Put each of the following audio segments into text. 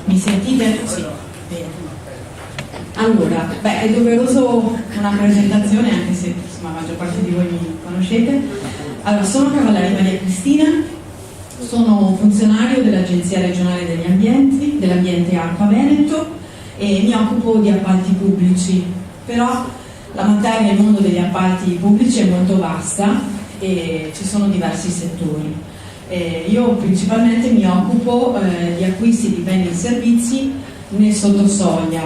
Mi sentite? Sì. Bene. Allora, è doveroso una presentazione, anche se insomma, la maggior parte di voi mi conoscete. Allora, sono Cavallari Maria Cristina, sono funzionario dell'Agenzia regionale dell'ambiente ARPA Veneto e mi occupo di appalti pubblici, però la materia nel mondo degli appalti pubblici è molto vasta e ci sono diversi settori. Io principalmente mi occupo di acquisti di beni e servizi nel sottosoglia.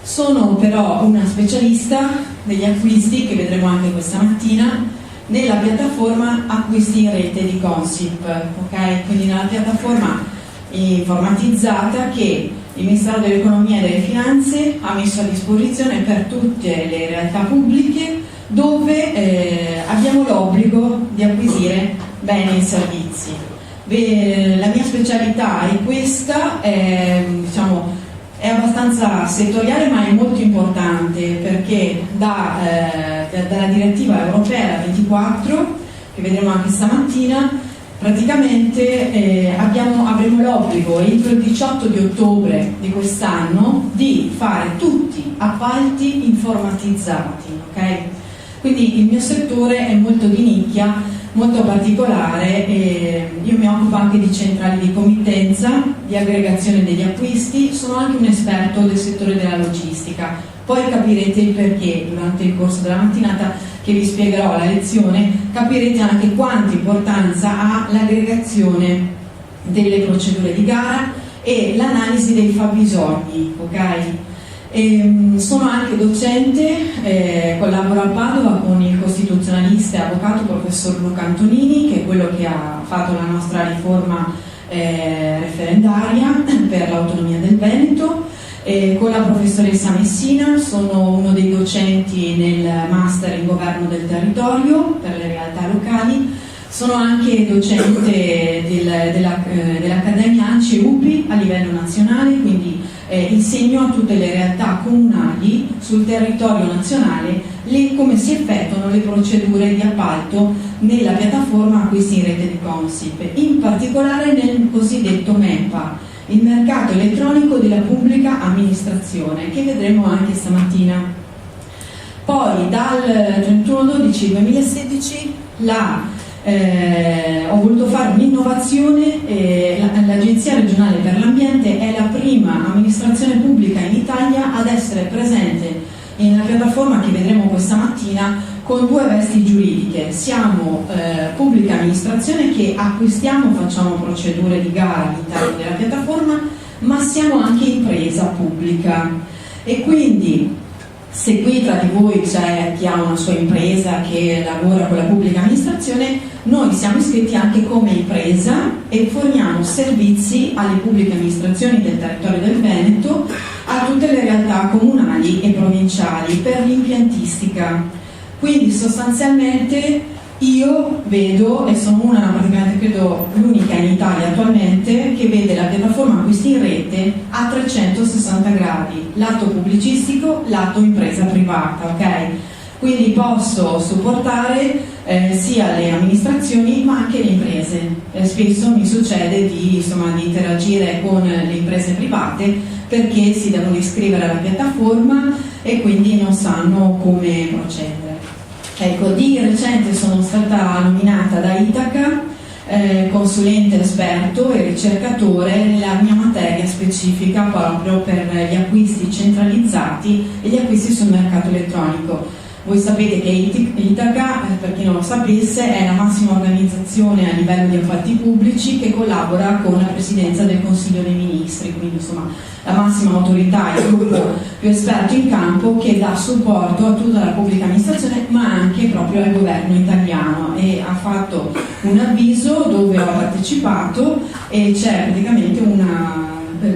Sono però una specialista degli acquisti, che vedremo anche questa mattina, nella piattaforma acquisti in rete di Consip, ok? Quindi nella piattaforma informatizzata che il Ministero dell'Economia e delle Finanze ha messo a disposizione per tutte le realtà pubbliche dove abbiamo l'obbligo di acquisire beni e servizi. La mia specialità è questa, è abbastanza settoriale ma è molto importante perché dalla direttiva europea 24, che vedremo anche stamattina, praticamente avremo l'obbligo entro il 18 di ottobre di quest'anno di fare tutti appalti informatizzati, ok? Quindi il mio settore è molto di nicchia, molto particolare, e io mi occupo anche di centrali di committenza, di aggregazione degli acquisti, sono anche un esperto del settore della logistica. Poi capirete il perché durante il corso della mattinata che vi spiegherò la lezione, capirete anche quanta importanza ha l'aggregazione delle procedure di gara e l'analisi dei fabbisogni, ok? Sono anche docente, collaboro a Padova con il costituzionalista e avvocato professor Luca Antonini, che è quello che ha fatto la nostra riforma referendaria per l'autonomia del Veneto, con la professoressa Messina. Sono uno dei docenti nel master in governo del territorio per le realtà locali. Sono anche docente dell'Accademia ANCI e UPI a livello nazionale, quindi insegno a tutte le realtà comunali sul territorio nazionale come si effettuano le procedure di appalto nella piattaforma acquisti in rete di Consip, in particolare nel cosiddetto MEPA, il mercato elettronico della pubblica amministrazione, che vedremo anche stamattina. Poi dal 31/12/2016 ho voluto fare un'innovazione, l'Agenzia regionale per l'ambiente è la prima amministrazione pubblica in Italia ad essere presente nella piattaforma che vedremo questa mattina con due vesti giuridiche. Siamo pubblica amministrazione che acquistiamo, facciamo procedure di gara all'interno della piattaforma, ma siamo anche impresa pubblica e quindi se qui tra di voi c'è chi ha una sua impresa che lavora con la pubblica amministrazione, noi siamo iscritti anche come impresa e forniamo servizi alle pubbliche amministrazioni del territorio del Veneto, a tutte le realtà comunali e provinciali per l'impiantistica. Quindi sostanzialmente io vedo, e sono praticamente credo l'unica in Italia attualmente, che vede la piattaforma acquisti in rete a 360 gradi, lato pubblicistico, lato impresa privata, ok? Quindi posso supportare sia le amministrazioni ma anche le imprese. Spesso mi succede di interagire con le imprese private perché si devono iscrivere alla piattaforma e quindi non sanno come procedere. Ecco, di recente sono stata nominata da Itaca consulente esperto e ricercatore nella mia materia specifica proprio per gli acquisti centralizzati e gli acquisti sul mercato elettronico. Voi sapete che Itaca, per chi non lo sapesse, è la massima organizzazione a livello di appalti pubblici che collabora con la Presidenza del Consiglio dei Ministri, quindi insomma la massima autorità, il gruppo più esperto in campo che dà supporto a tutta la pubblica amministrazione ma anche proprio al governo italiano, e ha fatto un avviso dove ho partecipato e c'è praticamente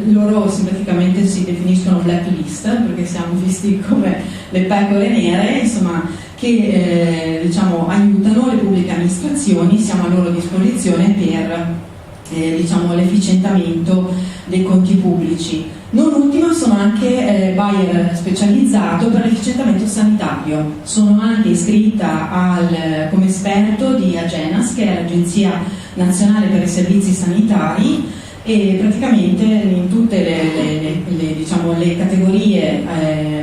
loro simpaticamente si definiscono blacklist perché siamo visti come le pecore nere, insomma, che aiutano le pubbliche amministrazioni. Siamo a loro disposizione per l'efficientamento dei conti pubblici. Non ultima sono anche buyer specializzato per l'efficientamento sanitario. Sono anche iscritta come esperto di Agenas, che è l'Agenzia Nazionale per i Servizi Sanitari, e praticamente in tutte le le categorie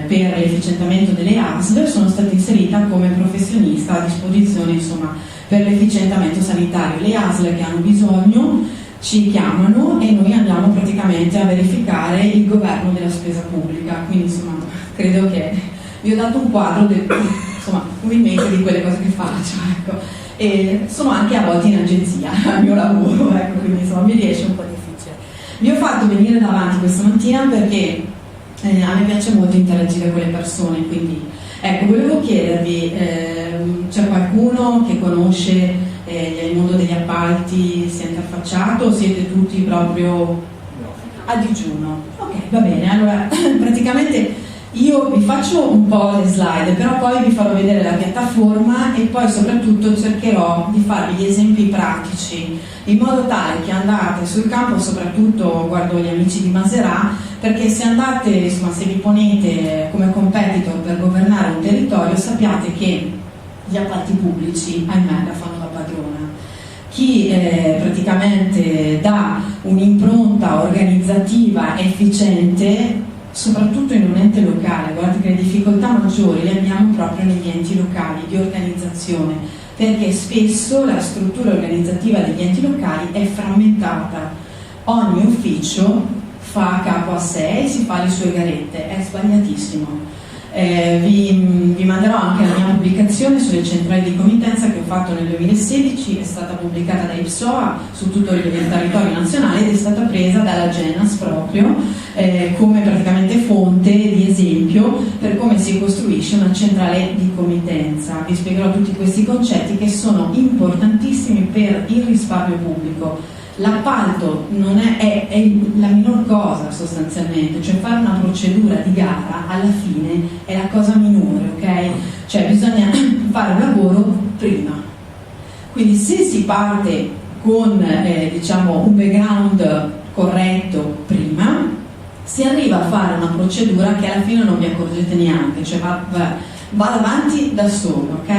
per l'efficientamento delle ASL, sono stata inserita come professionista a disposizione, insomma, per l'efficientamento sanitario. Le ASL che hanno bisogno ci chiamano e noi andiamo praticamente a verificare il governo della spesa pubblica, quindi insomma credo che vi ho dato un quadro un movimento di quelle cose che faccio, ecco. E sono anche a volte in agenzia al mio lavoro, ecco, quindi insomma mi riesce un po' difficile. Vi ho fatto venire davanti questa mattina perché a me piace molto interagire con le persone, quindi ecco, volevo chiedervi, c'è qualcuno che conosce il mondo degli appalti, si è interfacciato o siete tutti proprio a digiuno? Ok, va bene, allora praticamente io vi faccio un po' le slide, però poi vi farò vedere la piattaforma e poi soprattutto cercherò di farvi gli esempi pratici in modo tale che andate sul campo, soprattutto guardo gli amici di Maserà, perché se andate, insomma, se vi ponete come competitor per governare un territorio, sappiate che gli appalti pubblici, ahimè, la fanno da padrona. Chi praticamente dà un'impronta organizzativa efficiente, soprattutto in un ente locale, guardate che le difficoltà maggiori le abbiamo proprio negli enti locali di organizzazione, perché spesso la struttura organizzativa degli enti locali è frammentata, ogni ufficio fa capo a sé e si fa le sue garette, è sbagliatissimo. Vi manderò anche la mia pubblicazione sulle centrali di committenza che ho fatto nel 2016, è stata pubblicata da IPSOA su tutto il territorio nazionale ed è stata presa dalla GENAS proprio come praticamente fonte di esempio per come si costruisce una centrale di committenza. Vi spiegherò tutti questi concetti che sono importantissimi per il risparmio pubblico. L'appalto non è la minor cosa sostanzialmente, cioè fare una procedura di gara alla fine è la cosa minore, ok? Cioè bisogna fare un lavoro prima. Quindi se si parte con diciamo un background corretto prima, si arriva a fare una procedura che alla fine non vi accorgete neanche, cioè va avanti da solo, ok?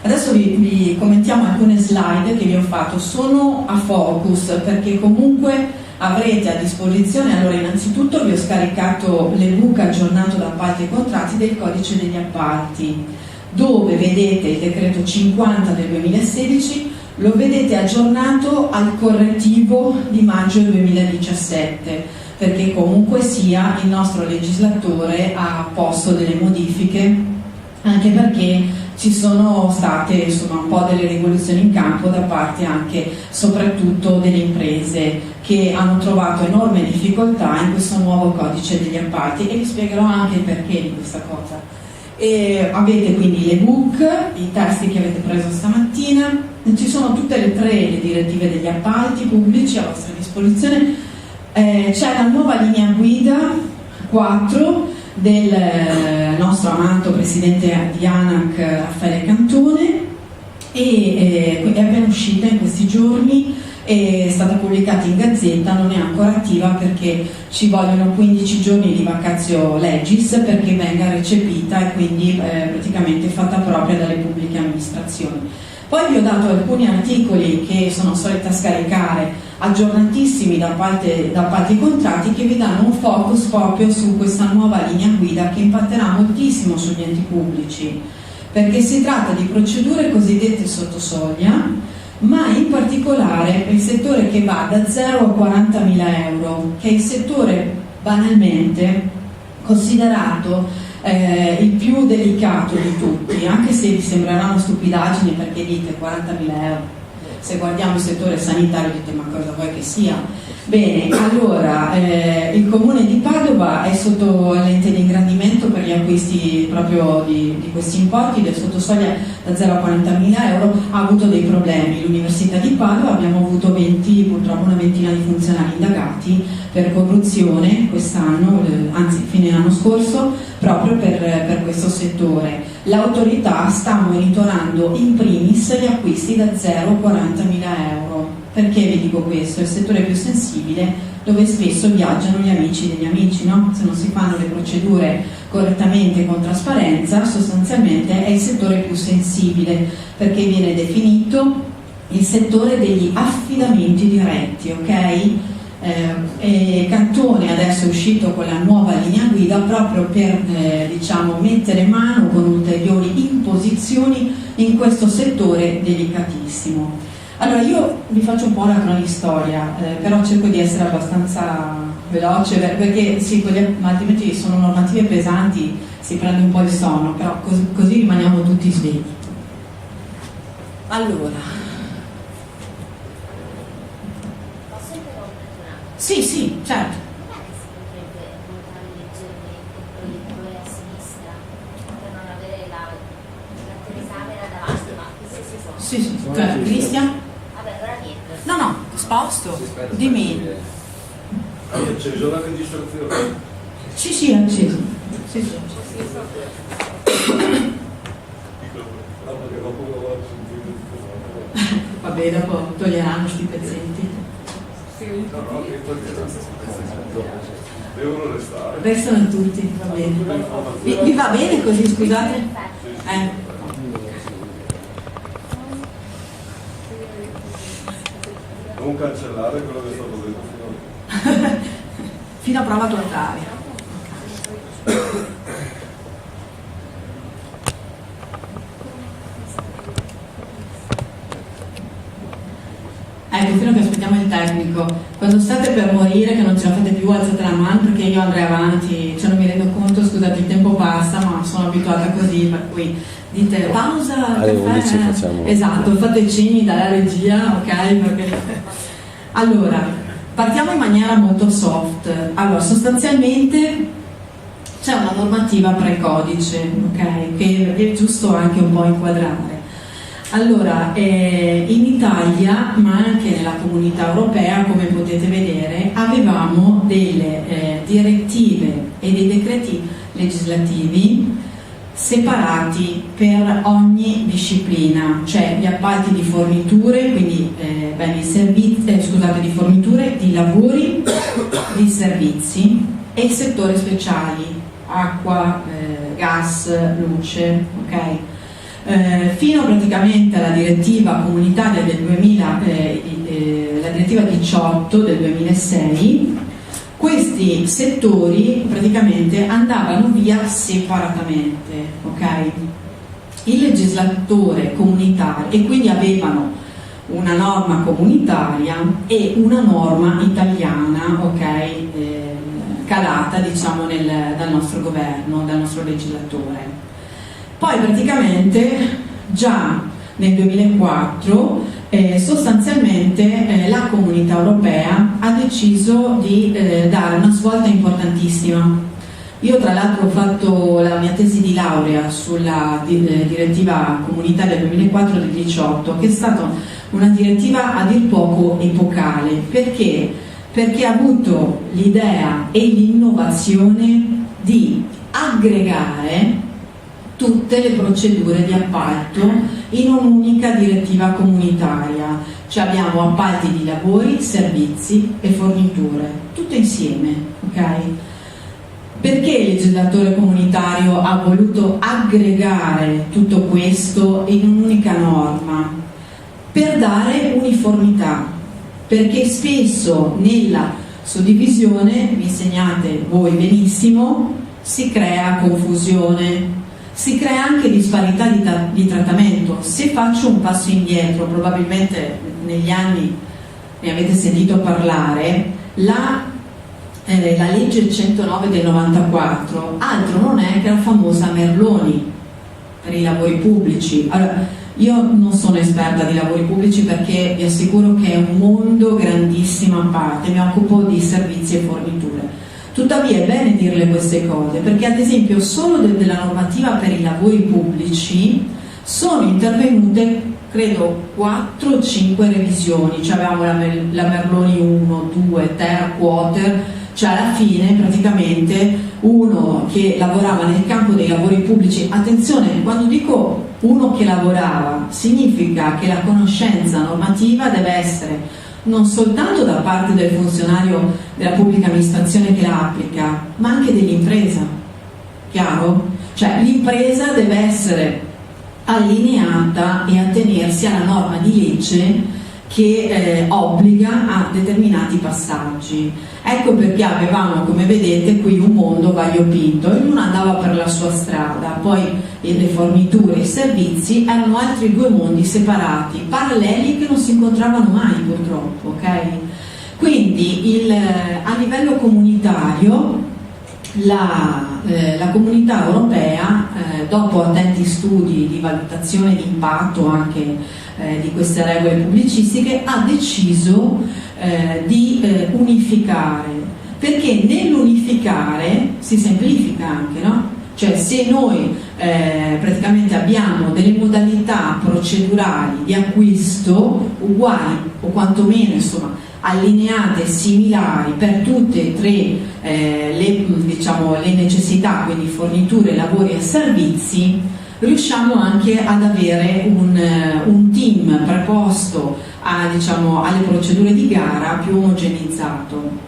Adesso vi commentiamo alcune slide che vi ho fatto, sono a focus perché comunque avrete a disposizione, allora innanzitutto vi ho scaricato l'ebook aggiornato da appalti e contratti del codice degli appalti, dove vedete il decreto 50 del 2016, lo vedete aggiornato al correttivo di maggio 2017, perché comunque sia il nostro legislatore ha posto delle modifiche, anche perché ci sono state insomma un po' delle rivoluzioni in campo da parte anche soprattutto delle imprese che hanno trovato enorme difficoltà in questo nuovo codice degli appalti e vi spiegherò anche il perché di questa cosa. E avete quindi l'ebook, i testi che avete preso stamattina, ci sono tutte e tre le direttive degli appalti pubblici a vostra disposizione, c'è la nuova linea guida 4 del nostro amato presidente di ANAC Raffaele Cantone e è appena uscita in questi giorni, è stata pubblicata in Gazzetta, non è ancora attiva perché ci vogliono 15 giorni di vacatio legis perché venga recepita e quindi praticamente fatta propria dalle pubbliche amministrazioni. Poi vi ho dato alcuni articoli che sono solita scaricare, aggiornatissimi da appalti e contratti, che vi danno un focus proprio su questa nuova linea guida che impatterà moltissimo sugli enti pubblici, perché si tratta di procedure cosiddette sotto soglia, ma in particolare per il settore che va da 0 a 40.000 euro, che è il settore banalmente considerato il più delicato di tutti, anche se vi sembrerà una stupidaggine perché dite 40.000 euro. Se guardiamo il settore sanitario dite ma cosa vuoi che sia? Bene, allora il comune di Padova è sotto lente di ingrandimento per gli acquisti proprio di questi importi del sottosoglia da 0 a 40.000 euro, ha avuto dei problemi. L'Università di Padova, abbiamo avuto purtroppo una ventina di funzionari indagati per corruzione quest'anno, anzi fine anno scorso, proprio per questo settore. L'autorità sta monitorando in primis gli acquisti da 0 a 40.000 euro. Perché vi dico questo? È il settore più sensibile, dove spesso viaggiano gli amici degli amici, no? Se non si fanno le procedure correttamente con trasparenza, sostanzialmente è il settore più sensibile, perché viene definito il settore degli affidamenti diretti, ok? Cantone adesso è uscito con la nuova linea guida proprio per diciamo, mettere mano con ulteriori imposizioni in questo settore delicatissimo. Allora io vi faccio un po' una cronistoria, però cerco di essere abbastanza veloce perché sì, altrimenti sono normative pesanti, si prende un po' il sonno, però così rimaniamo tutti svegli. Allora, posso interrompere un attimo? sì, certo. Non è che si potrebbe votare leggermente il proiettore a sinistra per non avere la telecamera davanti, ma questi si sono. Sì, Cristian? Vabbè, allora niente. No, sposto. Dimmi. Hai acceso la registrazione? Sì, è acceso. Sì. Vabbè, dopo toglieranno sti pezzetti. No, che toglieranno. Devono restare. Restano tutti, va bene. Vi va bene così, scusate? Non cancellare quello che è stato detto Fino a prova contraria. Ecco, fino a che aspettiamo il tecnico. Quando state per morire, che non ce la fate più, alzate la mano perché io andrei avanti, cioè non mi rendo conto, scusate, il tempo passa, ma sono abituata così, per cui dite pausa, alle caffè. 11 facciamo. Esatto, fate cenni dalla regia, ok? Perché... Allora, partiamo in maniera molto soft. Allora, sostanzialmente c'è una normativa precodice, ok? Che è giusto anche un po' inquadrare. Allora, in Italia, ma anche nella comunità europea, come potete vedere, avevamo delle direttive e dei decreti legislativi separati per ogni disciplina, cioè gli appalti di forniture, quindi di forniture, di lavori, di servizi e i settori speciali, acqua, gas, luce, ok? Fino praticamente alla direttiva comunitaria del 2000, la direttiva 18 del 2006, questi settori praticamente andavano via separatamente, ok? Il legislatore comunitario, e quindi avevano una norma comunitaria e una norma italiana, ok? Calata diciamo dal nostro governo, dal nostro legislatore. Poi praticamente già nel 2004 sostanzialmente la Comunità Europea ha deciso di dare una svolta importantissima. Io tra l'altro ho fatto la mia tesi di laurea sulla direttiva comunitaria del 2004-18, che è stata una direttiva a dir poco epocale. Perché? Perché ha avuto l'idea e l'innovazione di aggregare tutte le procedure di appalto in un'unica direttiva comunitaria, cioè abbiamo appalti di lavori, servizi e forniture, tutto insieme, ok? Perché il legislatore comunitario ha voluto aggregare tutto questo in un'unica norma? Per dare uniformità, perché spesso nella suddivisione, vi insegnate voi benissimo, si crea confusione. Si crea anche disparità di trattamento. Se faccio un passo indietro, probabilmente negli anni ne avete sentito parlare, la legge 109 del 94 altro non è che la famosa Merloni per i lavori pubblici. Allora, io non sono esperta di lavori pubblici perché vi assicuro che è un mondo grandissimo a parte, mi occupo di servizi e forniture. Tuttavia è bene dirle queste cose perché ad esempio solo della normativa per i lavori pubblici sono intervenute credo 4 o 5 revisioni, cioè avevamo la Merloni 1, 2, ter, quater, cioè alla fine praticamente uno che lavorava nel campo dei lavori pubblici, attenzione, quando dico uno che lavorava significa che la conoscenza normativa deve essere non soltanto da parte del funzionario della pubblica amministrazione che la applica, ma anche dell'impresa, chiaro? Cioè l'impresa deve essere allineata e attenersi alla norma di legge che obbliga a determinati passaggi. Ecco perché avevamo, come vedete, qui un mondo variopinto, ognuno andava per la sua strada, poi le forniture e i servizi erano altri due mondi separati, paralleli, che non si incontravano mai purtroppo, ok? Quindi a livello comunitario la comunità europea, dopo attenti studi di valutazione di impatto anche di queste regole pubblicistiche, ha deciso di unificare, perché nell'unificare si semplifica anche, no? Cioè, se noi praticamente abbiamo delle modalità procedurali di acquisto uguali o quantomeno insomma allineate, similari per tutte e tre le necessità, quindi forniture, lavori e servizi, riusciamo anche ad avere un team preposto alle procedure di gara più omogenizzato.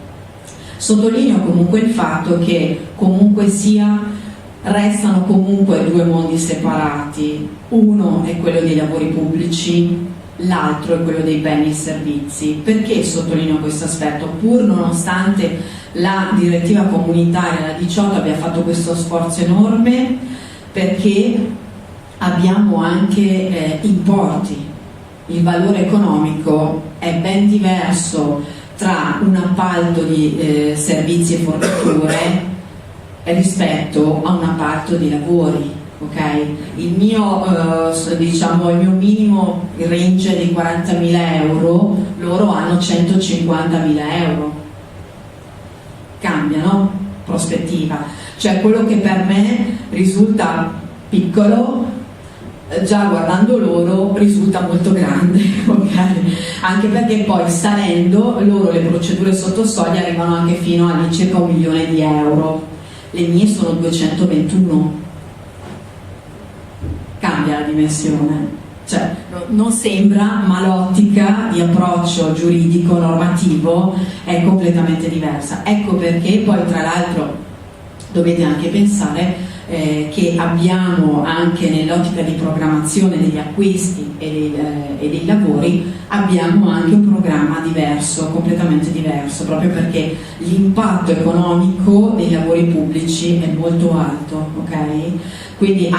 Sottolineo comunque il fatto che comunque sia restano comunque due mondi separati, uno è quello dei lavori pubblici, l'altro è quello dei beni e servizi. Perché sottolineo questo aspetto? Pur nonostante la direttiva comunitaria, la 18, abbia fatto questo sforzo enorme, perché abbiamo anche importi. Il valore economico è ben diverso tra un appalto di servizi e forniture rispetto a un appalto di lavori, ok? Il mio minimo range di 40.000 euro, loro hanno 150.000 euro. Cambia, no? Prospettiva. Cioè quello che per me risulta piccolo, già guardando loro risulta molto grande, ok? Anche perché poi salendo loro le procedure sotto soglia arrivano anche fino a circa 1 milione di euro. Le mie sono 221. Cambia la dimensione, cioè non sembra, ma l'ottica di approccio giuridico normativo è completamente diversa. Ecco perché poi tra l'altro dovete anche pensare che abbiamo anche nell'ottica di programmazione degli acquisti e dei lavori, abbiamo anche un programma diverso, completamente diverso, proprio perché l'impatto economico dei lavori pubblici è molto alto, ok? Quindi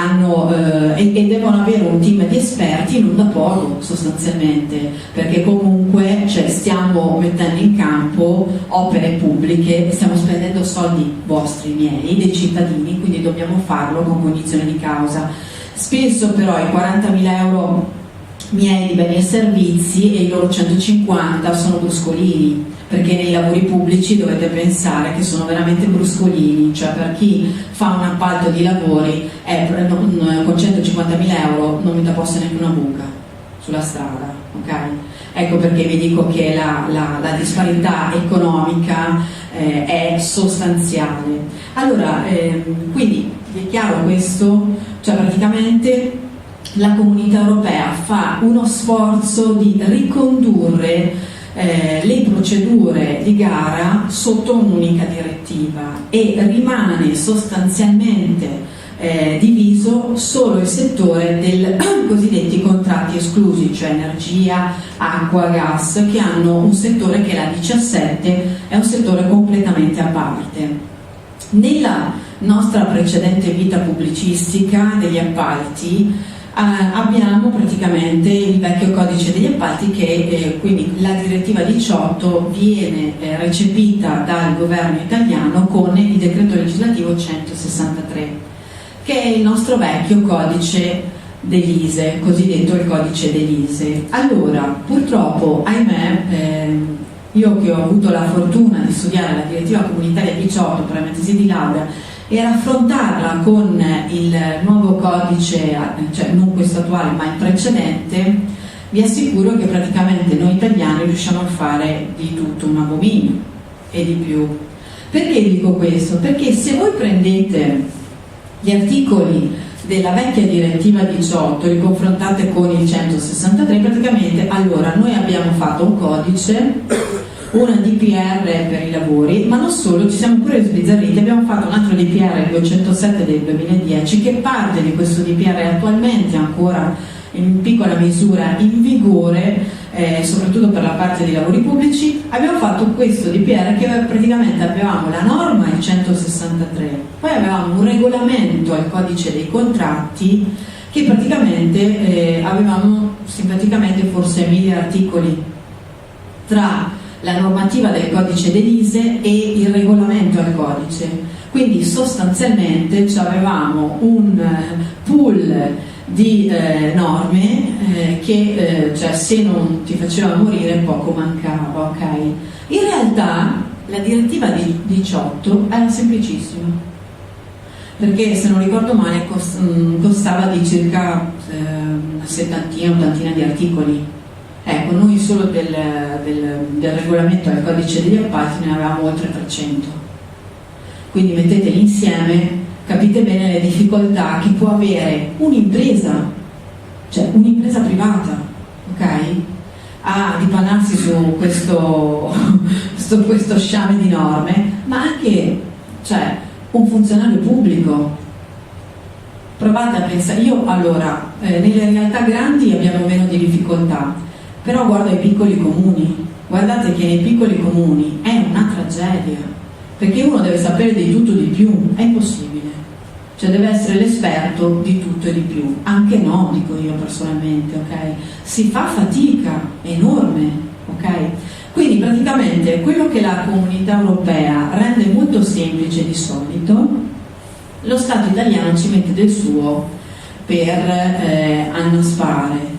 e devono avere un team di esperti non da poco sostanzialmente, perché comunque stiamo mettendo in campo opere pubbliche, stiamo spendendo soldi vostri, miei, dei cittadini, quindi dobbiamo farlo con cognizione di causa. Spesso però i 40.000 euro miei di beni e servizi e i loro 150 sono bruscolini, perché nei lavori pubblici dovete pensare che sono veramente bruscolini, cioè per chi fa un appalto di lavori con 150.000 euro non mi posso neanche una buca sulla strada, ok? Ecco perché vi dico che la disparità economica è sostanziale. Allora, quindi è chiaro questo? Cioè praticamente la Comunità Europea fa uno sforzo di ricondurre le procedure di gara sotto un'unica direttiva e rimane sostanzialmente diviso solo il settore dei cosiddetti contratti esclusi, cioè energia, acqua, gas, che hanno un settore che la 17 è un settore completamente a parte. Nella nostra precedente vita pubblicistica degli appalti abbiamo praticamente il vecchio codice degli appalti che quindi la direttiva 18 viene recepita dal governo italiano con il decreto legislativo 163, che è il nostro vecchio codice dell'ISE, cosiddetto il codice dell'ISE. Allora, purtroppo, ahimè, io che ho avuto la fortuna di studiare la direttiva comunitaria 18 per la mia tesi di laurea e raffrontarla con il nuovo codice, cioè non questo attuale ma il precedente, vi assicuro che praticamente noi italiani riusciamo a fare di tutto un abominio e di più. Perché dico questo? Perché se voi prendete gli articoli della vecchia direttiva 18 li confrontate con il 163, praticamente allora noi abbiamo fatto un codice una DPR per i lavori, ma non solo, ci siamo pure sbizzarriti, abbiamo fatto un altro DPR, il 207 del 2010, che parte di questo DPR è attualmente ancora in piccola misura in vigore, soprattutto per la parte dei lavori pubblici. Abbiamo fatto questo DPR che praticamente avevamo la norma il 163, poi avevamo un regolamento al codice dei contratti che praticamente avevamo simpaticamente forse 1000 articoli tra la normativa del codice dell'ISE e il regolamento al codice, quindi sostanzialmente avevamo un pool di norme che cioè, se non ti faceva morire poco mancava, ok? In realtà la direttiva di 18 era semplicissima, perché se non ricordo male costava di circa una settantina, ottantina di articoli. Ecco, noi solo del regolamento al codice degli appalti ne avevamo oltre 300. Quindi metteteli insieme, capite bene le difficoltà che può avere un'impresa, cioè un'impresa privata, ok? A dipannarsi su questo sciame di norme, ma anche cioè, un funzionario pubblico. Provate a pensare, io allora, nelle realtà grandi abbiamo meno di difficoltà, però guarda i piccoli comuni, guardate che nei piccoli comuni è una tragedia, perché uno deve sapere di tutto di più, è impossibile, cioè deve essere l'esperto di tutto e di più, anche no, dico io personalmente, ok? Si fa fatica enorme, ok? Quindi praticamente quello che la Comunità Europea rende molto semplice di solito, lo Stato italiano ci mette del suo per annaspare.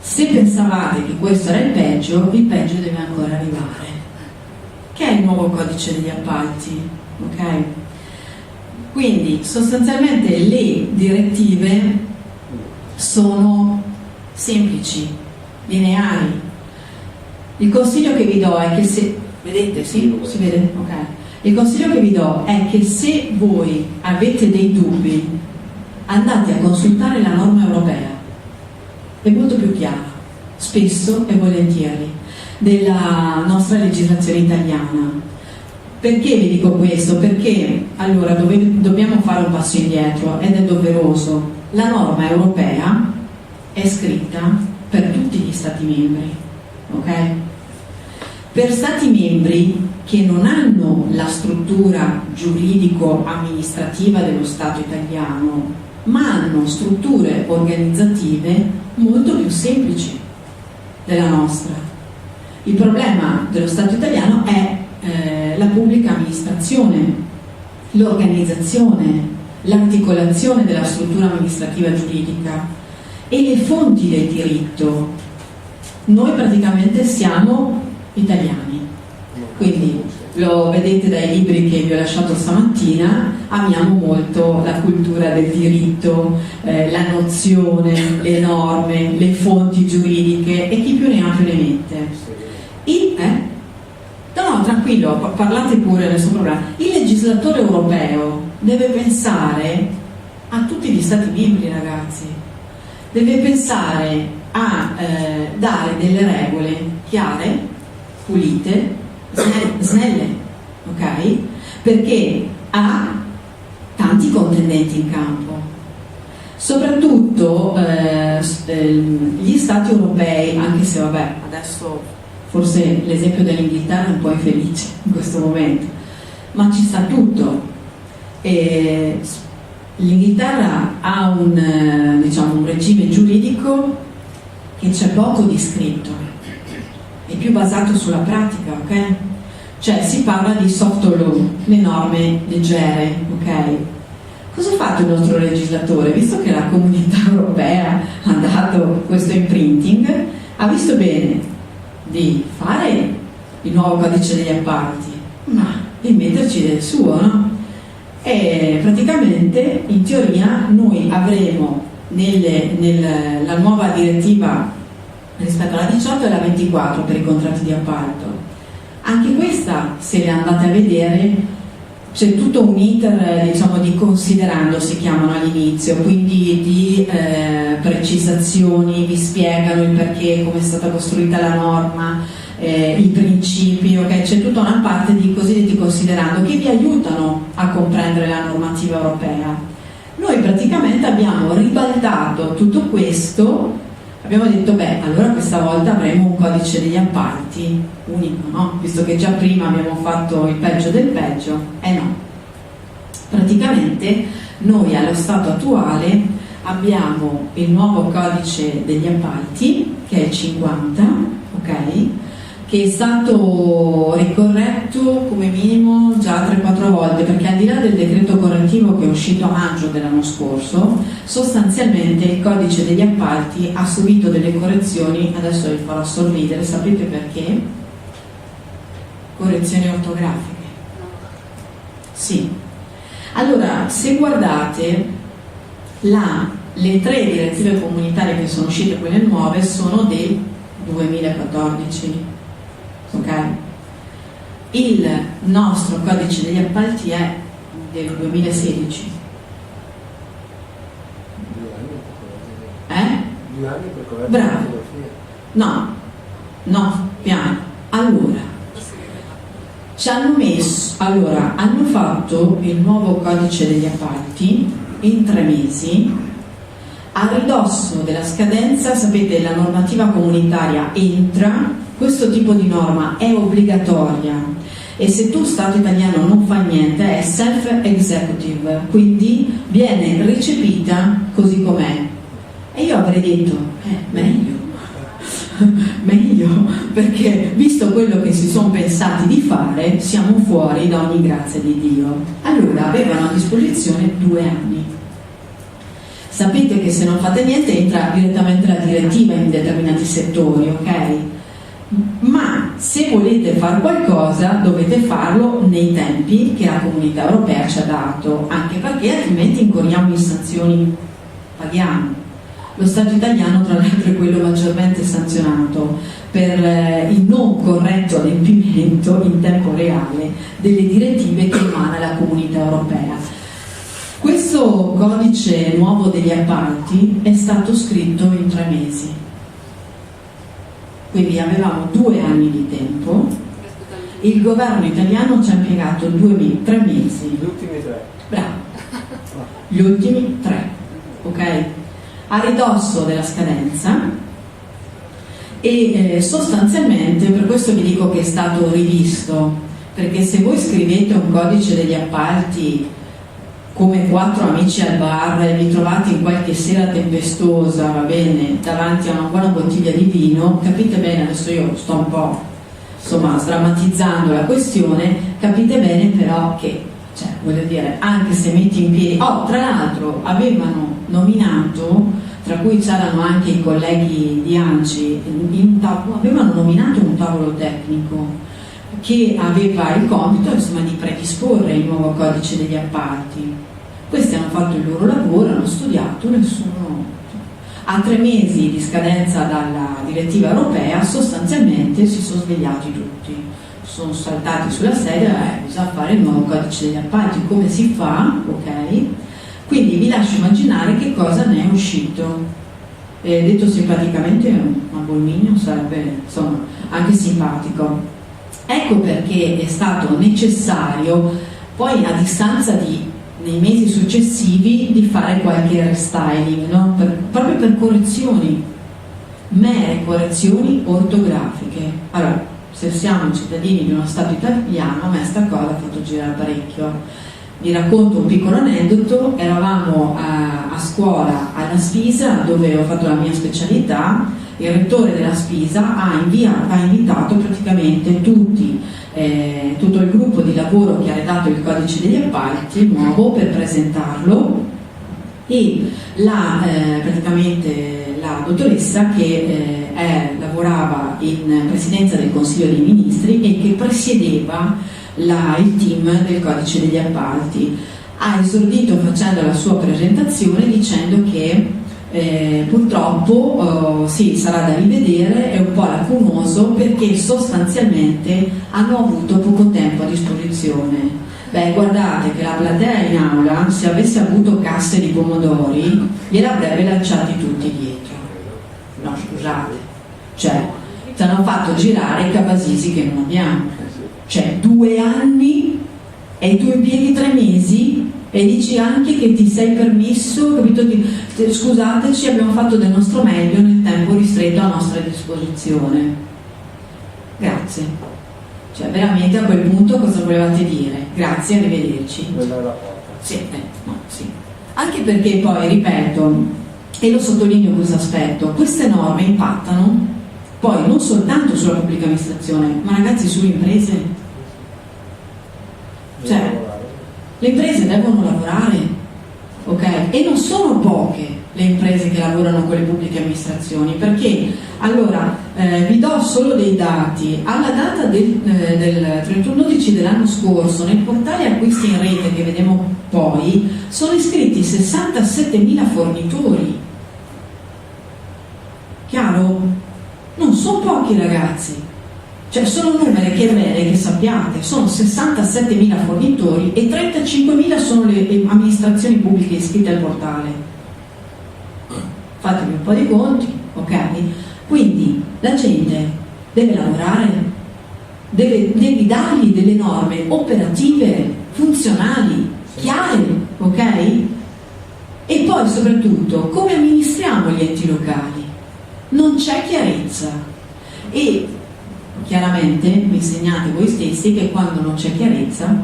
Se pensavate che questo era il peggio deve ancora arrivare, che è il nuovo codice degli appalti, ok? Quindi sostanzialmente le direttive sono semplici, lineari. Il consiglio che vi do è che se... Vedete? Sì? Si vede? Ok. Il consiglio che vi do è che se voi avete dei dubbi, andate a consultare la norma europea. È molto più chiara, spesso e volentieri, della nostra legislazione italiana. Perché vi dico questo? Perché allora dobbiamo fare un passo indietro ed è doveroso. La norma europea è scritta per tutti gli Stati membri, ok? Per Stati membri che non hanno la struttura giuridico-amministrativa dello Stato italiano, ma hanno strutture organizzative molto più semplici della nostra. Il problema dello Stato italiano è la pubblica amministrazione, l'organizzazione, l'articolazione della struttura amministrativa giuridica e le fonti del diritto. Noi praticamente siamo italiani, quindi lo vedete dai libri che vi ho lasciato stamattina, amiamo molto la cultura del diritto, la nozione, le norme, le fonti giuridiche e chi più ne ha più ne mette. No, tranquillo, parlate pure, nessun problema. Il legislatore europeo deve pensare a tutti gli Stati membri, ragazzi, deve pensare a dare delle regole chiare, pulite, snelle, ok? Perché ha tanti contendenti in campo. Soprattutto gli Stati europei, anche se vabbè, adesso forse l'esempio dell'Inghilterra è un po' infelice in questo momento, ma ci sta tutto. L'Inghilterra ha un regime giuridico che c'è poco di scritto, è più basato sulla pratica, ok? Cioè si parla di soft law, le norme leggere, ok? Cosa ha fatto il nostro legislatore? Visto che la Comunità Europea ha dato questo imprinting, ha visto bene di fare il nuovo codice degli appalti, ma di metterci del suo, no? E praticamente in teoria noi avremo la nuova direttiva rispetto alla 18 e alla 24 per i contratti di appalto. Anche questa, se le andate a vedere, c'è tutto un iter, diciamo, di considerando, si chiamano all'inizio, quindi di precisazioni, vi spiegano il perché, come è stata costruita la norma, i principi, ok? C'è tutta una parte di cosiddetti considerando che vi aiutano a comprendere la normativa europea. Noi praticamente abbiamo ribaltato tutto questo, abbiamo detto beh, allora questa volta avremo un codice degli appalti unico, no? Visto che già prima abbiamo fatto il peggio del peggio, no. Praticamente noi allo stato attuale abbiamo il nuovo codice degli appalti, che è il 50, ok? Che è stato ricorretto come minimo già 3-4 volte, perché al di là del decreto correttivo che è uscito a maggio dell'anno scorso, sostanzialmente il codice degli appalti ha subito delle correzioni, adesso vi farò sorridere, sapete perché? Correzioni ortografiche. Sì. Allora, se guardate, le 3 direttive comunitarie che sono uscite, quelle nuove, sono del 2014. Ok? Il nostro codice degli appalti è del 2016. 2 anni per correggere. Bravo. No, piano. Allora, hanno fatto il nuovo codice degli appalti in 3 mesi. A ridosso della scadenza, sapete, la normativa comunitaria entra. Questo tipo di norma è obbligatoria e se tu Stato italiano non fa niente è self-executive, quindi viene recepita così com'è. E io avrei detto, meglio, perché visto quello che si sono pensati di fare, siamo fuori da ogni grazia di Dio. Allora avevano a disposizione 2 anni. Sapete che se non fate niente entra direttamente la direttiva in determinati settori, ok? Ma se volete fare qualcosa dovete farlo nei tempi che la Comunità Europea ci ha dato, anche perché altrimenti incorriamo in sanzioni, paghiamo. Lo Stato italiano tra l'altro è quello maggiormente sanzionato per il non corretto adempimento in tempo reale delle direttive che emana la Comunità Europea. Questo codice nuovo degli appalti è stato scritto in 3 mesi. Quindi avevamo 2 anni di tempo, il governo italiano ci ha impiegato 3 mesi. Gli ultimi 3. Bravo, gli ultimi 3, ok? A ridosso della scadenza e sostanzialmente per questo vi dico che è stato rivisto, perché se voi scrivete un codice degli appalti come 4 amici al bar e vi trovate in qualche sera tempestosa, va bene, davanti a una buona bottiglia di vino, capite bene, adesso io sto un po' insomma sdrammatizzando la questione, capite bene però che, cioè, voglio dire, anche se metti in piedi, tra l'altro avevano nominato, tra cui c'erano anche i colleghi di ANCI, avevano nominato un tavolo tecnico che aveva il compito insomma di predisporre il nuovo codice degli appalti. Questi hanno fatto il loro lavoro, hanno studiato, nessuno. A 3 mesi di scadenza dalla direttiva europea sostanzialmente si sono svegliati tutti, sono saltati sulla sedia, bisogna fare il nuovo codice degli appalti, come si fa, ok? Quindi vi lascio immaginare che cosa ne è uscito. Detto simpaticamente, un abominio sarebbe insomma anche simpatico. Ecco perché è stato necessario poi a distanza nei mesi successivi di fare qualche restyling, no? Proprio per correzioni, mere correzioni ortografiche. Allora, se siamo cittadini di uno Stato italiano, a me sta cosa ha fatto girare parecchio. Vi racconto un piccolo aneddoto. Eravamo a scuola alla Spisa, dove ho fatto la mia specialità. Il rettore della Spisa ha invitato praticamente tutto il gruppo di lavoro che ha redatto il codice degli appalti nuovo per presentarlo, e praticamente la dottoressa che lavorava in presidenza del Consiglio dei Ministri e che presiedeva il team del codice degli appalti. Ha esordito facendo la sua presentazione dicendo che purtroppo sì, sarà da rivedere, è un po' lacunoso perché sostanzialmente hanno avuto poco tempo a disposizione. Beh, guardate che la platea in aula, se avesse avuto casse di pomodori, gliel'avrebbe lanciati tutti dietro. No, scusate, cioè ci hanno fatto girare Cavasisi che non abbiamo, cioè 2 anni e tu impieghi 3 mesi e dici anche che ti sei permesso, capito? Scusateci, abbiamo fatto del nostro meglio nel tempo ristretto a nostra disposizione. Grazie. Cioè veramente a quel punto cosa volevate dire? Grazie, arrivederci. Sì, no, sì. Anche perché poi, ripeto, e lo sottolineo questo aspetto, queste norme impattano poi non soltanto sulla pubblica amministrazione, ma ragazzi sulle imprese. Cioè, le imprese devono lavorare, ok? E non sono poche le imprese che lavorano con le pubbliche amministrazioni, perché allora vi do solo dei dati. Alla data del 31/12 dell'anno scorso nel portale acquisti in rete che vedremo poi sono iscritti 67.000 fornitori. Chiaro? Non sono pochi, ragazzi, cioè sono numeri che è bene che sappiate, sono 67.000 fornitori e 35.000 sono le amministrazioni pubbliche iscritte al portale. Fatevi un po' di conti, ok? Quindi la gente deve lavorare, devi dargli delle norme operative, funzionali, chiare, ok? E poi soprattutto come amministriamo gli enti locali? Non c'è chiarezza e chiaramente mi insegnate voi stessi che quando non c'è chiarezza,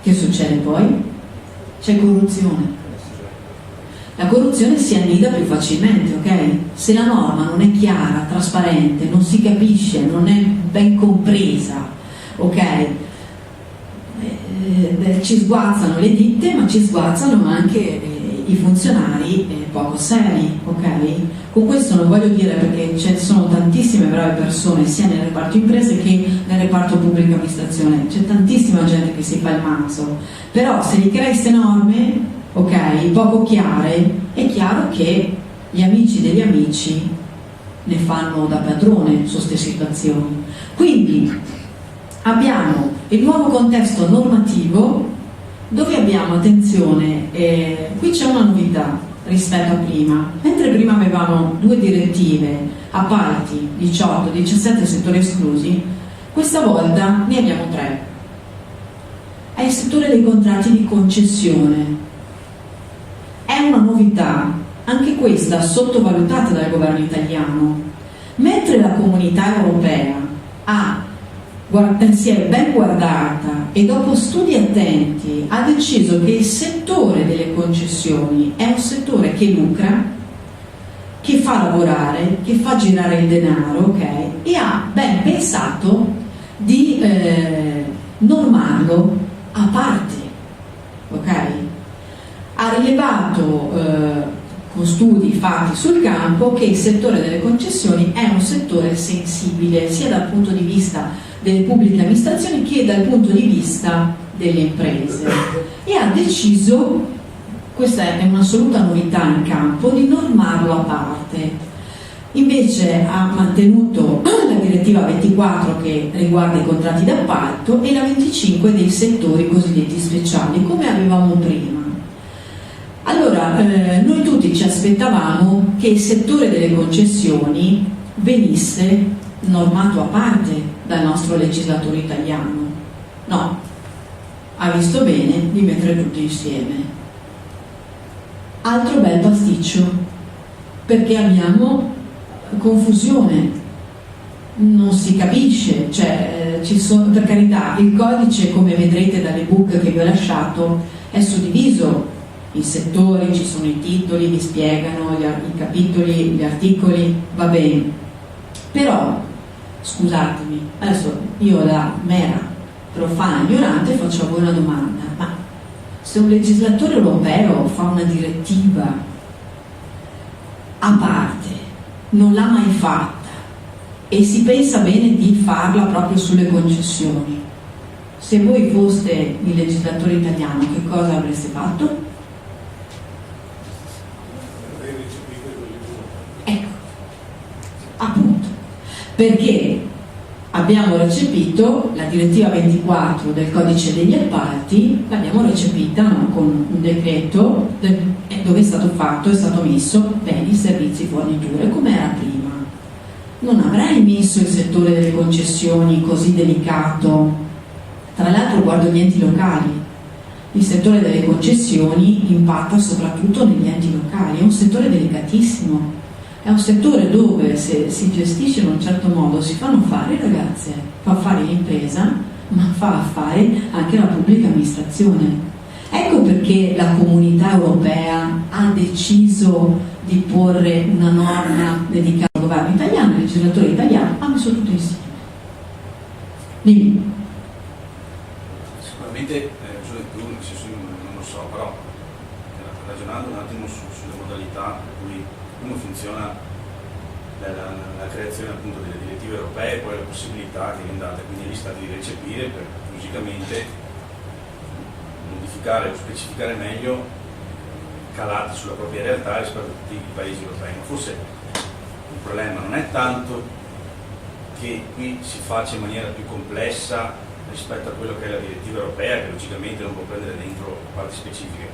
che succede poi? C'è corruzione. La corruzione si annida più facilmente, ok? Se la norma non è chiara, trasparente, non si capisce, non è ben compresa, ok? Ci sguazzano le ditte, ma ci sguazzano anche i funzionari poco seri, ok? Con questo non voglio dire, perché ci sono tantissime brave persone sia nel reparto imprese che nel reparto pubblica amministrazione, c'è tantissima gente che si fa il mazzo, però se gli crei queste norme, ok, poco chiare, è chiaro che gli amici degli amici ne fanno da padrone su queste situazioni. Quindi abbiamo il nuovo contesto normativo dove abbiamo, attenzione, qui c'è una novità rispetto a prima. Mentre prima avevamo 2 direttive, appalti, 18, 17 settori esclusi, questa volta ne abbiamo 3. È il settore dei contratti di concessione. È una novità, anche questa sottovalutata dal governo italiano. Mentre la comunità europea si è ben guardata e dopo studi attenti ha deciso che il settore delle concessioni è un settore che lucra, che fa lavorare, che fa girare il denaro, ok? E ha ben pensato di normarlo a parte, ok? Ha rilevato con studi fatti sul campo che il settore delle concessioni è un settore sensibile sia dal punto di vista delle pubbliche amministrazioni che dal punto di vista delle imprese, e ha deciso, questa è un'assoluta novità in campo, di normarlo a parte. Invece ha mantenuto la direttiva 24 che riguarda i contratti d'appalto e la 25 dei settori cosiddetti speciali, come avevamo prima. Allora, noi tutti ci aspettavamo che il settore delle concessioni venisse normato a parte dal nostro legislatore italiano. No, ha visto bene di mettere tutti insieme. Altro bel pasticcio, perché abbiamo confusione, non si capisce, cioè per carità, il codice, come vedrete dall'ebook che vi ho lasciato, è suddiviso in settori, ci sono i titoli, vi spiegano i capitoli, gli articoli, va bene, però scusatemi, adesso io da mera profana ignorante faccio a voi una domanda: ma se un legislatore europeo fa una direttiva a parte, non l'ha mai fatta e si pensa bene di farla proprio sulle concessioni, se voi foste il legislatore italiano che cosa avreste fatto? Ecco, appunto, perché abbiamo recepito la direttiva 24 del codice degli appalti, l'abbiamo recepita con un decreto dove è stato messo beni, servizi, forniture come era prima. non avrai messo il settore delle concessioni così delicato. Tra l'altro guardo gli enti locali. Il settore delle concessioni impatta soprattutto negli enti locali, è un settore delicatissimo, è un settore dove se si gestisce in un certo modo si fanno fare, ragazze, fa fare l'impresa, ma fa affari anche la pubblica amministrazione. Ecco perché la Comunità Europea ha deciso di porre una norma dedicata al governo italiano, il legislatore italiano ha messo tutto insieme. Dimmi. Sicuramente non lo so, però ragionando un attimo sulle modalità in cui come funziona la creazione appunto delle direttive europee e poi la possibilità che viene data quindi agli stati di recepire per logicamente modificare o specificare meglio calati sulla propria realtà rispetto a tutti i paesi europei. Ma forse il problema non è tanto che qui si faccia in maniera più complessa rispetto a quello che è la direttiva europea, che logicamente non può prendere dentro parti specifiche,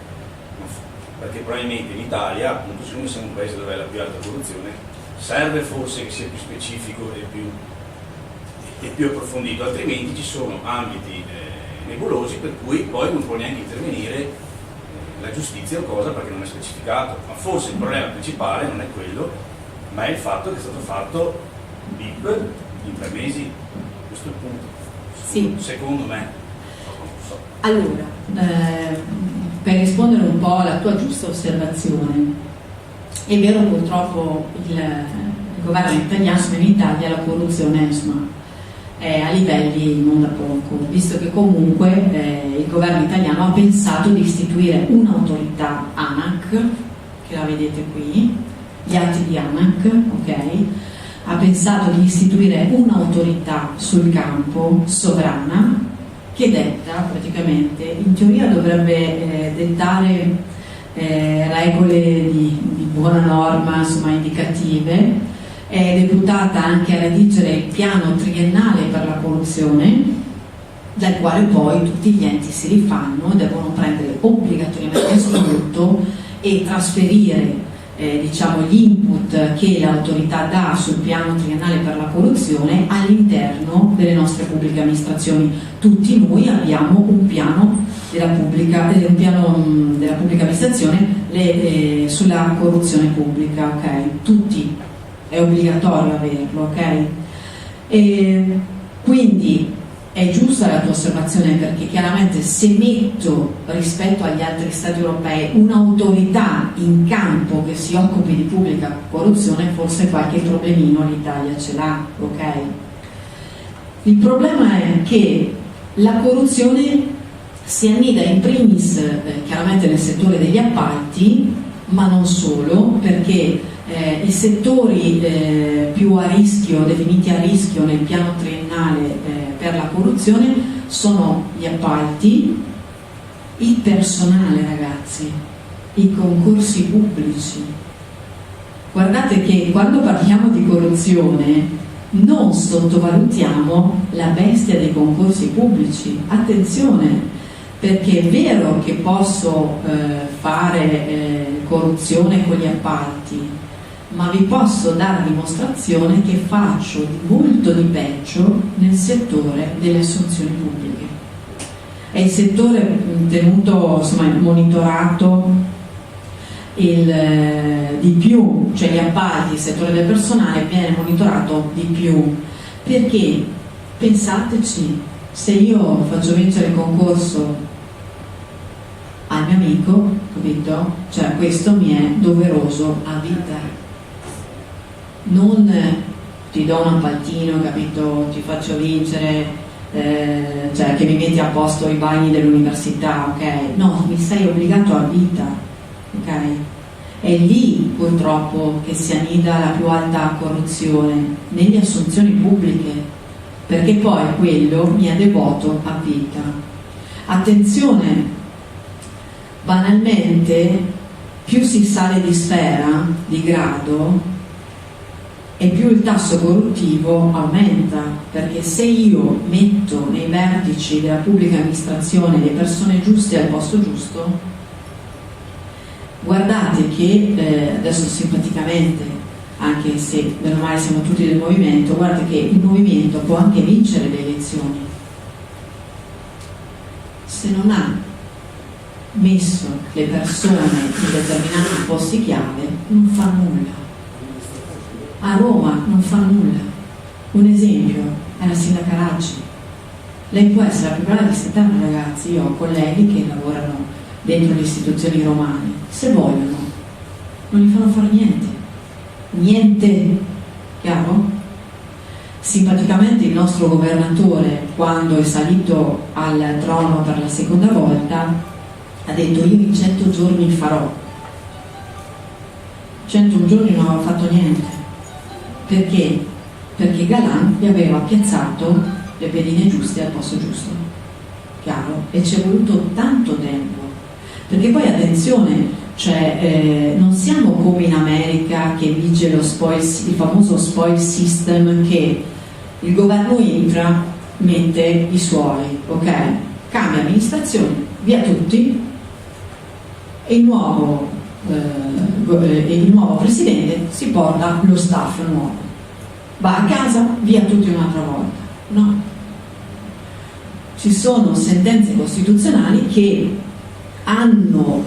perché probabilmente in Italia, appunto, siccome siamo un paese dove è la più alta corruzione, serve forse che sia più specifico e più approfondito, altrimenti ci sono ambiti nebulosi per cui poi non può neanche intervenire la giustizia o cosa perché non è specificato. Ma forse il problema principale non è quello, ma è il fatto che è stato fatto BIP in 3 mesi. Questo è il punto. Sì. Secondo me. Allora, per rispondere un po' alla tua giusta osservazione, è vero purtroppo il governo italiano in Italia la corruzione è a livelli non da poco, visto che comunque il governo italiano ha pensato di istituire un'autorità ANAC, che la vedete qui, gli atti di ANAC, ok? Ha pensato di istituire un'autorità sul campo sovrana che detta praticamente, in teoria dovrebbe dettare regole di buona norma, insomma indicative, è deputata anche a redigere il piano triennale per la corruzione, dal quale poi tutti gli enti si rifanno, devono prendere obbligatoriamente spunto e trasferire diciamo gli input che l'autorità dà sul piano triennale per la corruzione all'interno delle nostre pubbliche amministrazioni. Tutti noi abbiamo un piano della pubblica amministrazione sulla corruzione pubblica, ok? Tutti, è obbligatorio averlo, ok? E quindi è giusta la tua osservazione, perché chiaramente se metto rispetto agli altri stati europei un'autorità in campo che si occupi di pubblica corruzione, forse qualche problemino l'Italia ce l'ha, ok? Il problema è che la corruzione si annida in primis chiaramente nel settore degli appalti, ma non solo, perché i settori più a rischio, definiti a rischio nel piano triennale per la corruzione, sono gli appalti, il personale, ragazzi, i concorsi pubblici. Guardate che quando parliamo di corruzione non sottovalutiamo la bestia dei concorsi pubblici. Attenzione, perché è vero che posso fare corruzione con gli appalti, ma vi posso dare dimostrazione che faccio molto di peggio nel settore delle assunzioni pubbliche. È il settore tenuto, insomma, monitorato di più, cioè gli appalti, il settore del personale viene monitorato di più, perché pensateci, se io faccio vincere il concorso al mio amico, capito? Cioè questo mi è doveroso a vita. Non ti do un appaltino, capito? Ti faccio vincere, cioè che mi metti a posto i bagni dell'università, ok? No, mi sei obbligato a vita, ok? È lì purtroppo che si annida la più alta corruzione, nelle assunzioni pubbliche, perché poi quello mi è devoto a vita. Attenzione, banalmente, più si sale di sfera, di grado, e più il tasso corruttivo aumenta, perché se io metto nei vertici della pubblica amministrazione le persone giuste al posto giusto, guardate che adesso simpaticamente anche se meno male siamo tutti del movimento, guardate che il movimento può anche vincere le elezioni. Se non ha messo le persone in determinati posti chiave, non fa nulla. A Roma non fa nulla. Un esempio è la sindaca Raggi. Lei può essere la più brava di 70 ragazzi, io ho colleghi che lavorano dentro le istituzioni romane, se vogliono non gli fanno fare niente, chiaro? Simpaticamente il nostro governatore, quando è salito al trono per la seconda volta, ha detto: io in 100 giorni farò. 100 giorni non aveva fatto niente. Perché? Perché Galan gli aveva piazzato le pedine giuste al posto giusto, chiaro? E ci è voluto tanto tempo, perché poi attenzione, cioè non siamo come in America che vige il famoso spoil system, che il governo entra, mette i suoi, ok? Cambia amministrazione, via tutti, e il nuovo presidente si porta lo staff nuovo, va a casa, via tutti un'altra volta. No, ci sono sentenze costituzionali che hanno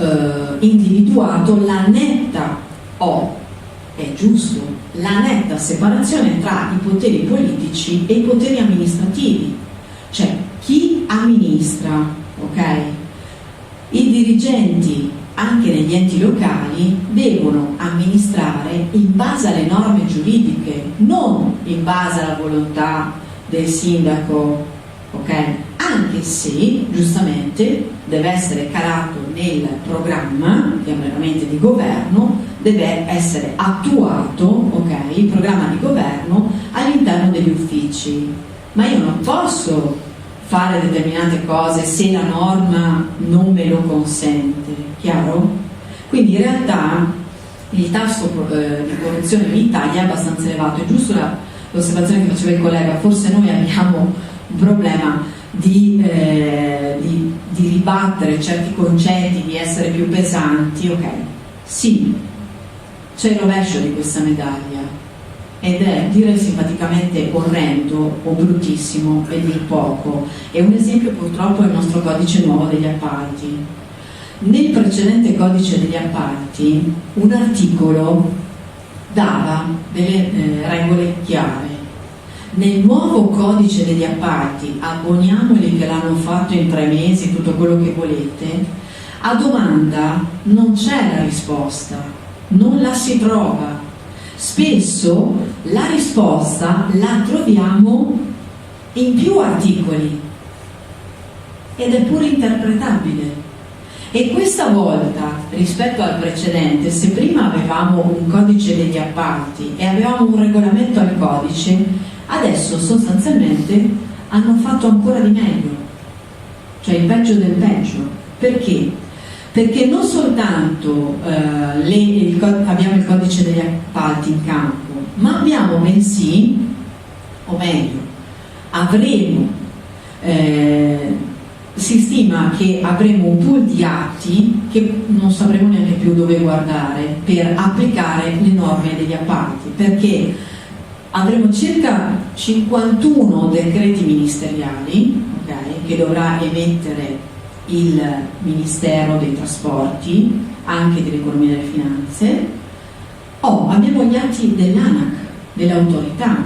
individuato la netta, è giusto, la netta separazione tra i poteri politici e i poteri amministrativi. Cioè chi amministra, ok? I dirigenti anche negli enti locali devono amministrare in base alle norme giuridiche, non in base alla volontà del sindaco, ok? Anche se giustamente deve essere calato nel programma, chiaramente di governo, deve essere attuato, ok? Il programma di governo all'interno degli uffici. Ma io non posso fare determinate cose se la norma non me lo consente, chiaro? Quindi in realtà il tasso di corruzione in Italia è abbastanza elevato. È giusto l'osservazione che faceva il collega, forse noi abbiamo un problema di ribattere certi concetti, di essere più pesanti, ok? Sì, c'è il rovescio di questa medaglia, ed è, direi simpaticamente, orrendo o bruttissimo e dir poco. E un esempio purtroppo è il nostro codice nuovo degli appalti. Nel precedente codice degli appalti un articolo dava delle regole chiare. Nel nuovo codice degli appalti, abboniamoli che l'hanno fatto in 3 mesi, tutto quello che volete, a domanda non c'è la risposta, non la si trova. Spesso la risposta la troviamo in più articoli ed è pure interpretabile. E questa volta, rispetto al precedente, se prima avevamo un codice degli appalti e avevamo un regolamento al codice, adesso sostanzialmente hanno fatto ancora di meglio, cioè il peggio del peggio. Perché? Perché non soltanto abbiamo il codice degli appalti in campo, ma abbiamo bensì, o meglio, avremo, si stima che avremo un pool di atti che non sapremo neanche più dove guardare per applicare le norme degli appalti, perché avremo circa 51 decreti ministeriali, okay, che dovrà emettere il Ministero dei Trasporti, anche dell'Economia e delle Finanze. Abbiamo gli atti dell'ANAC, dell'autorità,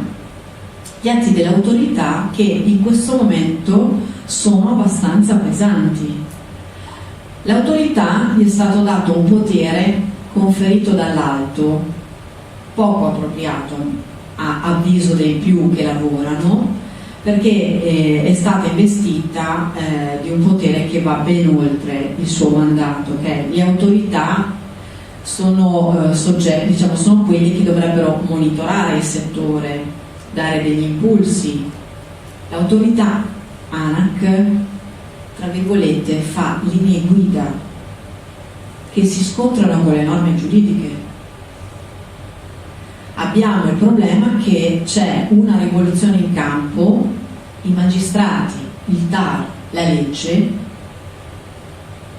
gli atti dell'autorità che in questo momento sono abbastanza pesanti. L'autorità gli è stato dato un potere conferito dall'alto, poco appropriato a avviso dei più che lavorano, perché è stata investita di un potere che va ben oltre il suo mandato. Okay? Le autorità sono soggetti, diciamo, sono quelli che dovrebbero monitorare il settore, dare degli impulsi. L'autorità ANAC, tra virgolette, fa linee guida che si scontrano con le norme giuridiche. Abbiamo il problema che c'è una rivoluzione in campo, i magistrati, il TAR, la legge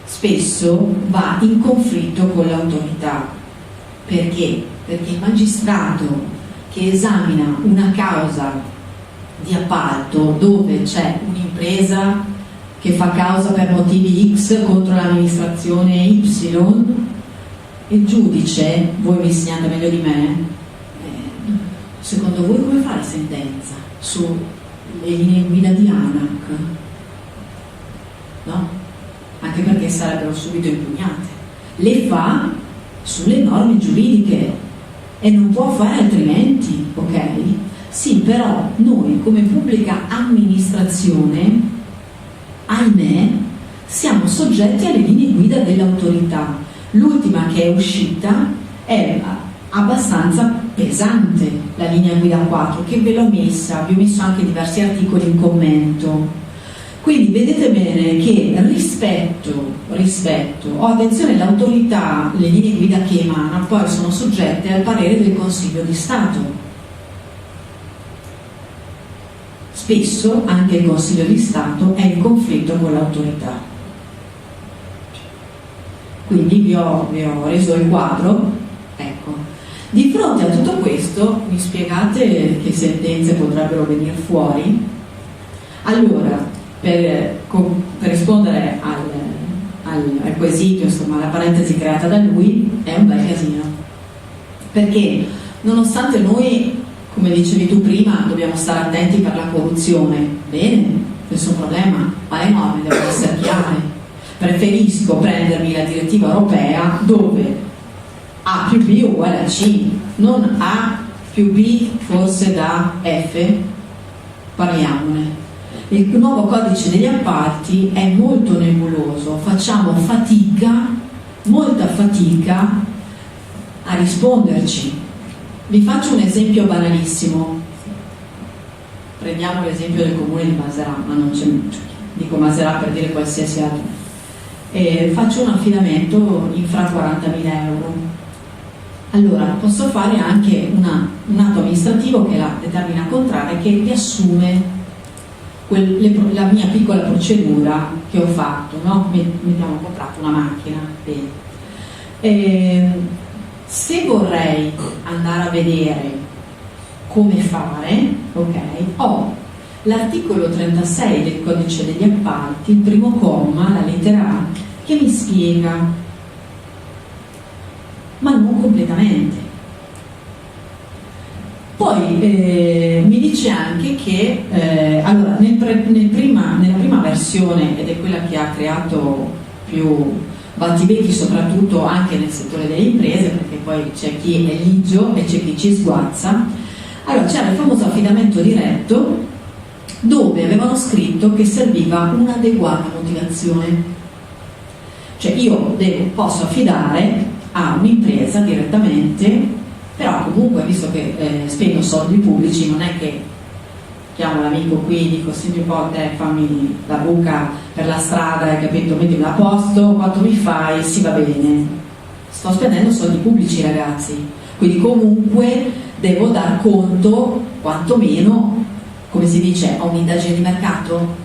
spesso va in conflitto con l'autorità, Perché? Perché il magistrato che esamina una causa di appalto dove c'è un'impresa che fa causa per motivi X contro l'amministrazione Y, il giudice, voi mi insegnate meglio di me, secondo voi come fa la sentenza sulle linee guida di ANAC? No? Anche perché sarebbero subito impugnate. Le fa sulle norme giuridiche e non può fare altrimenti, ok? Sì, però noi come pubblica amministrazione, ahimè, siamo soggetti alle linee guida dell'autorità. L'ultima che è uscita è abbastanza pesante, la linea guida 4, che ve l'ho messa, vi ho messo anche diversi articoli in commento. Quindi vedete bene che rispetto, attenzione, l'autorità, le linee guida che emana poi sono soggette al parere del Consiglio di Stato. Spesso anche il Consiglio di Stato è in conflitto con l'autorità. Quindi vi ho reso il quadro. Ecco. Di fronte a tutto questo, mi spiegate che sentenze potrebbero venire fuori? Allora, per rispondere al quesito, insomma, la parentesi creata da lui, è un bel casino. Perché nonostante noi, come dicevi tu prima, dobbiamo stare attenti per la corruzione, bene, nessun problema, ma le norme devono essere chiare. Preferisco prendermi la direttiva europea dove A più B uguale a C, non A più B forse da F, parliamone. Il nuovo codice degli appalti è molto nebuloso, facciamo molta fatica a risponderci. Vi faccio un esempio banalissimo. Prendiamo l'esempio del comune di Maserà, ma non c'è, dico Maserà per dire qualsiasi altro. Faccio un affidamento infra 40.000 euro. Allora, posso fare anche un atto amministrativo che è la determina contraria, che riassume la mia piccola procedura che ho fatto, no? Mi abbiamo comprato una macchina, bene. Se vorrei andare a vedere come fare, ok, ho l'articolo 36 del codice degli appalti, il primo comma, la lettera A, che mi spiega, ma non completamente. Poi mi dice anche che allora, nella prima versione, ed è quella che ha creato più battibecchi soprattutto anche nel settore delle imprese, perché poi c'è chi è ligio e c'è chi ci sguazza, allora c'era il famoso affidamento diretto dove avevano scritto che serviva un'adeguata motivazione. Cioè io posso affidare a un'impresa direttamente, però comunque, visto che spendo soldi pubblici, non è che chiamo l'amico qui e dico senti un po' te, fammi la buca per la strada, hai capito, mettimi a posto, quanto mi fai? Sì, va bene. Sto spendendo soldi pubblici, ragazzi, quindi comunque devo dar conto, quantomeno, come si dice, ho un'indagine di mercato,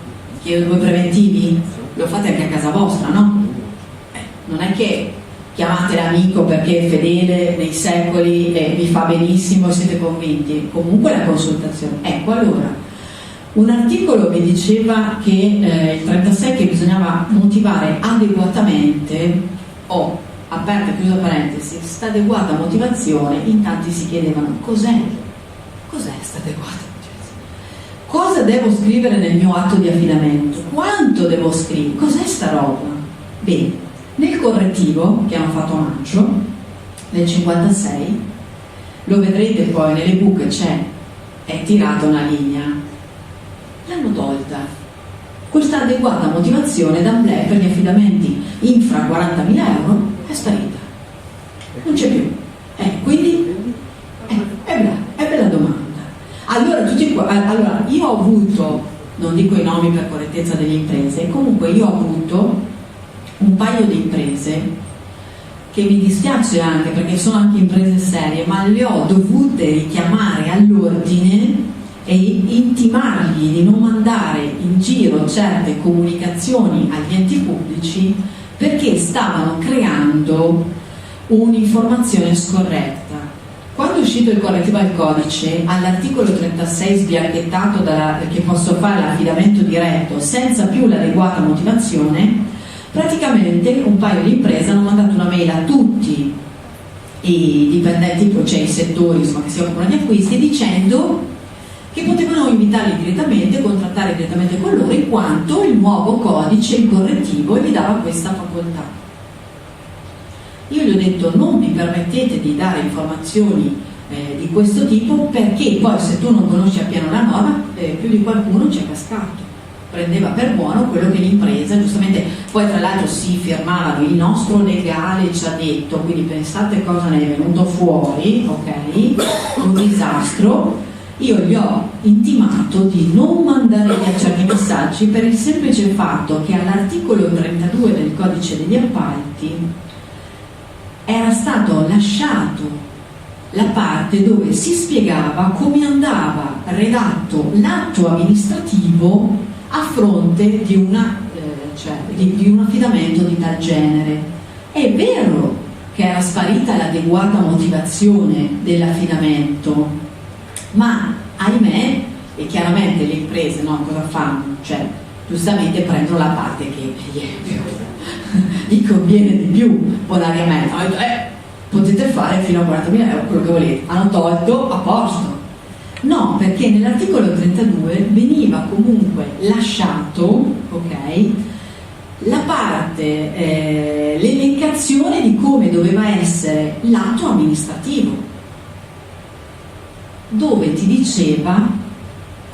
chiedo 2 preventivi, lo fate anche a casa vostra, no? Non è che chiamate l'amico perché è fedele nei secoli e vi fa benissimo e siete convinti, comunque la consultazione. Ecco, allora, un articolo mi diceva che il 36 che bisognava motivare adeguatamente, o aperta e chiusa parentesi, sta adeguata motivazione, in tanti si chiedevano cos'è sta adeguata motivazione? Cosa devo scrivere nel mio atto di affidamento? Quanto devo scrivere? Cos'è sta roba? Bene. Nel correttivo che hanno fatto a maggio, nel 56, lo vedrete poi nelle book, è tirata una linea, l'hanno tolta. Questa adeguata motivazione d'amblè per gli affidamenti infra 40.000 euro è sparita, non c'è più. Quindi è bella domanda. Allora io ho avuto, non dico i nomi per correttezza delle imprese, comunque io ho avuto un paio di imprese che mi dispiace anche perché sono anche imprese serie, ma le ho dovute richiamare all'ordine e intimargli di non mandare in giro certe comunicazioni agli enti pubblici perché stavano creando un'informazione scorretta. Quando è uscito il correttivo al codice, all'articolo 36 sbianchettato che posso fare l'affidamento diretto senza più l'adeguata motivazione, praticamente un paio di imprese hanno mandato una mail a tutti i dipendenti, cioè i settori insomma, che si occupano di acquisti, dicendo che potevano invitarli direttamente, contrattare direttamente con loro, in quanto il nuovo codice, il correttivo, gli dava questa facoltà. Io gli ho detto: non mi permettete di dare informazioni di questo tipo, perché poi se tu non conosci appieno la norma, più di qualcuno ci è cascato, prendeva per buono quello che l'impresa giustamente, poi tra l'altro si firmavano, il nostro legale ci ha detto, quindi pensate cosa ne è venuto fuori, ok? Un disastro. Io gli ho intimato di non mandare via certi messaggi per il semplice fatto che all'articolo 32 del codice degli appalti era stato lasciato la parte dove si spiegava come andava redatto l'atto amministrativo a fronte di un affidamento di tal genere. È vero che era sparita l'adeguata motivazione dell'affidamento, ma ahimè, e chiaramente le imprese cosa fanno? Cioè, giustamente prendono la parte che gli conviene di più, bonariamente. Hanno detto, potete fare fino a 40.000 euro quello che volete. Hanno tolto, a posto. No, perché nell'articolo 32 veniva comunque lasciato, ok, la parte, l'elencazione di come doveva essere l'atto amministrativo, dove ti diceva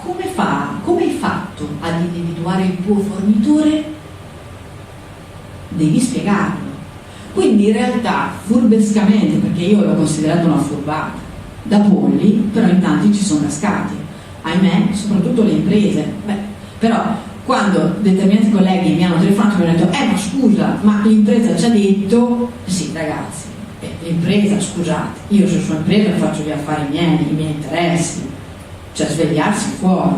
come hai fatto ad individuare il tuo fornitore, devi spiegarlo. Quindi in realtà furbescamente, perché io l'ho considerato una furbata da polli, però in tanti ci sono cascati, ahimè, soprattutto le imprese. Però quando determinati colleghi mi hanno telefonato mi hanno detto ma scusa, ma l'impresa ci ha detto, sì ragazzi, l'impresa, scusate, io se sono impresa faccio gli affari miei, i miei interessi, cioè svegliarsi fuori.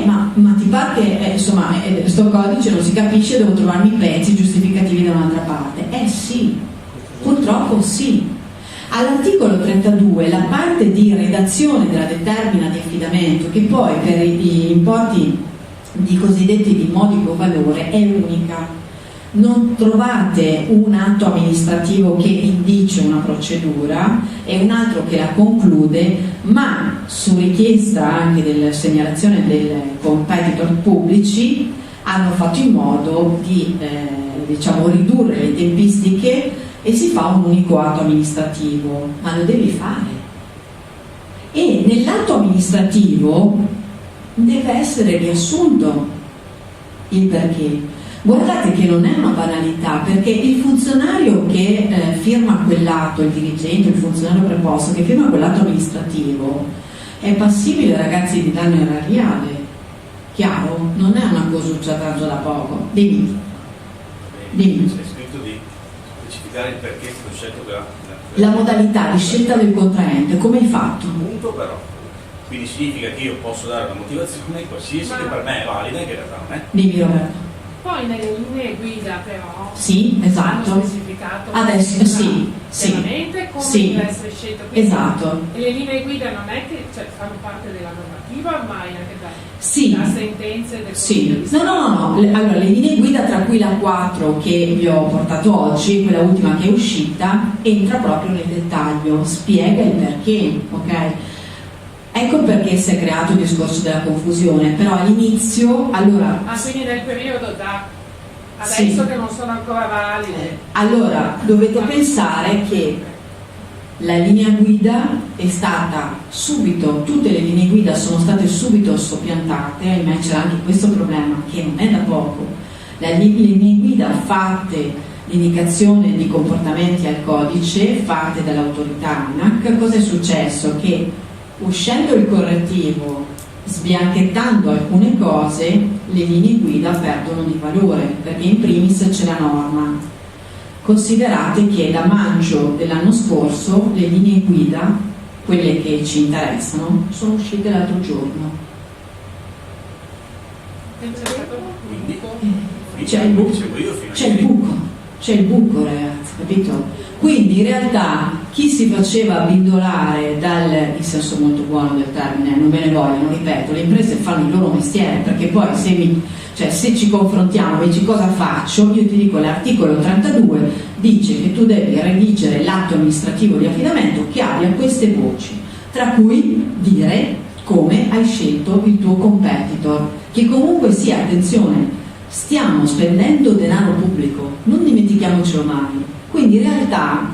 Ma ti pare che insomma sto codice non si capisce, devo trovarmi i pezzi giustificativi da un'altra parte? Sì, purtroppo sì. All'articolo 32 la parte di redazione della determina di affidamento, che poi per gli importi di cosiddetti di modico valore è unica. Non trovate un atto amministrativo che indice una procedura e un altro che la conclude, ma su richiesta anche della segnalazione dei competitor pubblici hanno fatto in modo di ridurre le tempistiche e si fa un unico atto amministrativo, ma lo devi fare. E nell'atto amministrativo deve essere riassunto il perché. Guardate che non è una banalità, perché il funzionario che firma quell'atto, il dirigente, il funzionario preposto che firma quell'atto amministrativo è passibile, ragazzi, di danno erariale. Chiaro? Non è una cosuccia tanto da poco. Dimmi. C'è scritto di specificare il perché è stato scelto la modalità di scelta del contraente, come hai fatto? Punto però. Quindi significa che io posso dare una motivazione qualsiasi che per me è valida e che in realtà non è. Dimmi Roberto. Poi nelle linee guida però sì, esatto. hanno specificato adesso chiaramente come deve essere scelto. Quindi, esatto. E le linee guida non è che fanno parte della normativa, ma anche da sentenze del Consiglio. No. Allora, le linee guida, tra cui la 4 che vi ho portato oggi, quella ultima che è uscita, entra proprio nel dettaglio, spiega il perché, ok? Ecco perché si è creato il discorso della confusione, però all'inizio, allora... quindi nel periodo adesso che non sono ancora valide. Allora, dovete pensare che la linea guida è stata subito, tutte le linee guida sono state subito soppiantate, ahimè c'era anche questo problema, che non è da poco. Le linee guida fatte di indicazione di comportamenti al codice, fatte dall'autorità ANAC, cosa è successo? Che uscendo il correttivo, sbianchettando alcune cose, le linee guida perdono di valore, perché in primis c'è la norma. Considerate che da maggio dell'anno scorso le linee guida, quelle che ci interessano, sono uscite l'altro giorno. Quindi c'è il buco, ragazzi, capito? Quindi in realtà chi si faceva abbindolare in senso molto buono del termine, non me ne vogliono, ripeto, le imprese fanno il loro mestiere, perché poi se ci confrontiamo e dici cosa faccio, io ti dico l'articolo 32 dice che tu devi redigere l'atto amministrativo di affidamento che abbia queste voci, tra cui dire come hai scelto il tuo competitor, che comunque sia, attenzione, stiamo spendendo denaro pubblico, non dimentichiamocelo mai. Quindi in realtà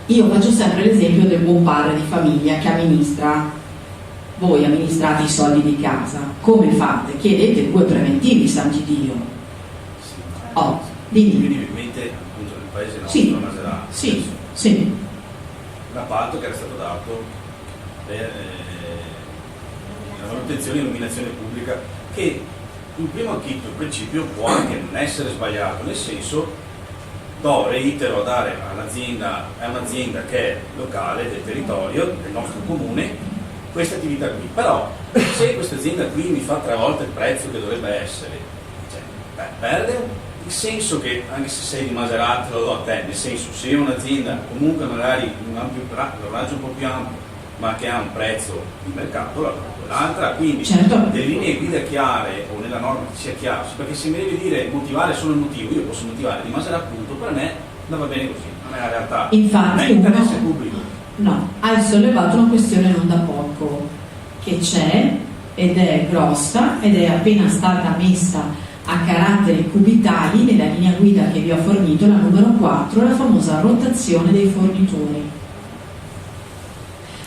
io faccio sempre l'esempio del buon padre di famiglia che amministra, voi amministrate i soldi di casa, come fate? Chiedete 2 preventivi, santi Dio. Sì. Oh, dimmi. Quindi in mente appunto nel paese nostro, Sì. Maserati, Sì. l'appalto che era stato dato per la manutenzione e illuminazione pubblica, che in primo acchito, in principio, può anche non essere sbagliato, nel senso reitero a dare all'azienda, è un'azienda che è locale, del territorio, del nostro comune, questa attività qui. Però se questa azienda qui mi fa 3 volte il prezzo che dovrebbe essere, perde il senso che, anche se sei di Maserati, lo do a te, nel senso, se io ho un'azienda comunque magari un raggio un po' più ampio, ma che ha un prezzo di mercato, la do l'altra, quindi certo. Delle linee guida chiare o nella norma che sia chiaro, perché se mi devi dire motivare solo il motivo, io posso motivare di Maserati, appunto, per me non va bene così, non è la realtà. Infatti, non è interesse pubblico. No, hai sollevato una questione non da poco, che c'è ed è grossa ed è appena stata messa a caratteri cubitali nella linea guida che vi ho fornito, la numero 4, la famosa rotazione dei fornitori.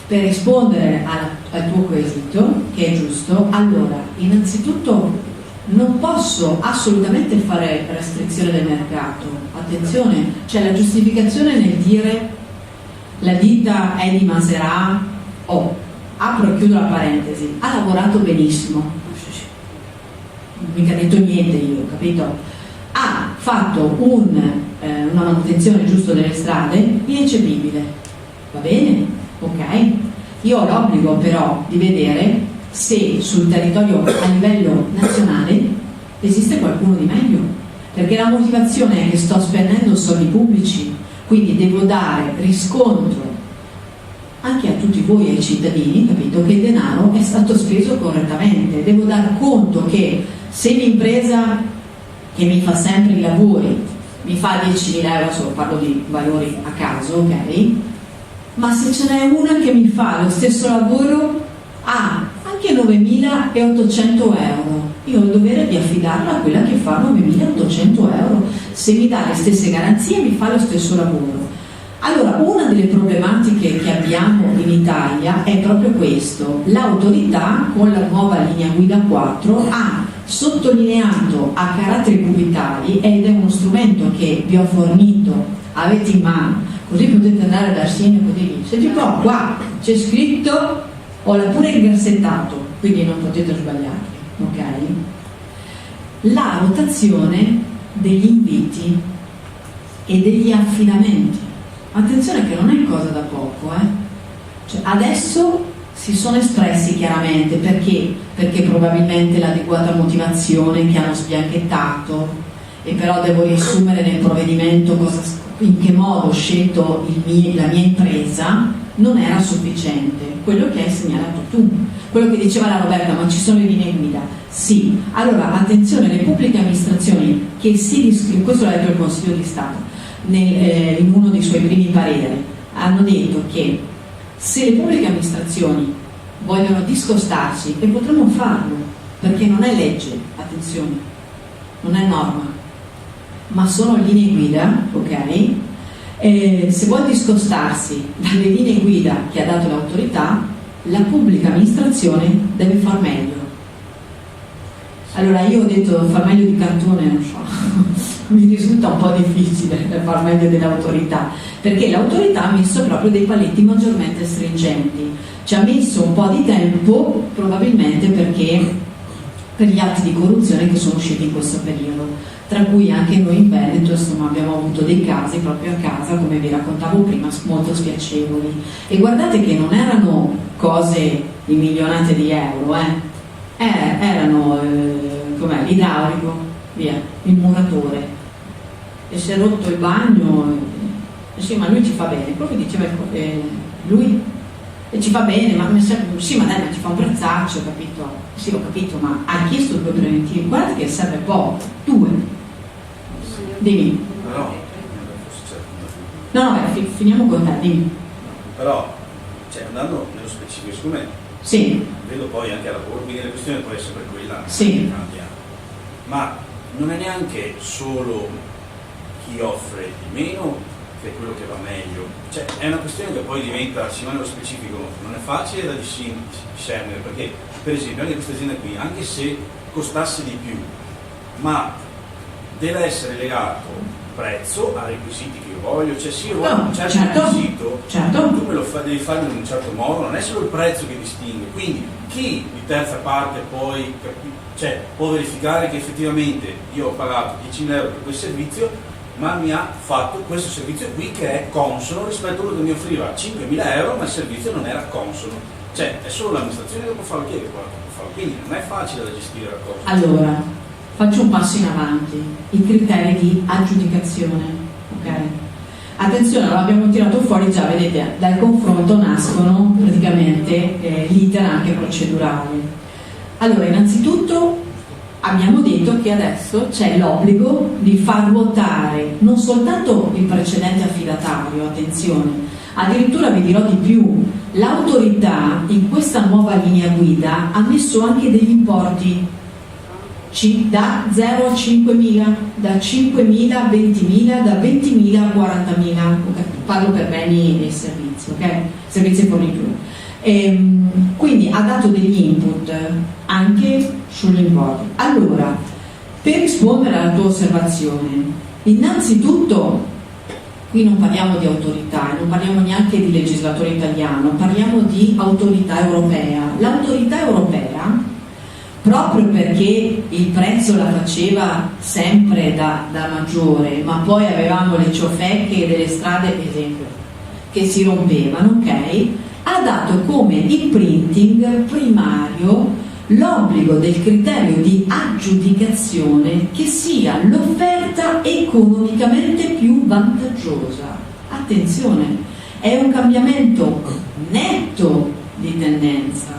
Per rispondere al tuo quesito, che è giusto, allora, innanzitutto non posso assolutamente fare restrizione del mercato. Attenzione, c'è la giustificazione nel dire la ditta è di Maserati, apro e chiudo la parentesi, ha lavorato benissimo, non mica detto niente io, capito? Ha fatto una manutenzione giusta delle strade ineccepibile, va bene? Ok, io ho l'obbligo però di vedere se sul territorio a livello nazionale esiste qualcuno di meglio, perché la motivazione è che sto spendendo soldi pubblici, quindi devo dare riscontro anche a tutti voi, ai cittadini, capito, che il denaro è stato speso correttamente. Devo dar conto che se l'impresa che mi fa sempre i lavori mi fa 10.000 euro, solo parlo di valori a caso, ok? Ma se ce n'è una che mi fa lo stesso lavoro anche 9.800 euro, io ho il dovere di affidarla a quella che fa 9.800 euro. Se mi dà le stesse garanzie mi fa lo stesso lavoro. Allora, una delle problematiche che abbiamo in Italia è proprio questo: l'autorità con la nuova linea guida 4 ha sottolineato a caratteri cubitali, ed è uno strumento che vi ho fornito, avete in mano, così potete andare dal sindaco di lì, senti qua c'è scritto, ho pure ingrassettato, quindi non potete sbagliarvi, ok? La rotazione degli inviti e degli affidamenti, attenzione che non è cosa da poco, cioè, adesso si sono espressi chiaramente perché probabilmente l'adeguata motivazione che hanno sbianchettato, e però devo riassumere nel provvedimento in che modo ho scelto la mia impresa, non era sufficiente. Quello che hai segnalato tu, quello che diceva la Roberta, ma ci sono le linee guida, sì. Allora attenzione, le pubbliche amministrazioni che questo l'ha detto il Consiglio di Stato in uno dei suoi primi pareri, hanno detto che se le pubbliche amministrazioni vogliono discostarsi, e potremmo farlo perché non è legge, attenzione, non è norma, ma sono linee guida, ok? Se vuol discostarsi dalle linee guida che ha dato l'autorità, la pubblica amministrazione deve far meglio. Allora io ho detto far meglio di cartone, non so, mi risulta un po' difficile far meglio dell'autorità, perché l'autorità ha messo proprio dei paletti maggiormente stringenti, ci ha messo un po' di tempo probabilmente perché per gli atti di corruzione che sono usciti in questo periodo, tra cui anche noi in Veneto, insomma, abbiamo avuto dei casi proprio a casa, come vi raccontavo prima, molto spiacevoli. E guardate che non erano cose di milionate di euro, erano com'è, l'idraulico, via, il muratore, e si è rotto il bagno, Sì, ma lui ci fa bene. Quello che diceva lui ci fa bene, ma sì, ma dai, ma ci fa un prezzaccio, capito? Sì, ho capito, ma hai chiesto 2 preventivi? Guarda che serve poco, 2. Dimmi. Però, No, finiamo con te, dimmi. però andando nello specifico, siccome Sì. vedo poi anche alla lavoro, quindi la questione poi è sempre quella, Sì. cambia. Ma non è neanche solo chi offre di meno che è quello che va meglio, cioè è una questione che poi diventa, si va nello specifico, non è facile da discernere, perché per esempio anche questa azienda qui, anche se costasse di più, ma deve essere legato il prezzo ai requisiti che io voglio, cioè se io voglio un certo requisito, tu me lo devi fare in un certo modo, non è solo il prezzo che distingue, quindi chi di terza parte poi può verificare che effettivamente io ho pagato 10.000 euro per quel servizio, ma mi ha fatto questo servizio qui che è consono rispetto a quello che mi offriva 5.000 euro, ma il servizio non era consono. Cioè è solo l'amministrazione che può farlo, chi è che può farlo? Quindi non è facile da gestire la cosa. Allora, faccio un passo in avanti, i criteri di aggiudicazione, ok? Attenzione, lo abbiamo tirato fuori già, vedete, dal confronto nascono praticamente l'iter anche procedurale. Allora, innanzitutto abbiamo detto che adesso c'è l'obbligo di far votare non soltanto il precedente affidatario, attenzione, addirittura vi dirò di più, l'autorità in questa nuova linea guida ha messo anche degli importi da 0 a 5.000, da 5.000 a 20.000, da 20.000 a 40.000, parlo per beni e servizi, ok? Servizi e forniture. Quindi ha dato degli input anche sugli importi. Allora, per rispondere alla tua osservazione, innanzitutto qui non parliamo di autorità, non parliamo neanche di legislatore italiano, parliamo di autorità europea. L'autorità europea, proprio perché il prezzo la faceva sempre da maggiore, ma poi avevamo le ciofecche delle strade, per esempio, che si rompevano, ok? Ha dato come imprinting primario l'obbligo del criterio di aggiudicazione che sia l'offerta economicamente più vantaggiosa. Attenzione, è un cambiamento netto di tendenza,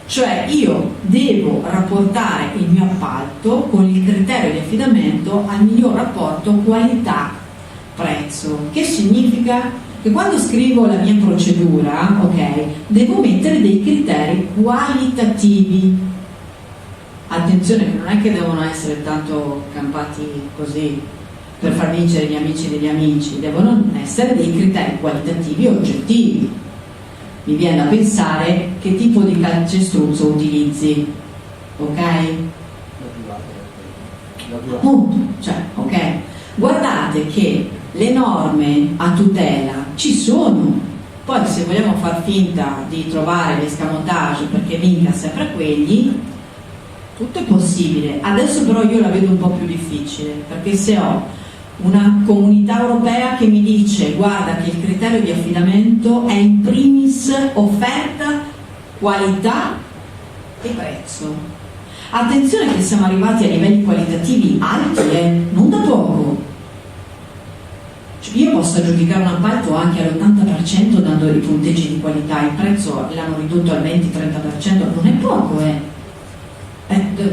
cioè io devo rapportare il mio appalto con il criterio di affidamento al miglior rapporto qualità-prezzo, che significa che quando scrivo la mia procedura, ok, devo mettere dei criteri qualitativi. Attenzione, che non è che devono essere tanto campati così per far vincere gli amici degli amici, devono essere dei criteri qualitativi oggettivi. Mi viene da pensare che tipo di calcestruzzo utilizzi, ok? Appunto, cioè, ok. Guardate che le norme a tutela ci sono, poi se vogliamo far finta di trovare l'escamotage perché vinca sempre quelli, tutto è possibile. Adesso però io la vedo un po' più difficile, perché se ho una comunità europea che mi dice guarda che il criterio di affidamento è in primis offerta, qualità e prezzo. Attenzione che siamo arrivati a livelli qualitativi alti, non da poco. Io posso aggiudicare un appalto anche all'80% dando dei punteggi di qualità, il prezzo l'hanno ridotto al 20-30%, non è poco,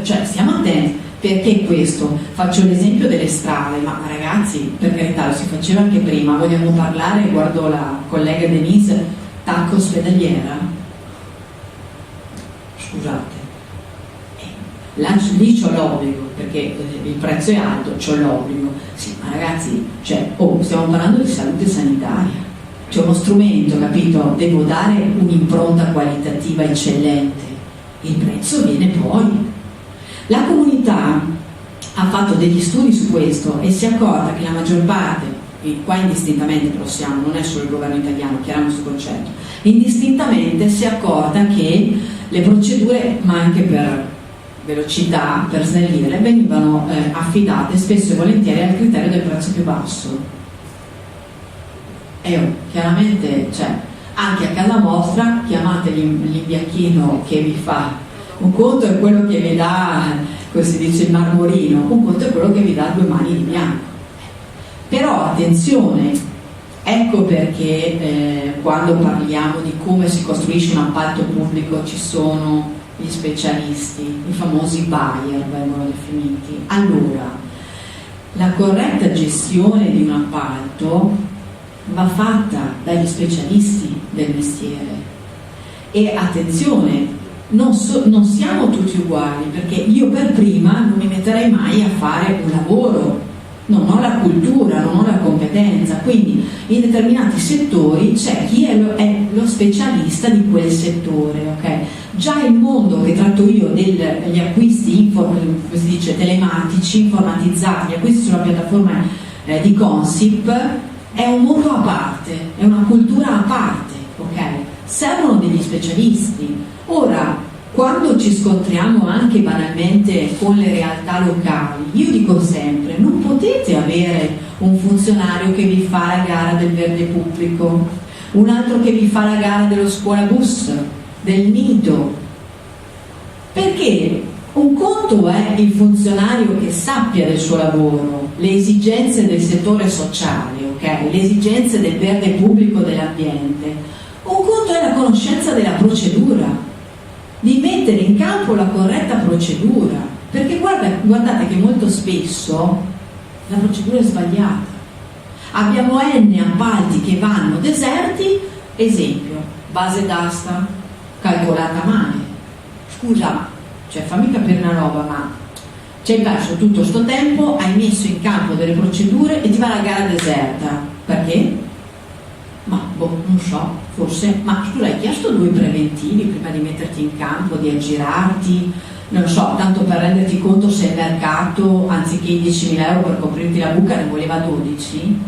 cioè stiamo attenti. Perché questo? Faccio l'esempio delle strade, ma ragazzi, per carità, lo si faceva anche prima, vogliamo parlare, guardo la collega Denise, tacco ospedaliera? Scusate, lì c'ho l'obbligo, perché il prezzo è alto, c'ho l'obbligo. Sì, ma ragazzi, cioè, stiamo parlando di salute sanitaria, c'è uno strumento, capito? Devo dare un'impronta qualitativa eccellente, il prezzo viene poi. La comunità ha fatto degli studi su questo e si è accorta che la maggior parte, e qua indistintamente però siamo, non è solo il governo italiano, chiariamo questo concetto, indistintamente si è accorta che le procedure, ma anche per velocità, per snellire, venivano affidate spesso e volentieri al criterio del prezzo più basso. E chiaramente, cioè, anche a casa vostra chiamate l'imbiacchino che vi fa. Un conto è quello che vi dà, come si dice, il marmorino, un conto è quello che vi dà 2 mani di bianco. Però attenzione, è Ecco perché quando parliamo di come si costruisce un appalto pubblico ci sono gli specialisti, i famosi buyer vengono definiti. Allora, la corretta gestione di un appalto va fatta dagli specialisti del mestiere. E attenzione, non siamo tutti uguali, perché io per prima non mi metterei mai a fare un lavoro, non ho la cultura, non ho la competenza, quindi in determinati settori c'è chi è lo specialista di quel settore, ok? Già il mondo che tratto io degli acquisti come si dice, telematici, informatizzati, gli acquisti sulla piattaforma di Consip, è un mondo a parte, è una cultura a parte, ok? Servono degli specialisti. Ora, quando ci scontriamo anche banalmente con le realtà locali, io dico sempre, non potete avere un funzionario che vi fa la gara del verde pubblico, un altro che vi fa la gara dello scuola bus, del nido, perché un conto è il funzionario che sappia del suo lavoro, le esigenze del settore sociale, ok? Le esigenze del verde pubblico, dell'ambiente. Un conto è la conoscenza della procedura, di mettere in campo la corretta procedura, perché guardate che molto spesso la procedura è sbagliata. Abbiamo N appalti che vanno deserti, esempio, base d'asta calcolata male. Scusa, cioè fammi capire una roba, ma ci hai perso tutto sto tempo, hai messo in campo delle procedure e ti va la gara deserta. Perché? Ma non so, forse, ma tu l'hai chiesto 2 preventivi prima di metterti in campo, di aggirarti, non so, tanto per renderti conto se il mercato anziché i 10.000 euro per coprirti la buca ne voleva 12?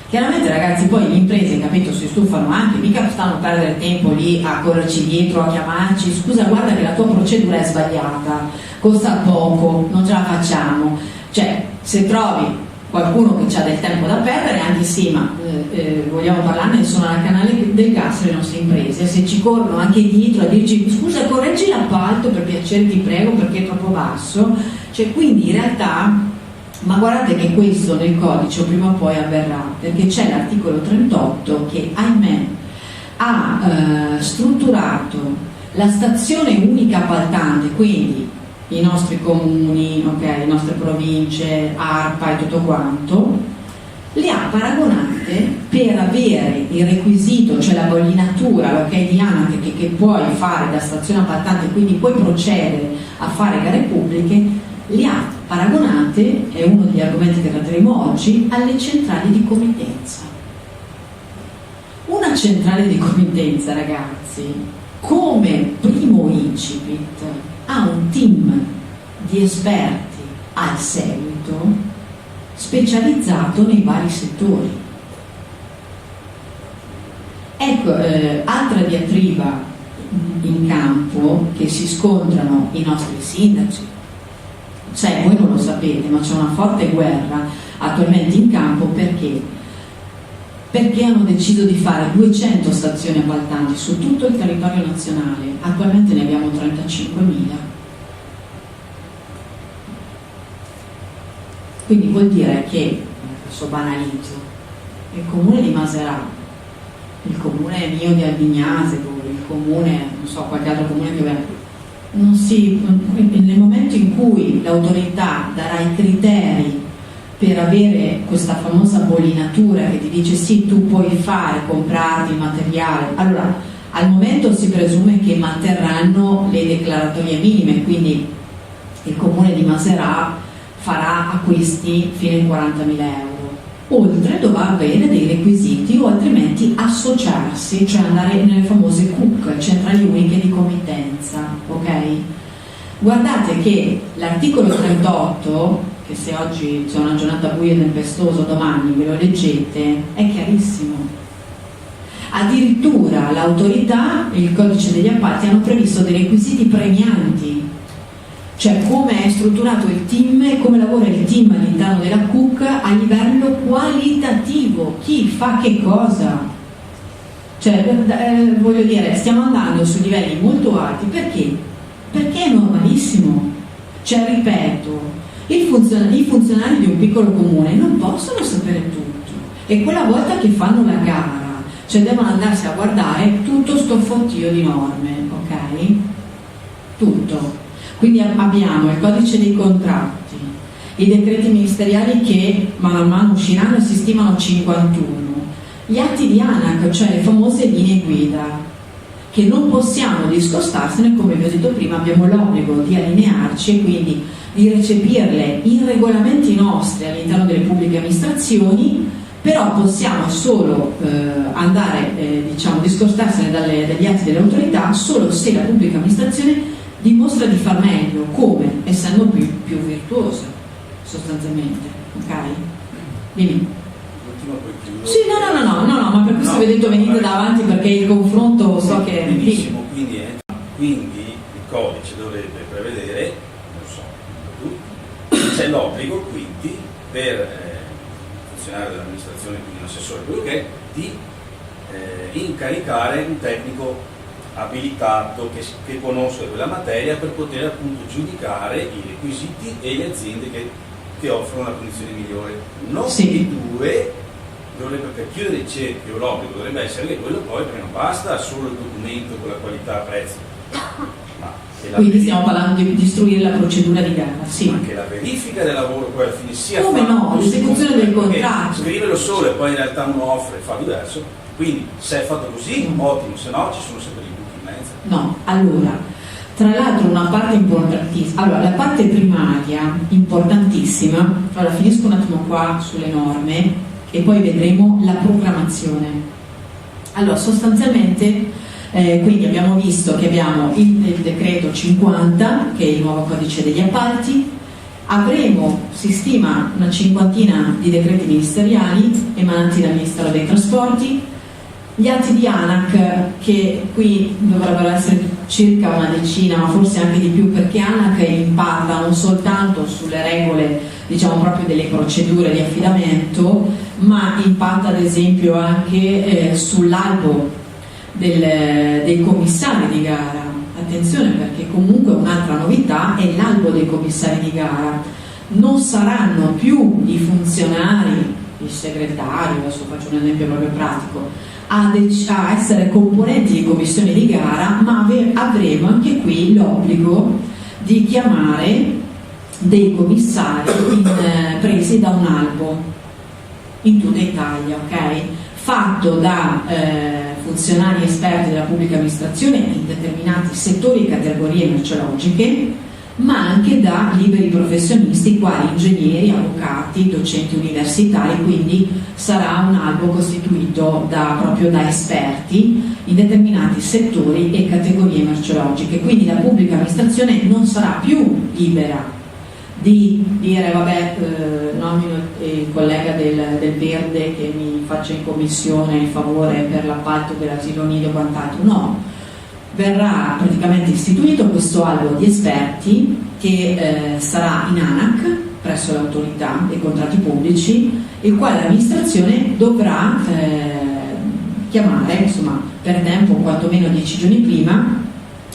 Chiaramente ragazzi, poi le imprese, capito, si stufano anche, mica stanno a perdere tempo lì a correrci dietro, a chiamarci, scusa guarda che la tua procedura è sbagliata, costa poco, non ce la facciamo. Cioè, se trovi qualcuno che ha del tempo da perdere, anche sì, ma vogliamo parlarne, sono al canale del gas le nostre imprese, se ci corrono anche dietro a dirci scusa correggi l'appalto per piacere ti prego perché è troppo basso, cioè quindi in realtà, ma guardate che questo nel codice prima o poi avverrà, perché c'è l'articolo 38 che ahimè ha strutturato la stazione unica appaltante, quindi i nostri comuni, okay, le nostre province, ARPA e tutto quanto, le ha paragonate per avere il requisito, cioè la bollinatura, l'ok di ANAC che puoi fare da stazione appaltante, quindi puoi procedere a fare gare pubbliche, le ha paragonate, è uno degli argomenti che tratteremo oggi, alle centrali di committenza. Una centrale di committenza, ragazzi, come primo incipit, ha un team di esperti al seguito specializzato nei vari settori. Ecco, altra diatriba in campo che si scontrano i nostri sindaci, cioè voi non lo sapete, ma c'è una forte guerra attualmente in campo perché hanno deciso di fare 200 stazioni appaltanti su tutto il territorio nazionale, attualmente ne abbiamo 35.000. Quindi vuol dire che, adesso banalizzo, il comune di Maserà, il comune mio di Albignase, il comune, non so, qualche altro comune che nel momento in cui l'autorità darà i criteri per avere questa famosa bollinatura che ti dice sì, tu puoi comprarti il materiale, allora al momento si presume che manterranno le declaratorie minime, quindi il comune di Maserà farà acquisti fino ai 40.000 euro, oltre dovrà avere dei requisiti o altrimenti associarsi, cioè andare nelle famose CUC, centrali uniche di committenza, ok? Guardate che l'articolo 38, che se oggi c'è una giornata buia e tempestosa, domani ve lo leggete, è chiarissimo. Addirittura l'autorità e il codice degli appalti hanno previsto dei requisiti premianti, cioè come è strutturato il team e come lavora il team all'interno della CUC a livello qualitativo, chi fa che cosa. Cioè, voglio dire, stiamo andando su livelli molto alti, perché? Perché è normalissimo. Cioè, ripeto, i funzionari di un piccolo comune non possono sapere tutto e quella volta che fanno la gara, cioè devono andarsi a guardare tutto sto fottio di norme, ok? Tutto. Quindi abbiamo il codice dei contratti, i decreti ministeriali che mano a mano usciranno e si stimano 51, gli atti di ANAC, cioè le famose linee guida, che non possiamo discostarsene, come vi ho detto prima, abbiamo l'obbligo di allinearci e quindi di recepirle in regolamenti nostri all'interno delle pubbliche amministrazioni, però possiamo solo andare, discostarsene dagli atti delle autorità solo se la pubblica amministrazione dimostra di far meglio, come? Essendo più virtuosa, sostanzialmente, ok? Dimmi. Sì, no, ma per questo vi ho detto venite davanti, perché il confronto so che... Benissimo, quindi il codice dovrebbe prevedere, non so, c'è l'obbligo quindi per il funzionario dell'amministrazione, quindi un assessore, quello che è, di incaricare un tecnico abilitato che conosca quella materia per poter appunto giudicare i requisiti e le aziende che offrono una condizione migliore. Non di due, dovrebbe, per chiudere il cerchio, l'obbligo dovrebbe essere che quello poi, perché non basta solo il documento con la qualità prezzo, ma quindi stiamo parlando di istruire la procedura di gara, sì. Ma anche la verifica del lavoro poi alla fine sia come no, l'esecuzione del contratto. Scriverlo solo e poi in realtà uno offre e fa diverso, quindi se è fatto così, ottimo, se no ci sono sempre dei buchi in mezzo. No, allora, tra l'altro una parte importantissima, allora la parte primaria importantissima, allora finisco un attimo qua sulle norme e poi vedremo la programmazione. Allora sostanzialmente quindi abbiamo visto che abbiamo il decreto 50, che è il nuovo codice degli appalti, si stima una cinquantina di decreti ministeriali emanati dal Ministero dei Trasporti, gli atti di ANAC, che qui dovrebbero essere circa una decina, ma forse anche di più, perché ANAC impatta non soltanto sulle regole, diciamo proprio delle procedure di affidamento, ma impatta ad esempio anche sull'albo dei commissari di gara. Attenzione, perché comunque un'altra novità è l'albo dei commissari di gara. Non saranno più i funzionari, il segretario, adesso faccio un esempio proprio pratico, a essere componenti di commissioni di gara, ma avremo anche qui l'obbligo di chiamare dei commissari presi da un albo in tutta Italia, ok? Fatto da funzionari esperti della pubblica amministrazione in determinati settori e categorie merceologiche, ma anche da liberi professionisti quali ingegneri, avvocati, docenti universitari, quindi sarà un albo costituito proprio da esperti in determinati settori e categorie merceologiche. Quindi la pubblica amministrazione non sarà più libera di dire vabbè, nomino il collega del Verde che mi faccia in commissione il favore per l'appalto dell'asilo nido e quant'altro. No, verrà praticamente istituito questo albo di esperti che sarà in ANAC presso l'autorità dei contratti pubblici, il quale l'amministrazione dovrà chiamare, insomma, per tempo quantomeno 10 giorni prima,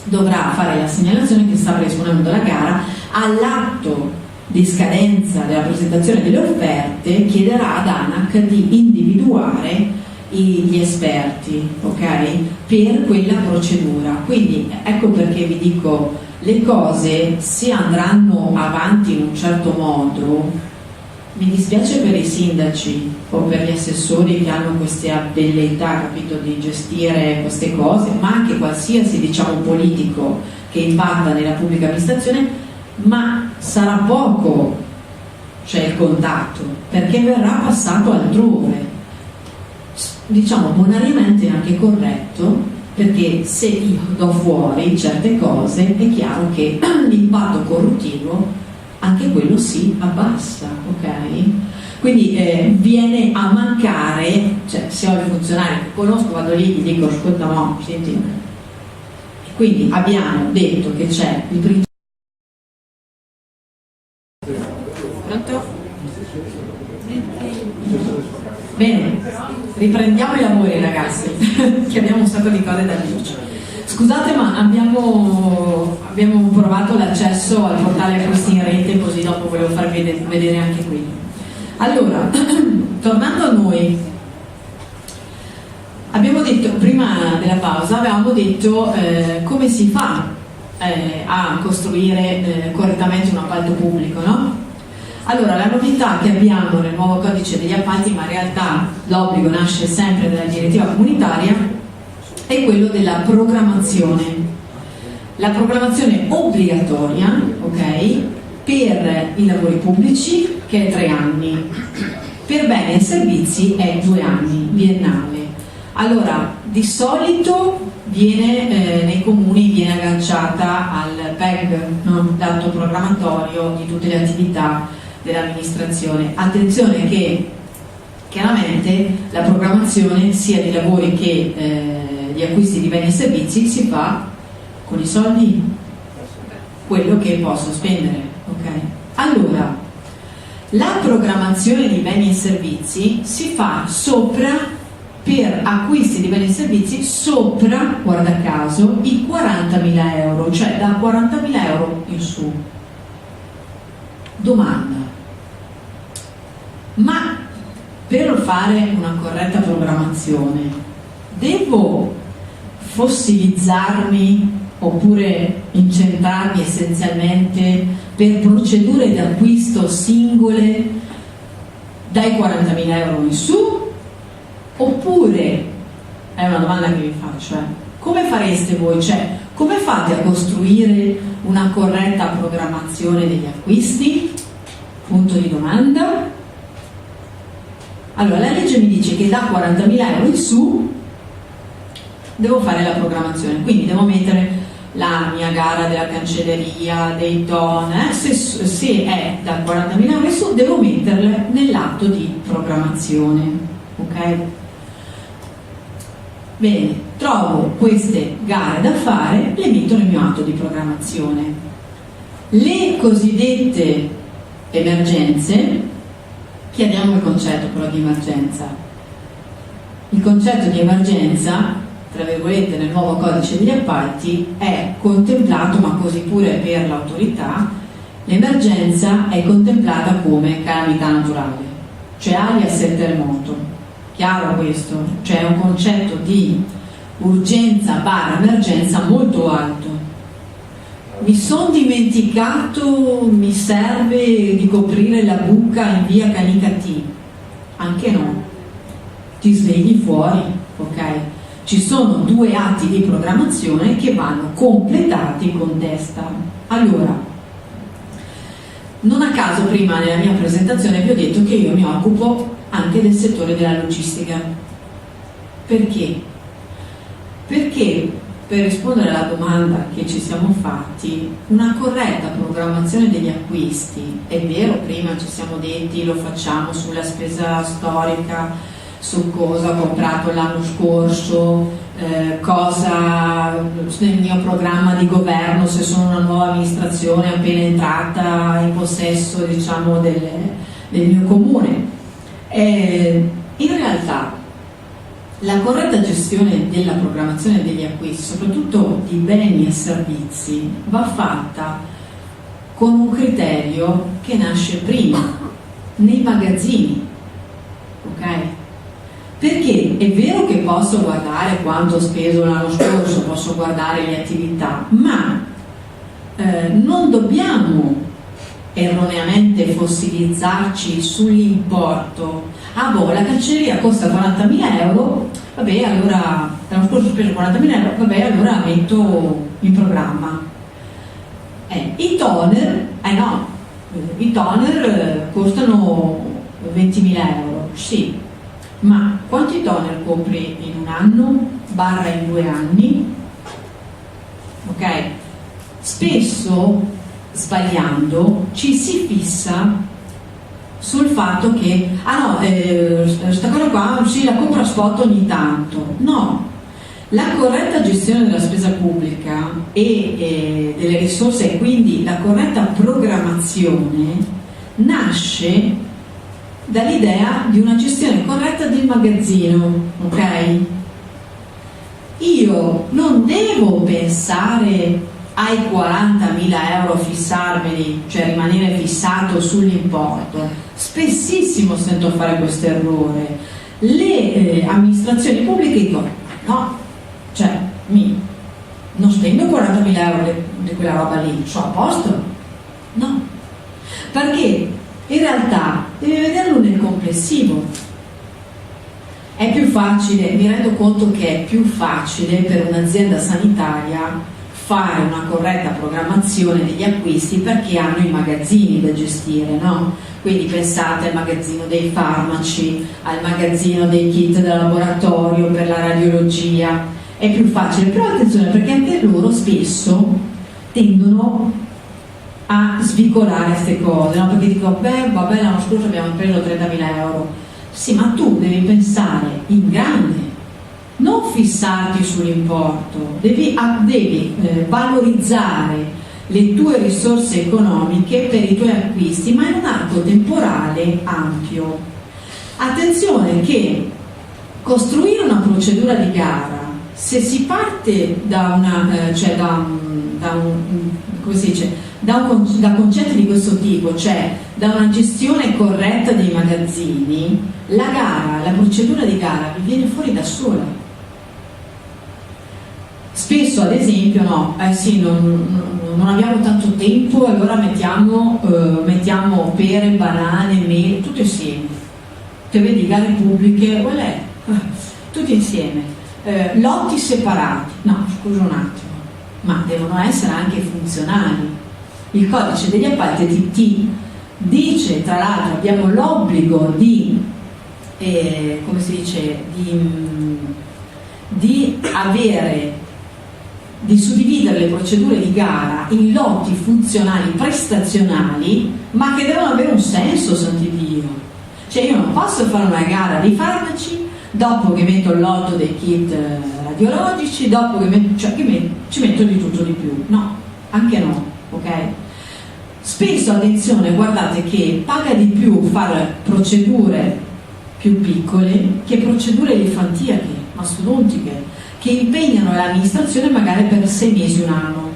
dovrà fare la segnalazione che sta predisponendo la gara. All'atto di scadenza della presentazione delle offerte chiederà ad ANAC di individuare gli esperti, ok, per quella procedura. Quindi ecco perché vi dico, le cose si andranno avanti in un certo modo. Mi dispiace per i sindaci o per gli assessori che hanno queste abilità, capito, di gestire queste cose, ma anche qualsiasi, diciamo, politico che impatta nella pubblica amministrazione, ma sarà poco, cioè il contatto, perché verrà passato altrove. Diciamo bonariamente anche corretto, perché se io do fuori certe cose è chiaro che l'impatto corruttivo anche quello si abbassa, ok? Quindi viene a mancare, cioè se ho il funzionario che conosco, vado lì e gli dico ascolta, no, senti. E quindi abbiamo detto che c'è il principio. Pronto? Bene, riprendiamo i lavori ragazzi, che abbiamo un sacco di cose da dirci. Scusate, ma abbiamo provato l'accesso al portale acquisti in rete, così dopo volevo farvi vedere anche qui. Allora, tornando a noi, abbiamo detto prima della pausa, avevamo detto come si fa a costruire correttamente un appalto pubblico, no? Allora, la novità che abbiamo nel nuovo codice degli appalti, ma in realtà l'obbligo nasce sempre dalla direttiva comunitaria, è quello della programmazione. La programmazione obbligatoria, ok, per i lavori pubblici, che è 3 anni, per beni e servizi è 2 anni, biennale. Allora, di solito nei comuni viene agganciata al PEG, no? Dato programmatorio di tutte le attività dell'amministrazione. Attenzione che chiaramente la programmazione sia di lavori che gli acquisti di beni e servizi si fa con i soldi, quello che posso spendere, ok? Allora, la programmazione di beni e servizi si fa sopra, per acquisti di beni e servizi sopra, guarda caso, i 40.000 euro, cioè da 40.000 euro in su. Domanda: ma per fare una corretta programmazione devo fossilizzarmi oppure incentrarmi essenzialmente per procedure di acquisto singole dai 40.000 euro in su? Oppure, è una domanda che vi faccio, come fareste voi? Cioè, come fate a costruire una corretta programmazione degli acquisti? Punto di domanda. Allora, la legge mi dice che da 40.000 euro in su devo fare la programmazione, quindi devo mettere la mia gara della cancelleria, dei ton, se è da 40.000 euro in su devo metterle nell'atto di programmazione, ok? Bene, trovo queste gare da fare, le metto nel mio atto di programmazione. Le cosiddette emergenze, chiariamo il concetto però di emergenza. Il concetto di emergenza, tra virgolette, nel nuovo codice degli appalti è contemplato, ma così pure per l'autorità, l'emergenza è contemplata come calamità naturale, cioè alias il terremoto. Chiaro questo? Cioè è un concetto di urgenza / emergenza molto alto. Mi sono dimenticato, mi serve di coprire la buca in via Canicati? Anche no, ti svegli fuori, ok? Ci sono 2 atti di programmazione che vanno completati con testa. Allora, non a caso prima nella mia presentazione vi ho detto che io mi occupo anche del settore della logistica. Perché? Perché per rispondere alla domanda che ci siamo fatti, una corretta programmazione degli acquisti, è vero, prima ci siamo detti lo facciamo sulla spesa storica, su cosa ho comprato l'anno scorso, cosa nel mio programma di governo, se sono una nuova amministrazione appena entrata in possesso, diciamo, del mio comune. In realtà la corretta gestione della programmazione degli acquisti, soprattutto di beni e servizi, va fatta con un criterio che nasce prima, nei magazzini, ok? Perché è vero che posso guardare quanto ho speso l'anno scorso, posso guardare le attività, ma non dobbiamo erroneamente fossilizzarci sull'importo. Ah boh, la cancelleria costa 40.000 euro, vabbè, allora l'anno scorso ho speso 40.000 euro, vabbè, allora metto in programma. I toner, no, i toner costano 20.000 euro, sì, ma quanti toner compri in un anno / in 2 anni? Ok? Spesso, sbagliando, ci si fissa sul fatto che questa cosa qua sì, la compro a spot ogni tanto. No, la corretta gestione della spesa pubblica e delle risorse, e quindi la corretta programmazione, nasce dall'idea di una gestione corretta del magazzino, ok? Io non devo pensare ai 40.000 euro, fissarmeli, cioè rimanere fissato sull'importo. spessissimo sento fare questo errore. Le amministrazioni pubbliche dicono no, cioè non spendo 40.000 euro di quella roba lì, sono a posto? No, perché in realtà devi vederlo nel complessivo. È più facile, mi rendo conto che è più facile per un'azienda sanitaria fare una corretta programmazione degli acquisti perché hanno i magazzini da gestire, no? Quindi pensate al magazzino dei farmaci, al magazzino dei kit da laboratorio per la radiologia, è più facile, però attenzione perché anche loro spesso tendono a svicolare queste cose, no? Perché dico, vabbè l'anno scorso abbiamo preso 30.000 euro, sì, ma tu devi pensare in grande, non fissarti sull'importo, devi valorizzare le tue risorse economiche per i tuoi acquisti, ma in un arco temporale ampio. Attenzione che costruire una procedura di gara, se si parte da concetti di questo tipo, cioè da una gestione corretta dei magazzini, la procedura di gara vi viene fuori da sola. Spesso ad esempio non abbiamo tanto tempo, allora mettiamo pere, banane, mele, tutto insieme. Te vedi gare pubbliche, tutti insieme, lotti separati, no, scusa un attimo, ma devono essere anche funzionali. Il codice degli appalti ti dice, tra l'altro abbiamo l'obbligo di suddividere le procedure di gara in lotti funzionali prestazionali, ma che devono avere un senso, santi Dio. Cioè io non posso fare una gara di farmaci dopo che metto il lotto dei kit radiologici, dopo che ci metto di tutto di più. No, anche no, ok? Spesso, attenzione, guardate che paga di più fare procedure più piccole che procedure elefantiache, mastodontiche, che impegnano l'amministrazione magari per 6 mesi, un anno.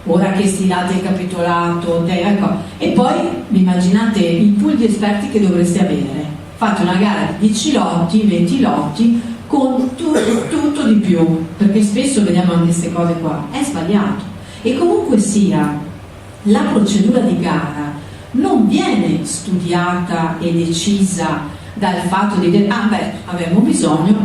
Ora che stilate il capitolato, ecco. E poi vi immaginate il pool di esperti che dovreste avere. Fate una gara di 10 lotti, 20 lotti, con tutto di più, perché spesso vediamo anche queste cose qua. È sbagliato. E comunque sia, la procedura di gara non viene studiata e decisa dal fatto di dire avevamo bisogno,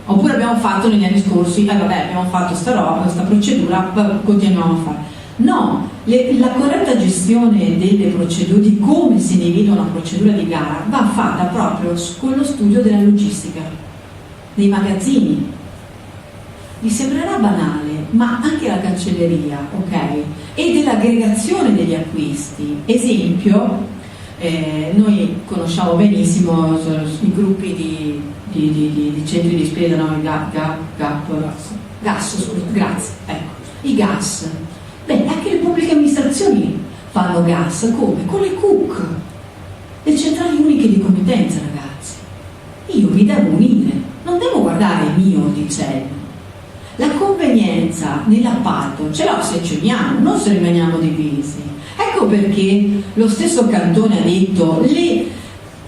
oppure abbiamo fatto negli anni scorsi, abbiamo fatto questa procedura, continuiamo a fare. No, la corretta gestione delle procedure, di come si individua una procedura di gara, va fatta proprio con lo studio della logistica, dei magazzini. Vi sembrerà banale, ma anche la cancelleria, ok? E dell'aggregazione degli acquisti. Esempio, noi conosciamo benissimo i gruppi di centri di spesa, no? Gas, grazie, ecco, i gas. Anche le pubbliche amministrazioni fanno gas, come? Con le CUC, le centrali uniche di competenza, ragazzi. Io mi devo unire, non devo guardare il mio orticello. La convenienza nell'appalto ce l'ho se ci uniamo, non se rimaniamo divisi. Ecco perché lo stesso Cantone ha detto le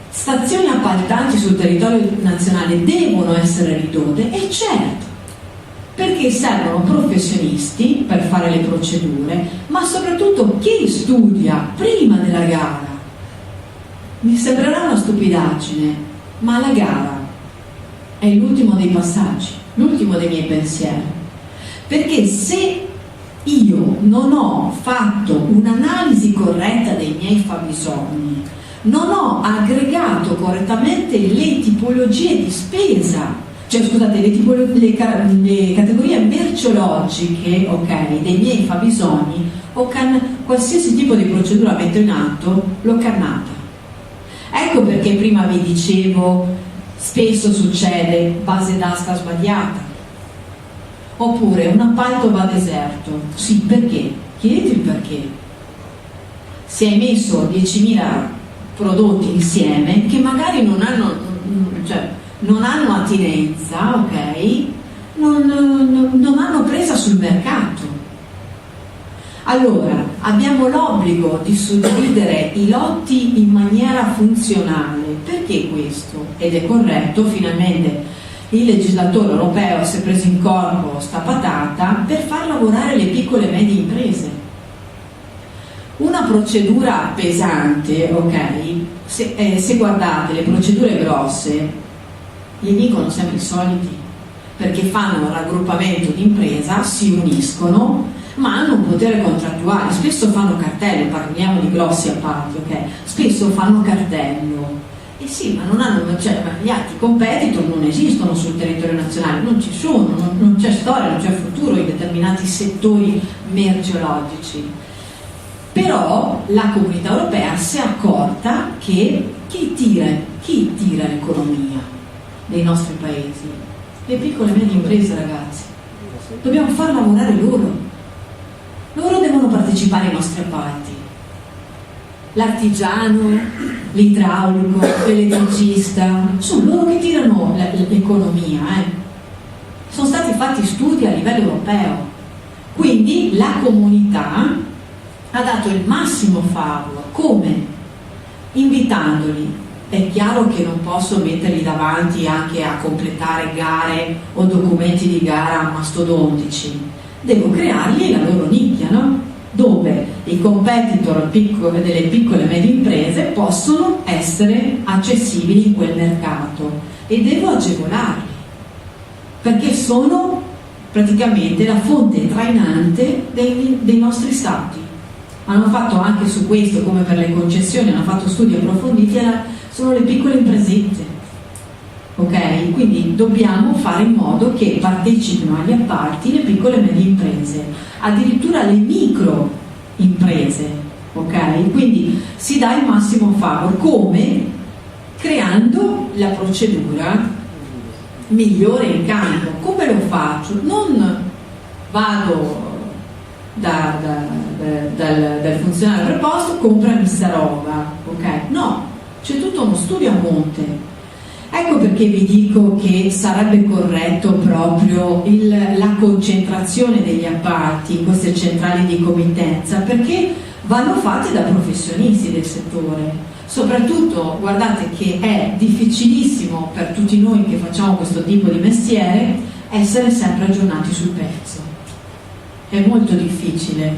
stazioni appaltanti sul territorio nazionale devono essere ridotte, e certo, perché servono professionisti per fare le procedure, ma soprattutto chi studia prima della gara. Mi sembrerà una stupidaggine, ma la gara è l'ultimo dei passaggi, l'ultimo dei miei pensieri, perché se io non ho fatto un'analisi corretta dei miei fabbisogni, non ho aggregato correttamente le tipologie di spesa, cioè scusate, le categorie merceologiche, ok, dei miei fabbisogni, qualsiasi tipo di procedura metto in atto, l'ho cannata. Ecco perché prima vi dicevo, spesso succede base d'asta sbagliata, oppure un appalto va a deserto. Sì, perché? Chiedete il perché. Se hai messo 10.000 prodotti insieme che magari non hanno attinenza, ok? Non hanno presa sul mercato. Allora, abbiamo l'obbligo di suddividere i lotti in maniera funzionale. Perché questo? Ed è corretto, finalmente il legislatore europeo si è preso in corpo sta patata per far lavorare le piccole e medie imprese. Una procedura pesante, ok? Se guardate le procedure grosse, gli dicono sempre i soliti, perché fanno un raggruppamento di impresa, si uniscono, ma hanno un potere contrattuale, spesso fanno cartello, parliamo di grossi appalti, ok? Spesso fanno cartello. E sì, ma non hanno, cioè, gli altri competitor non esistono sul territorio nazionale, non ci sono, non c'è storia, non c'è futuro in determinati settori merceologici. Però la Comunità Europea si è accorta che chi tira l'economia dei nostri paesi? Le piccole e medie imprese, ragazzi. Dobbiamo far lavorare loro. Loro devono partecipare ai nostri appalti. L'artigiano, l'idraulico, l'elettricista, sono loro che tirano l'economia. Sono stati fatti studi a livello europeo. Quindi la comunità ha dato il massimo favore. Come? Invitandoli. È chiaro che non posso metterli davanti anche a completare gare o documenti di gara mastodontici. Devo creargli la loro nicchia, no? Dove i competitor delle piccole e medie imprese possono essere accessibili in quel mercato e devo agevolarli, perché sono praticamente la fonte trainante dei nostri stati. Hanno fatto anche su questo, come per le concessioni, hanno fatto studi approfonditi, sono le piccole impresette, ok? Quindi dobbiamo fare in modo che partecipino agli appalti le piccole e medie imprese, addirittura le micro imprese, ok? Quindi si dà il massimo favore. Come? Creando la procedura migliore in campo. Come lo faccio? Non vado dal funzionario preposto, comprami sta roba, ok? No, c'è tutto uno studio a monte. Ecco perché vi dico che sarebbe corretto proprio la concentrazione degli appalti in queste centrali di committenza, perché vanno fatti da professionisti del settore. Soprattutto, guardate che è difficilissimo per tutti noi che facciamo questo tipo di mestiere essere sempre aggiornati sul pezzo. È molto difficile.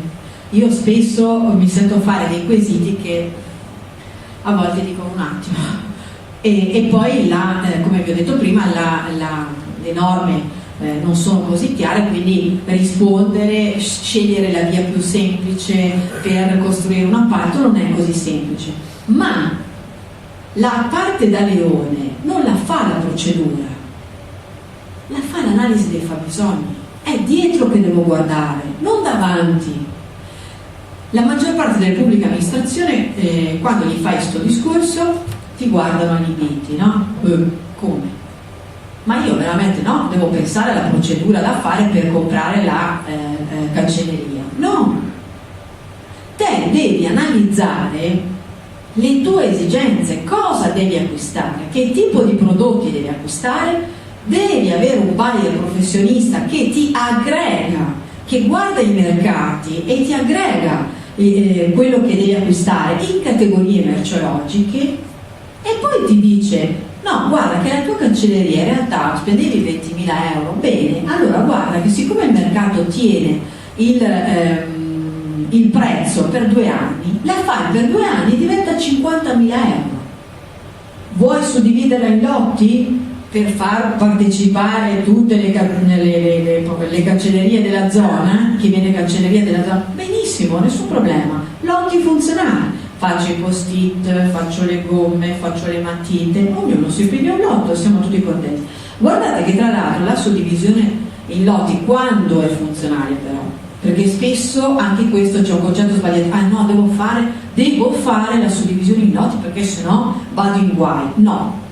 Io spesso mi sento fare dei quesiti che a volte dico un attimo e poi come vi ho detto prima le norme non sono così chiare, quindi rispondere, scegliere la via più semplice per costruire un appalto non è così semplice, ma la parte da leone non la fa la procedura, la fa l'analisi dei fabbisogni. È dietro che devo guardare, non davanti. La maggior parte delle pubbliche amministrazioni, quando gli fai questo discorso, ti guardano allibiti, no? Come? Ma io veramente no, devo pensare alla procedura da fare per comprare la cancelleria. No! Te devi analizzare le tue esigenze, cosa devi acquistare, che tipo di prodotti devi acquistare. Devi avere un buyer professionista che ti aggrega, che guarda i mercati e ti aggrega quello che devi acquistare in categorie merceologiche e poi ti dice: no, guarda che la tua cancelleria in realtà spendevi 20.000 euro, bene, allora guarda che siccome il mercato tiene il prezzo per 2 anni, la fai per 2 anni e diventa 50.000 euro. Vuoi suddividerla in lotti? Per far partecipare tutte le cancellerie della zona, chi viene cancelleria della zona, benissimo, nessun problema, lotti funzionali, faccio i post-it, faccio le gomme, faccio le matite, ognuno si prende un lotto e siamo tutti contenti. Guardate che tra l'altro la suddivisione in lotti, quando è funzionale però, perché spesso anche questo c'è un concetto sbagliato, no, devo fare la suddivisione in lotti perché sennò vado in guai. No,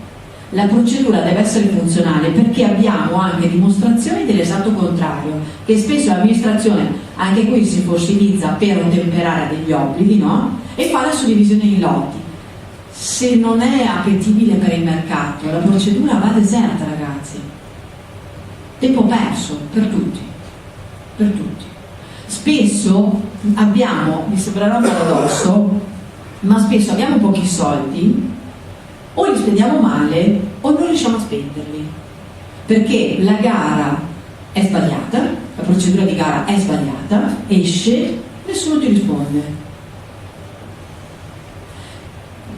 la procedura deve essere funzionale, perché abbiamo anche dimostrazioni dell'esatto contrario, che spesso l'amministrazione anche qui si fossilizza per ottemperare degli obblighi, no? E fa la suddivisione in lotti. Se non è appetibile per il mercato, la procedura va deserta, ragazzi. Tempo perso per tutti. Spesso abbiamo, mi sembrerà un paradosso, ma spesso abbiamo pochi soldi, o li spendiamo male o non riusciamo a spenderli, perché la gara è sbagliata, la procedura di gara è sbagliata, esce, nessuno ti risponde.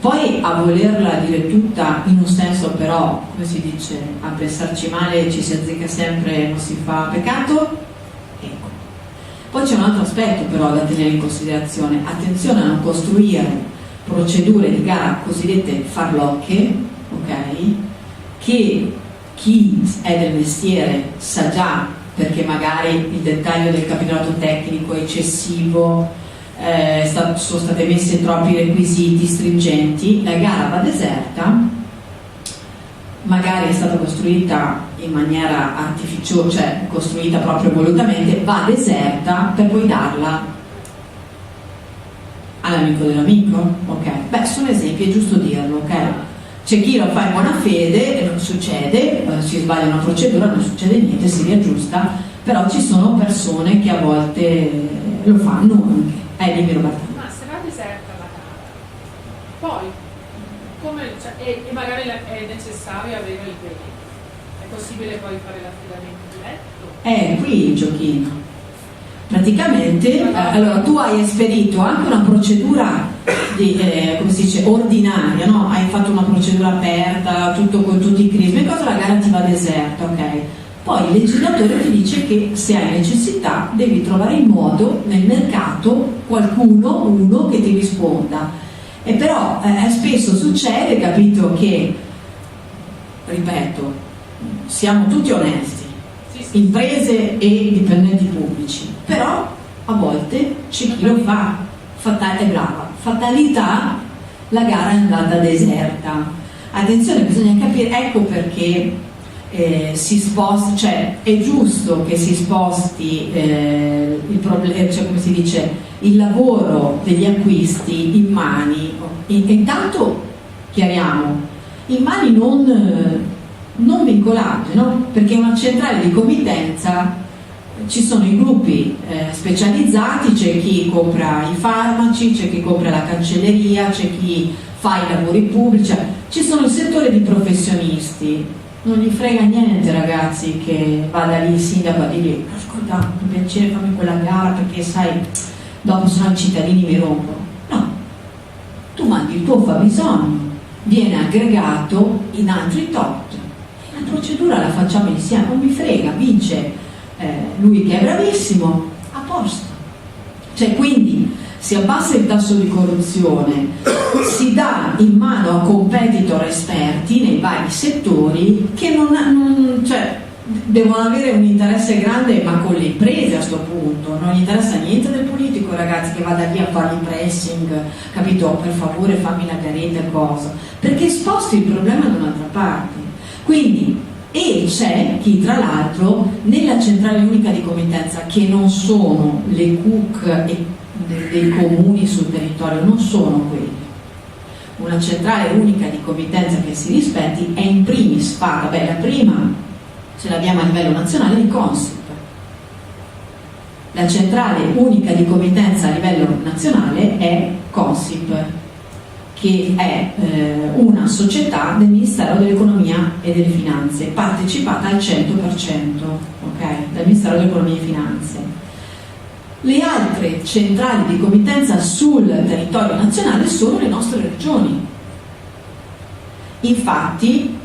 Poi a volerla dire tutta in un senso, però, come si dice, a pensarci male ci si azzecca sempre, non si fa peccato. Ecco. Poi c'è un altro aspetto però da tenere in considerazione: attenzione a non costruire procedure di gara cosiddette farlocche, ok? Che chi è del mestiere sa già, perché magari il dettaglio del capitolato tecnico è eccessivo, sono state messe troppi requisiti stringenti, la gara va deserta, magari è stata costruita in maniera artificiosa, cioè costruita proprio volutamente, va deserta per poi darla all'amico dell'amico, ok? Beh, sono esempi, è giusto dirlo, ok? C'è chi lo fa in buona fede e non succede, si sbaglia una procedura, non succede niente, si riaggiusta, però ci sono persone che a volte lo fanno anche. Dimmi Roberta. Ma se va deserta la gara, poi come, cioè, e magari è necessario avere il bene, è possibile poi fare l'affidamento diretto? Qui il giochino. Praticamente, allora tu hai esperito anche una procedura di, come si dice, ordinaria, no? Hai fatto una procedura aperta, tutto con tutti i crismi, e cosa la gara ti va deserta, ok? Poi il legislatore ti dice che se hai necessità devi trovare il modo nel mercato, uno che ti risponda. E però spesso succede, capito, che, ripeto, siamo tutti onesti, imprese e dipendenti pubblici, però a volte c'è chi lo fa, è brava, fatalità, la gara è andata deserta. Attenzione, bisogna capire, ecco perché si sposta, cioè è giusto che si sposti il problema, cioè come si dice, il lavoro degli acquisti in mani, intanto chiariamo, in mani non vincolate, no? Perché una centrale di committenza ci sono i gruppi specializzati, c'è chi compra i farmaci, c'è chi compra la cancelleria, c'è chi fa i lavori pubblici, cioè, ci sono il settore di professionisti. Non gli frega niente, ragazzi, che vada lì il sindaco a dirgli: ascolta, per piacere fammi quella gara perché sai, dopo sennò i cittadini mi rompono. No, tu mandi il tuo fabbisogno, viene aggregato in altri tot, la procedura la facciamo insieme, non mi frega, vince lui che è bravissimo, a posto. Cioè, quindi si abbassa il tasso di corruzione, si dà in mano a competitor esperti nei vari settori che cioè, devono avere un interesse grande, ma con le imprese a sto punto. Non gli interessa niente del politico, ragazzi, che vada lì a fare il pressing, capito? Per favore fammi la caretta e cosa, perché sposti il problema da un'altra parte. Quindi, e c'è chi tra l'altro nella centrale unica di committenza, che non sono le CUC dei comuni sul territorio, non sono quelli. Una centrale unica di committenza che si rispetti è in primis fatta, la prima ce l'abbiamo a livello nazionale di Consip. La centrale unica di committenza a livello nazionale è Consip, che è una società del Ministero dell'Economia e delle Finanze, partecipata al 100%, ok, dal Ministero dell'Economia e Finanze. Le altre centrali di committenza sul territorio nazionale sono le nostre regioni. Infatti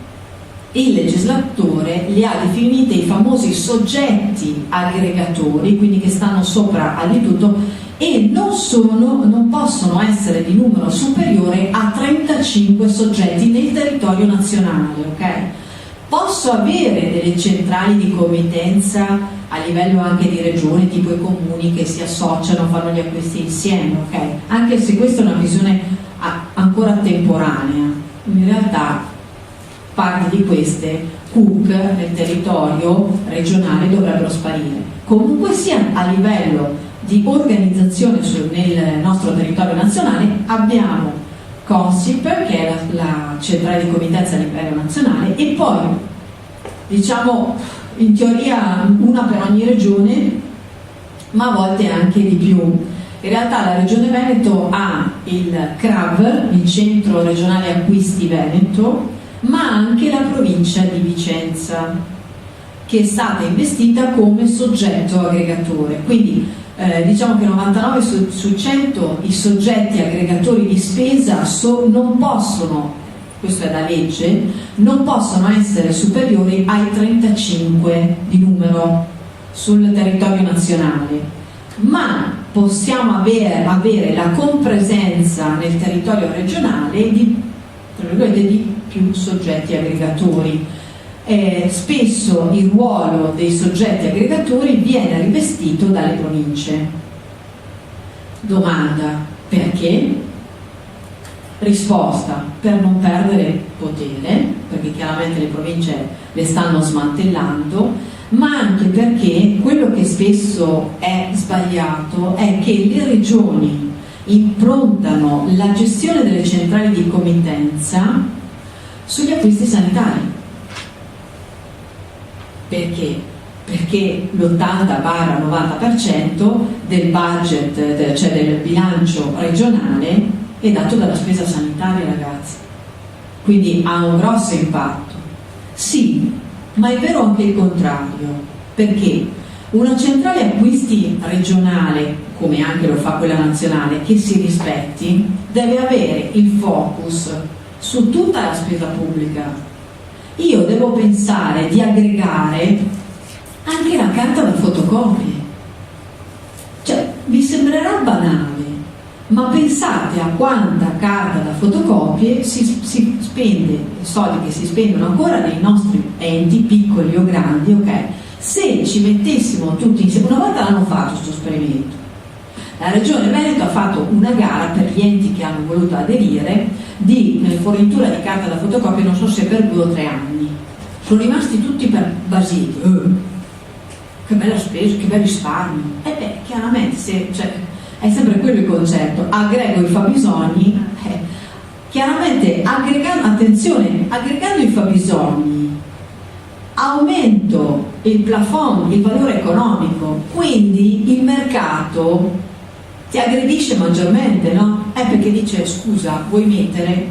il legislatore li ha definiti i famosi soggetti aggregatori, quindi che stanno sopra al di tutto, e non possono essere di numero superiore a 35 soggetti nel territorio nazionale, ok? Posso avere delle centrali di committenza a livello anche di regione, tipo i comuni che si associano, fanno gli acquisti insieme, ok? Anche se questa è una visione ancora temporanea, in realtà parte di queste CUC nel territorio regionale dovrebbero sparire. Comunque sia, a livello di organizzazione nel nostro territorio nazionale abbiamo Consip, che è la centrale di committenza a livello nazionale, e poi diciamo in teoria una per ogni regione, ma a volte anche di più. In realtà la Regione Veneto ha il CRAV, il Centro Regionale Acquisti Veneto, ma anche la provincia di Vicenza, che è stata investita come soggetto aggregatore. Quindi diciamo che 99 su 100 i soggetti aggregatori di spesa non possono, questo è da legge, non possono essere superiori ai 35 di numero sul territorio nazionale, ma possiamo avere la compresenza nel territorio regionale di più soggetti aggregatori. Spesso il ruolo dei soggetti aggregatori viene rivestito dalle province. Domanda: perché? Risposta: per non perdere potere, perché chiaramente le province le stanno smantellando, ma anche perché quello che spesso è sbagliato è che le regioni improntano la gestione delle centrali di committenza sugli acquisti sanitari. Perché? Perché l'80-90% del budget, cioè del bilancio regionale, è dato dalla spesa sanitaria, ragazzi. Quindi ha un grosso impatto. Sì, ma è vero anche il contrario. Perché una centrale acquisti regionale, come anche lo fa quella nazionale, che si rispetti, deve avere il focus su tutta la spesa pubblica. Io devo pensare di aggregare anche la carta da fotocopie. Cioè, vi sembrerà banale, ma pensate a quanta carta da fotocopie si spende, soldi che si spendono ancora nei nostri enti, piccoli o grandi, ok? Se ci mettessimo tutti insieme, una volta l'hanno fatto questo esperimento. La Regione Veneto ha fatto una gara per gli enti che hanno voluto aderire di fornitura di carta da fotocopia, non so se per 2 o 3 anni. Sono rimasti tutti basiti. Che bella spesa, che bel risparmio. Chiaramente è sempre quello il concetto. Aggrego i fabbisogni. Chiaramente aggregando i fabbisogni aumento il plafond, il valore economico, quindi il mercato ti aggredisce maggiormente, no? Perché dice: scusa, vuoi mettere,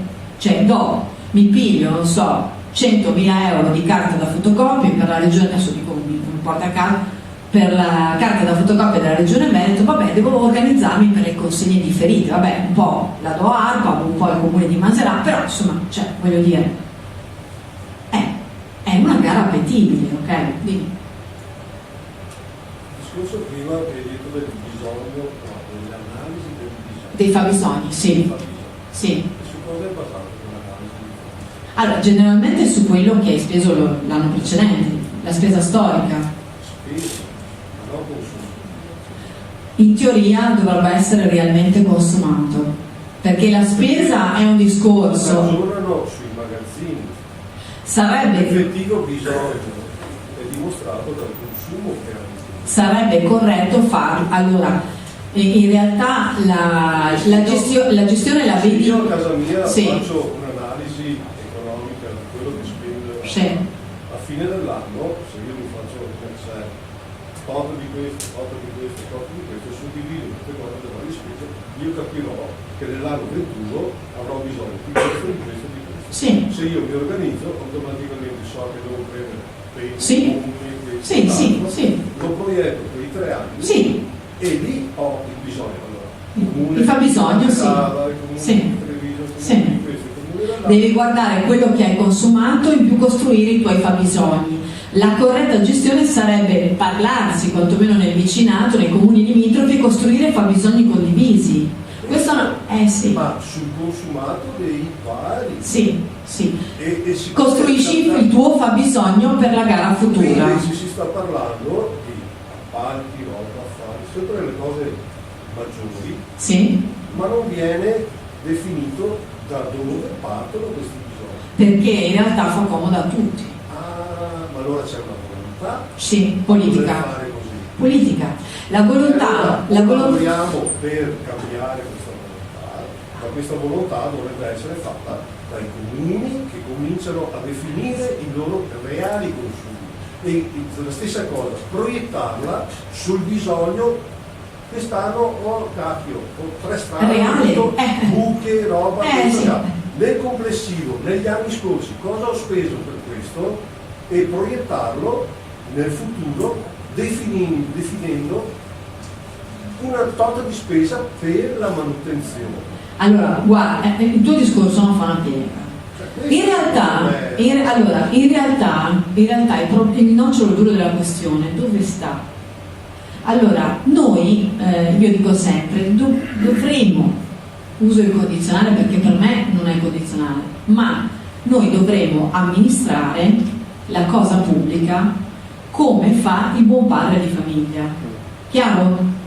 mi piglio, non so, 100.000 euro di carta da fotocopia per la regione, adesso dico un porta a casa, per la carta da fotocopia della regione Veneto, vabbè, devo organizzarmi per le consegne differite, vabbè, un po' la do a ARPA, un po' il comune di Maserà, però insomma, voglio dire, è una gara appetibile, ok? Dimmi. Il discorso prima che hai detto del bisogno, dell'analisi del bisogno. Dei fabbisogni, sì. Sì. E su cosa è basato quell'analisi? Allora, generalmente su quello che hai speso l'anno precedente, la spesa storica. Spesa, ma non consumo. In teoria dovrebbe essere realmente consumato, perché la spesa è un discorso. Ragionano sui magazzini. Sarebbe L'effettivo bisogno è dimostrato dal consumo che ha. Sarebbe corretto farlo. Allora, in realtà la gestione la vedi. Io a casa mia sì. faccio un'analisi economica di quello che spendo. Sì. A fine dell'anno, se io mi faccio tot di questo, suddivido tutte cose da varie spese, io capirò che nell'anno 21 avrò bisogno di questo, di questo, di questo. Sì. Se io mi organizzo, automaticamente so che devo prendere quei Sì. Sì. lo proietto per i 3 anni. Sì. E lì ho il bisogno. Allora, il fabbisogno, sì. Sì. Sì. Devi guardare quello che hai consumato, in più costruire i tuoi fabbisogni. La corretta gestione sarebbe parlarsi, quantomeno nel vicinato, nei comuni limitrofi, e costruire fabbisogni condivisi. Questo sì. Ma sul consumato dei vari. Sì. E costruisci il tuo fabbisogno per la gara futura. Quindi si sta parlando di appalti, affari, sempre le cose maggiori, sì. Ma non viene definito da dove partono questi bisogni. Perché in realtà fa comodo a tutti. Ma allora c'è una volontà? Sì, politica. Fare così. Politica. La volontà. Lavoriamo per cambiare questa volontà, ma questa volontà dovrebbe essere fatta dai comuni che cominciano a definire i loro reali consumi e la stessa cosa, proiettarla sul bisogno Quest'anno ho cacchio, ho 3 strade, Reale, buche, roba, sì. Nel complessivo, negli anni scorsi, cosa ho speso per questo e proiettarlo nel futuro definendo una tot di spesa per la manutenzione. Allora, guarda, il tuo discorso non fa una piega. In realtà il nocciolo duro della questione dove sta? Allora, noi, io dico sempre, dovremmo, uso il condizionale perché per me non è condizionale, ma noi dovremmo amministrare la cosa pubblica come fa il buon padre di famiglia. Chiaro?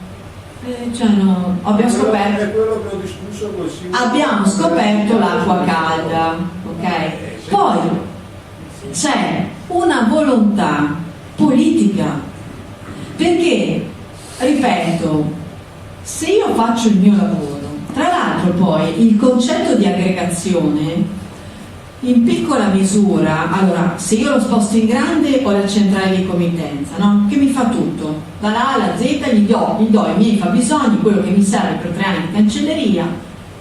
Abbiamo scoperto. È quello che ho discusso con il sindaco. Abbiamo scoperto l'acqua calda, ok? Poi c'è una volontà politica, perché, ripeto, se io faccio il mio lavoro, tra l'altro poi il concetto di aggregazione in piccola misura, allora se io lo sposto in grande ho la centrale di committenza, no? Che mi fa tutto, dalla A alla Z, gli do i miei fabbisogni, quello che mi serve per 3 anni di cancelleria,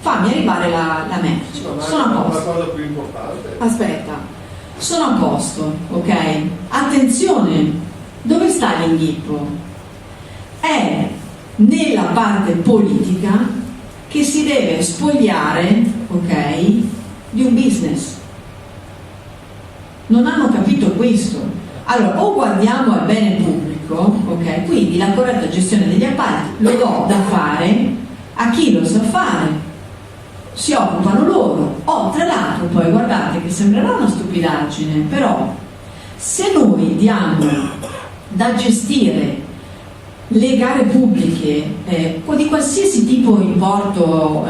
fammi arrivare la merce, sono a posto. La cosa più importante. Aspetta, sono a posto, ok? Attenzione, dove sta l'inghippo? È nella parte politica che si deve spogliare, ok, di un business. Non hanno capito questo. Allora, o guardiamo al bene pubblico, ok? Quindi la corretta gestione degli appalti lo do da fare a chi lo sa fare, si occupano loro. Tra l'altro poi guardate che sembrerà una stupidaggine, però se noi diamo da gestire le gare pubbliche o di qualsiasi tipo importo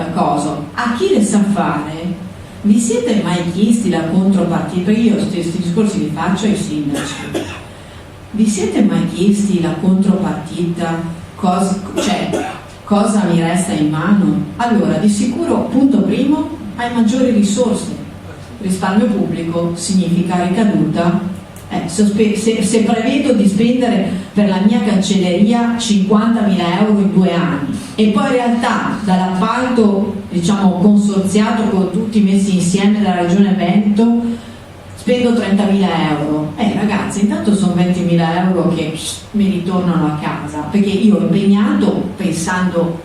a chi le sa fare, vi siete mai chiesti la contropartita? Io questi discorsi li faccio ai sindaci. Vi siete mai chiesti la contropartita? Cosa mi resta in mano? Allora, di sicuro, punto primo, hai maggiori risorse. Risparmio pubblico significa ricaduta. Se prevedo di spendere per la mia cancelleria 50.000 euro in 2 anni e poi in realtà dall'appalto consorziato con tutti messi insieme dalla Regione Veneto spendo 30.000 euro, ragazzi, intanto sono 20.000 euro che mi ritornano a casa, perché io ho impegnato pensando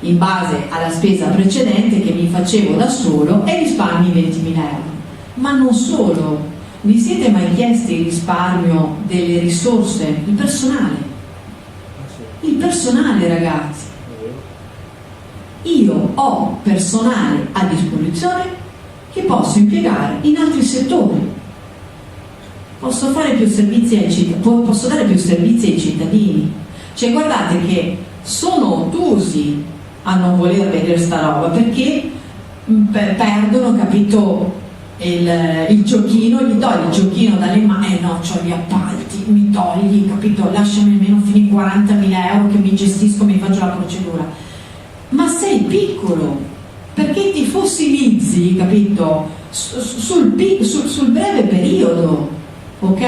in base alla spesa precedente che mi facevo da solo e risparmi 20.000 euro. Ma non solo, vi siete mai chiesti il risparmio delle risorse? Il personale, ragazzi. Io ho personale a disposizione che posso impiegare in altri settori, posso fare più servizi ai cittadini, posso dare più servizi ai cittadini. Guardate che sono ottusi a non voler vedere sta roba perché perdono, capito, il giochino, gli togli il giochino dalle mani, no, c'ho gli appalti, mi togli, capito, lasciami almeno fino a 40.000 euro che mi gestisco, mi faccio la procedura. Ma sei piccolo, perché ti fossilizzi, capito, sul breve periodo, ok?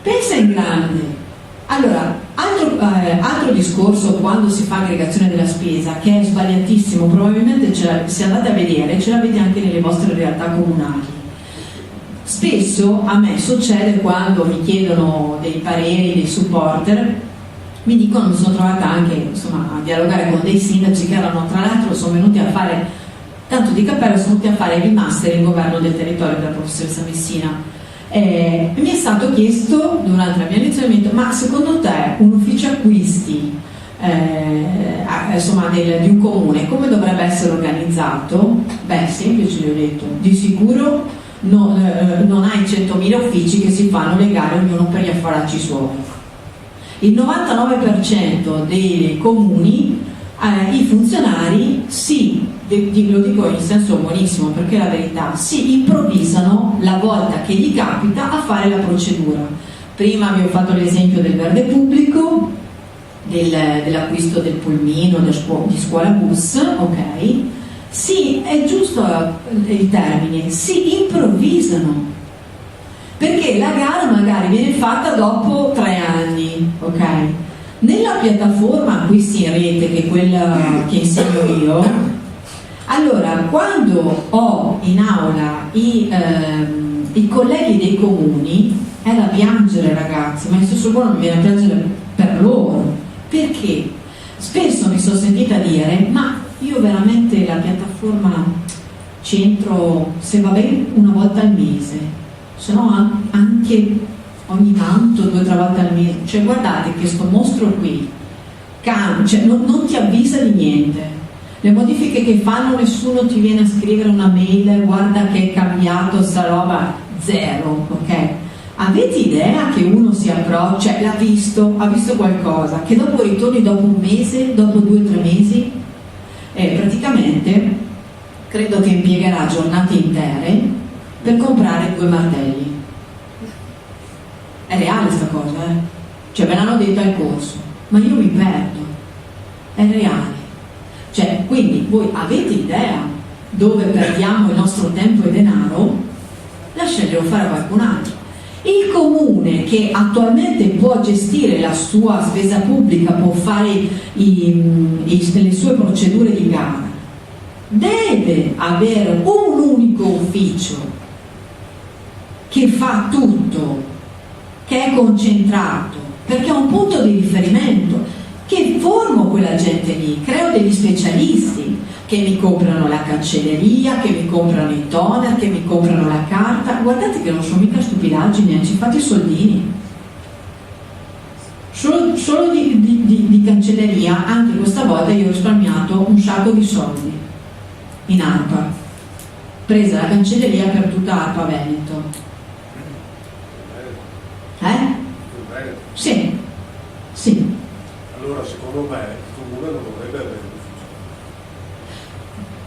Pensa in grande. Allora, altro discorso quando si fa aggregazione della spesa, che è sbagliatissimo, probabilmente se andate a vedere, ce l'avete anche nelle vostre realtà comunali. Spesso a me succede quando mi chiedono dei pareri, dei supporter, mi dicono, mi sono trovata anche a dialogare con dei sindaci che erano, tra l'altro, sono venuti a fare, tanto di cappello, sono venuti a fare il master in governo del territorio della professoressa Messina. Mi è stato chiesto durante la mia lezione, ma secondo te un ufficio acquisti di un comune come dovrebbe essere organizzato? Semplice, gli ho detto, di sicuro non hai 100.000 uffici che si fanno le gare ognuno per gli affaracci suoi. Il 99% dei comuni, i funzionari lo dico in senso buonissimo perché è la verità, si improvvisano la volta che gli capita a fare la procedura. Prima vi ho fatto l'esempio del verde pubblico, dell'acquisto del pulmino, di scuola bus, ok? Sì, è giusto il termine, si improvvisano, perché la gara magari viene fatta dopo 3 anni, ok? Nella piattaforma Acquisti in Rete, che è quella che insegno io, allora quando ho in aula i colleghi dei comuni, è da piangere ragazzi, ma il stesso buono mi viene a piangere per loro, perché spesso mi sono sentita dire ma io veramente la piattaforma c'entro, se va bene, una volta al mese, se no anche ogni tanto 2 o 3 volte al mese. Cioè guardate che sto mostro qui cioè, non ti avvisa di niente, le modifiche che fanno nessuno ti viene a scrivere una mail, guarda che è cambiato sta roba, zero, ok? Avete idea che uno si approccia, cioè ha visto qualcosa, che dopo ritorni dopo un mese, dopo 2 o 3 mesi, praticamente credo che impiegherà giornate intere per comprare 2 martelli. È reale sta cosa, cioè me l'hanno detto al corso, ma io mi perdo, è reale. Cioè, quindi voi avete idea dove perdiamo il nostro tempo e denaro? Lasciaglielo fare a qualcun altro. Il comune che attualmente può gestire la sua spesa pubblica, può fare le sue procedure di gara, deve avere un unico ufficio che fa tutto, che è concentrato, perché è un punto di riferimento, che formo quella gente lì, creo degli specialisti che mi comprano la cancelleria, che mi comprano i toner, che mi comprano la carta. Guardate che non sono mica stupidaggini, ci fate i soldini. Solo di cancelleria, anche questa volta io ho risparmiato un sacco di soldi in ARPA, presa la cancelleria per tutta ARPA Veneto. Sì, sì. Allora secondo me il comune non dovrebbe avere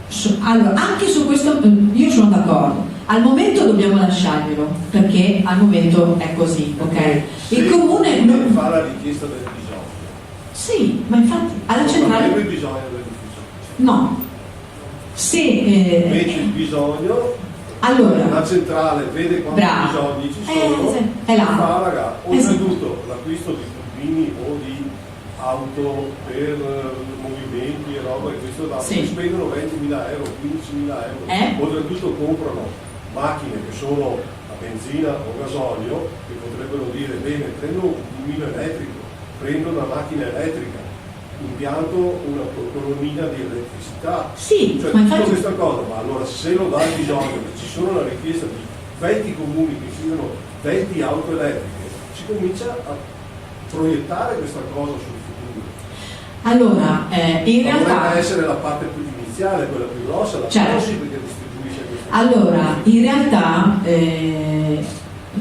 l'ufficio. Allora, anche su questo io sono d'accordo. Al momento dobbiamo lasciarglielo, perché al momento è così, ok? Il comune non fa la richiesta del bisogno. Sì, ma infatti alla centrale. Non avrebbe bisogno dell'ufficio. No. Se invece il bisogno, allora la centrale vede quanti bisogni ci sono, è là. Fa la gara. Oltretutto l'acquisto di pulmini o di auto per movimenti e roba e questo da spendono 20.000 euro, 15.000 euro. Oltretutto comprano macchine che sono a benzina o gasolio, che potrebbero dire bene, prendo un pulmino elettrico, prendo una macchina elettrica, impianto una colonnina di elettricità. Sì, cioè, ma tutta infatti questa cosa, ma allora se lo dà il bisogno, che ci sono la richiesta di 20 comuni che siano 20 auto elettriche, si comincia a proiettare questa cosa sul futuro. Allora, in realtà dovrebbe essere la parte più iniziale, quella più grossa, la possibile che distribuisce queste cose. Allora, in realtà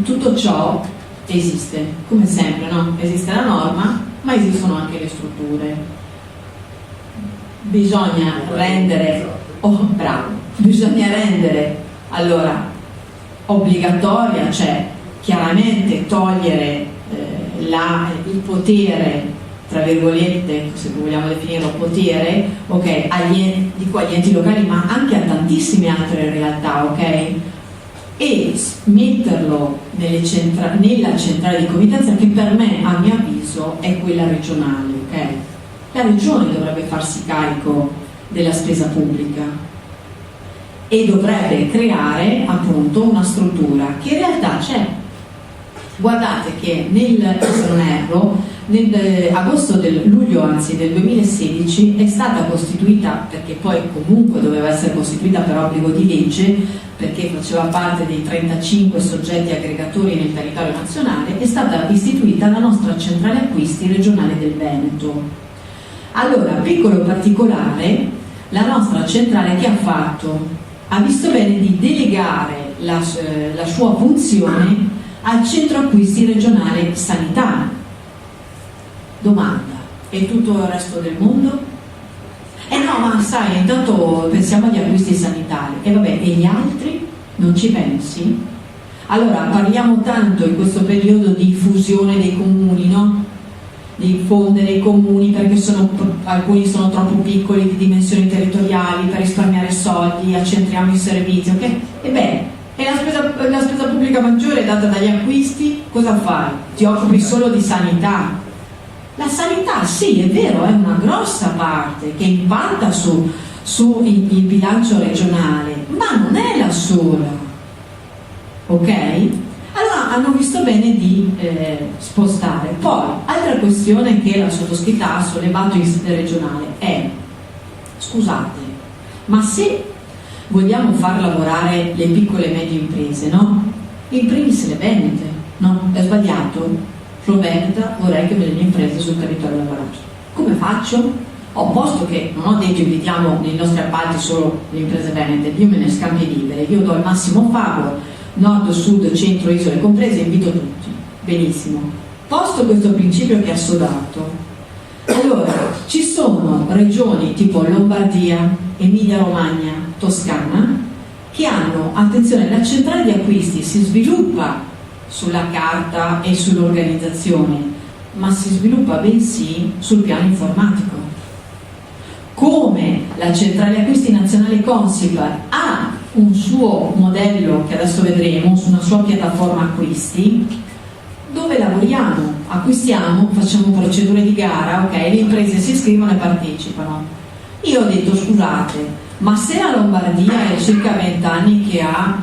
tutto ciò esiste, come sempre, no? Esiste la norma, ma esistono anche le strutture. Bisogna rendere, bisogna rendere allora obbligatoria, cioè chiaramente togliere il potere, tra virgolette, se vogliamo definirlo potere, ok, agli enti locali, ma anche a tantissime altre realtà, ok? E metterlo nella centrale di committenza, che per me, a mio avviso, è quella regionale, ok? La regione dovrebbe farsi carico della spesa pubblica e dovrebbe creare appunto una struttura che in realtà c'è. Guardate che se non erro, nel luglio del 2016 è stata costituita, perché poi comunque doveva essere costituita per obbligo di legge, perché faceva parte dei 35 soggetti aggregatori nel territorio nazionale, è stata istituita la nostra centrale acquisti regionale del Veneto. Allora, piccolo particolare, la nostra centrale che ha fatto? Ha visto bene di delegare la sua funzione al centro acquisti regionale sanità. Domanda, e tutto il resto del mondo? No, ma sai, intanto pensiamo agli acquisti sanitari. E vabbè, e gli altri? Non ci pensi? Allora, parliamo tanto in questo periodo di fusione dei comuni, no? Di fondere i comuni perché alcuni sono troppo piccoli di dimensioni territoriali per risparmiare soldi, accentriamo i servizi, ok? E beh, e la spesa pubblica maggiore è data dagli acquisti, cosa fai? Ti occupi solo di sanità. La sanità, sì, è vero, è una grossa parte che impatta sul bilancio regionale, ma non è la sola, ok? Allora hanno visto bene di spostare. Poi, altra questione che la sottoscritta ha sollevato in sede regionale è, scusate, ma se vogliamo far lavorare le piccole e medie imprese, no? In primis le vendite, no? È sbagliato? Sono veneta, vorrei che le mie imprese sul territorio lavorassero. Come faccio? Posto che non ho detto invitiamo nei nostri appalti solo le imprese venete, io me ne scambio libere, io do il massimo favore, nord, sud, centro, isole comprese, invito tutti. Benissimo. Posto questo principio che è assodato, allora ci sono regioni tipo Lombardia, Emilia Romagna, Toscana che hanno, attenzione, la centrale di acquisti si sviluppa sulla carta e sull'organizzazione, ma si sviluppa bensì sul piano informatico. Come la centrale acquisti nazionale Consip ha un suo modello che adesso vedremo, su una sua piattaforma acquisti, dove lavoriamo, acquistiamo, facciamo procedure di gara, ok, le imprese si iscrivono e partecipano. Io ho detto, scusate, ma se la Lombardia è circa 20 anni che ha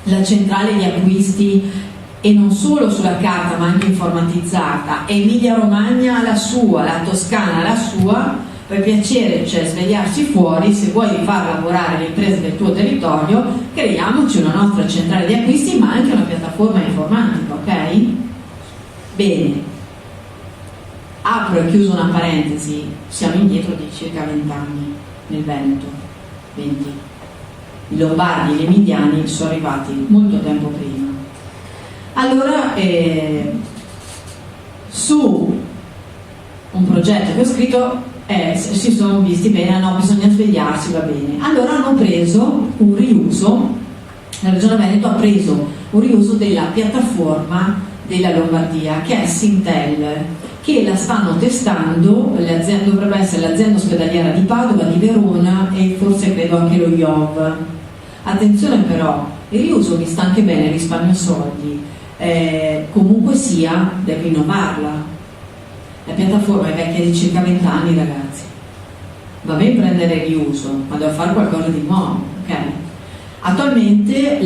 la centrale di acquisti e non solo sulla carta ma anche informatizzata, Emilia Romagna ha la sua, la Toscana ha la sua, per piacere c'è svegliarsi fuori, se vuoi far lavorare le imprese del tuo territorio, creiamoci una nostra centrale di acquisti ma anche una piattaforma informatica, ok? Bene, apro e chiuso una parentesi, siamo indietro di circa 20 anni nel Veneto, 20. I lombardi e gli emiliani sono arrivati molto tempo prima. Allora, su un progetto che ho scritto si sono visti bene, no, bisogna svegliarsi, va bene. Allora hanno preso un riuso, la Regione Veneto ha preso un riuso della piattaforma della Lombardia, che è Sintel, che la stanno testando, dovrebbe essere l'azienda ospedaliera di Padova, di Verona e forse credo anche lo IOV. Attenzione però, il riuso mi sta anche bene, risparmio soldi. Comunque sia, deve innovarla. La piattaforma è vecchia di circa 20 anni, ragazzi. Va bene prendere riuso, ma devo fare qualcosa di nuovo, ok? Attualmente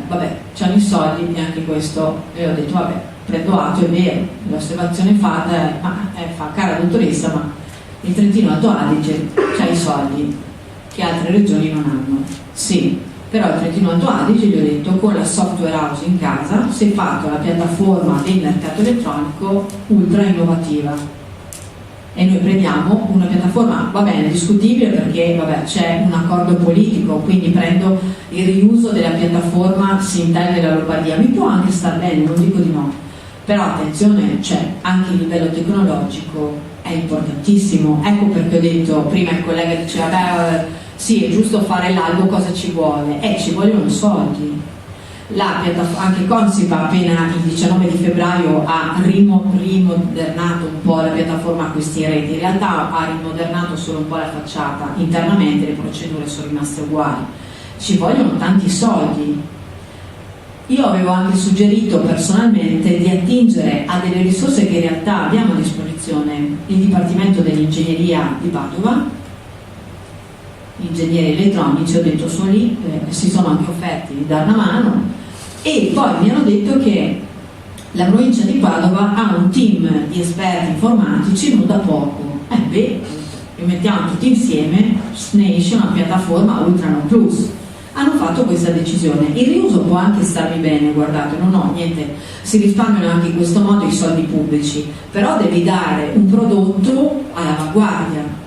vabbè, c'hanno i soldi e anche questo, e ho detto vabbè, prendo atto, è vero, l'osservazione fatta fa cara dottoressa, ma il Trentino Alto Adige c'ha i soldi che altre regioni non hanno. Sì, però il Trentino Alto Adige, gli ho detto, con la software house in casa si è fatto la piattaforma del mercato elettronico ultra innovativa e noi prendiamo una piattaforma, va bene, discutibile perché vabbè, c'è un accordo politico, quindi prendo il riuso della piattaforma Sintel della Lombardia, mi può anche star bene, non dico di no, però attenzione, c'è anche il livello tecnologico è importantissimo. Ecco perché ho detto, prima il collega diceva beh, sì, è giusto fare l'albo, cosa ci vuole? Ci vogliono soldi. Anche Consip appena il 19 di febbraio ha rimodernato un po' la piattaforma acquisti in rete, in realtà ha rimodernato solo un po' la facciata, internamente le procedure sono rimaste uguali, ci vogliono tanti soldi. Io avevo anche suggerito personalmente di attingere a delle risorse che in realtà abbiamo a disposizione, il Dipartimento dell'Ingegneria di Padova, ingegneri elettronici, ho detto sono lì, si sono anche offerti di dare una mano, e poi mi hanno detto che la provincia di Padova ha un team di esperti informatici non da poco, li mettiamo tutti insieme, ne esce una piattaforma Ultra Non Plus. Hanno fatto questa decisione. Il riuso può anche starmi bene, guardate, non ho niente, si risparmiano anche in questo modo i soldi pubblici, però devi dare un prodotto all'avanguardia.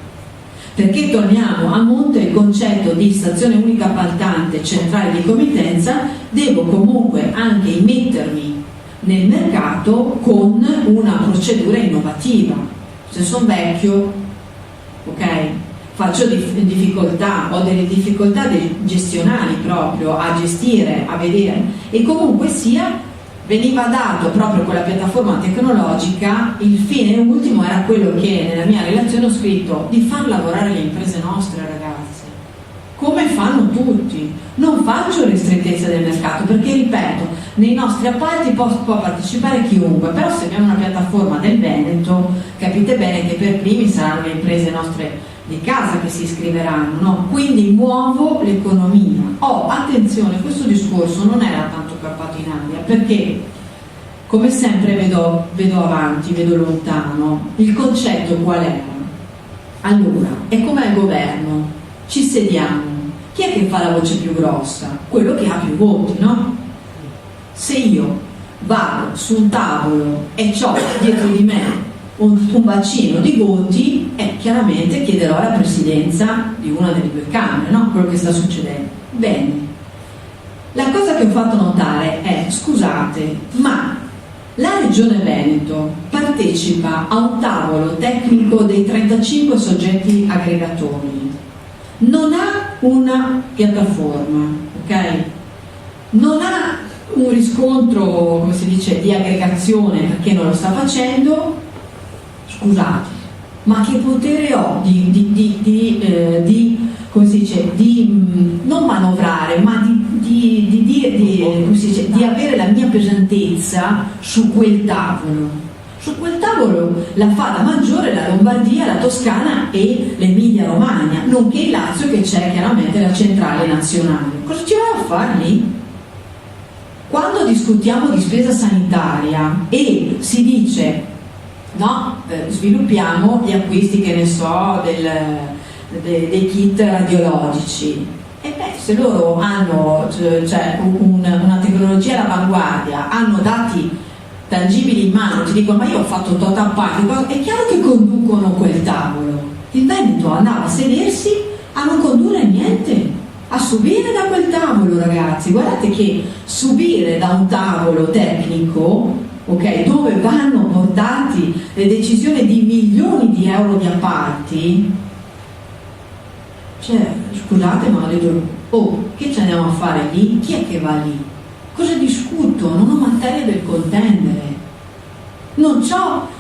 Perché torniamo a monte il concetto di stazione unica appaltante centrale di committenza, devo comunque anche immettermi nel mercato con una procedura innovativa. Se sono vecchio, ok, faccio difficoltà, ho delle difficoltà gestionali proprio a gestire, a vedere, e comunque sia veniva dato proprio con la piattaforma tecnologica, il fine ultimo era quello che nella mia relazione ho scritto, di far lavorare le imprese nostre, ragazzi. come fanno tutti. Non faccio ristrettezza del mercato, perché ripeto, nei nostri appalti può partecipare chiunque, però se abbiamo una piattaforma del Veneto, capite bene che per primi saranno le imprese nostre di casa che si iscriveranno, no? Quindi muovo l'economia. Attenzione, questo discorso non era tanto campato in aria, perché come sempre vedo avanti, vedo lontano. Il concetto qual era? Allora, è come al governo, ci sediamo, chi è che fa la voce più grossa? Quello che ha più voti, no? Se io vado su un tavolo e ho dietro di me un bacino di voti, chiaramente chiederò la presidenza di una delle due camere, no? Quello che sta succedendo. Bene, la cosa che ho fatto notare è, scusate, ma la Regione Veneto partecipa a un tavolo tecnico dei 35 soggetti aggregatori, non ha una piattaforma, ok? Non ha un riscontro, come si dice, di aggregazione perché non lo sta facendo. Scusate, ma che potere ho come si dice, di non manovrare, ma come si dice, di avere la mia pesantezza su quel tavolo? Su quel tavolo la fa da maggiore la Lombardia, la Toscana e l'Emilia Romagna, nonché il Lazio, che c'è chiaramente la centrale nazionale. Cosa ci vai a fare lì? Quando discutiamo di spesa sanitaria e si dice no, sviluppiamo gli acquisti, che ne so, dei kit radiologici, e se loro hanno una tecnologia all'avanguardia, hanno dati tangibili in mano, ti dicono ma io ho fatto un tot appalti, è chiaro che conducono quel tavolo. Il Veneto andava a sedersi a non condurre niente, a subire da quel tavolo, ragazzi. Guardate che subire da un tavolo tecnico, ok, dove vanno portati le decisioni di milioni di euro di appalti, scusate, ma che ci andiamo a fare lì? Chi è che va lì? Cosa discuto? Non ho materia del contendere, non c'ho.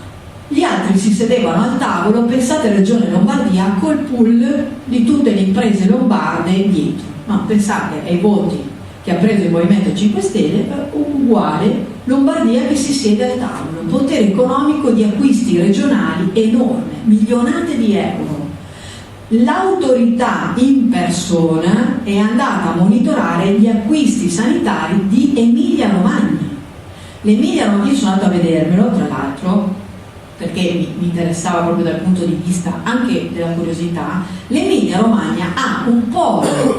Gli altri si sedevano al tavolo, pensate Regione Lombardia col pool di tutte le imprese lombarde dietro, no, pensate ai voti che ha preso il Movimento 5 Stelle, uguale Lombardia che si siede al tavolo, potere economico di acquisti regionali enorme, milionate di euro. L'autorità in persona è andata a monitorare gli acquisti sanitari di Emilia Romagna. L'Emilia Romagna, io sono andata a vedermelo tra l'altro perché mi interessava proprio dal punto di vista anche della curiosità. L'Emilia Romagna ha un polo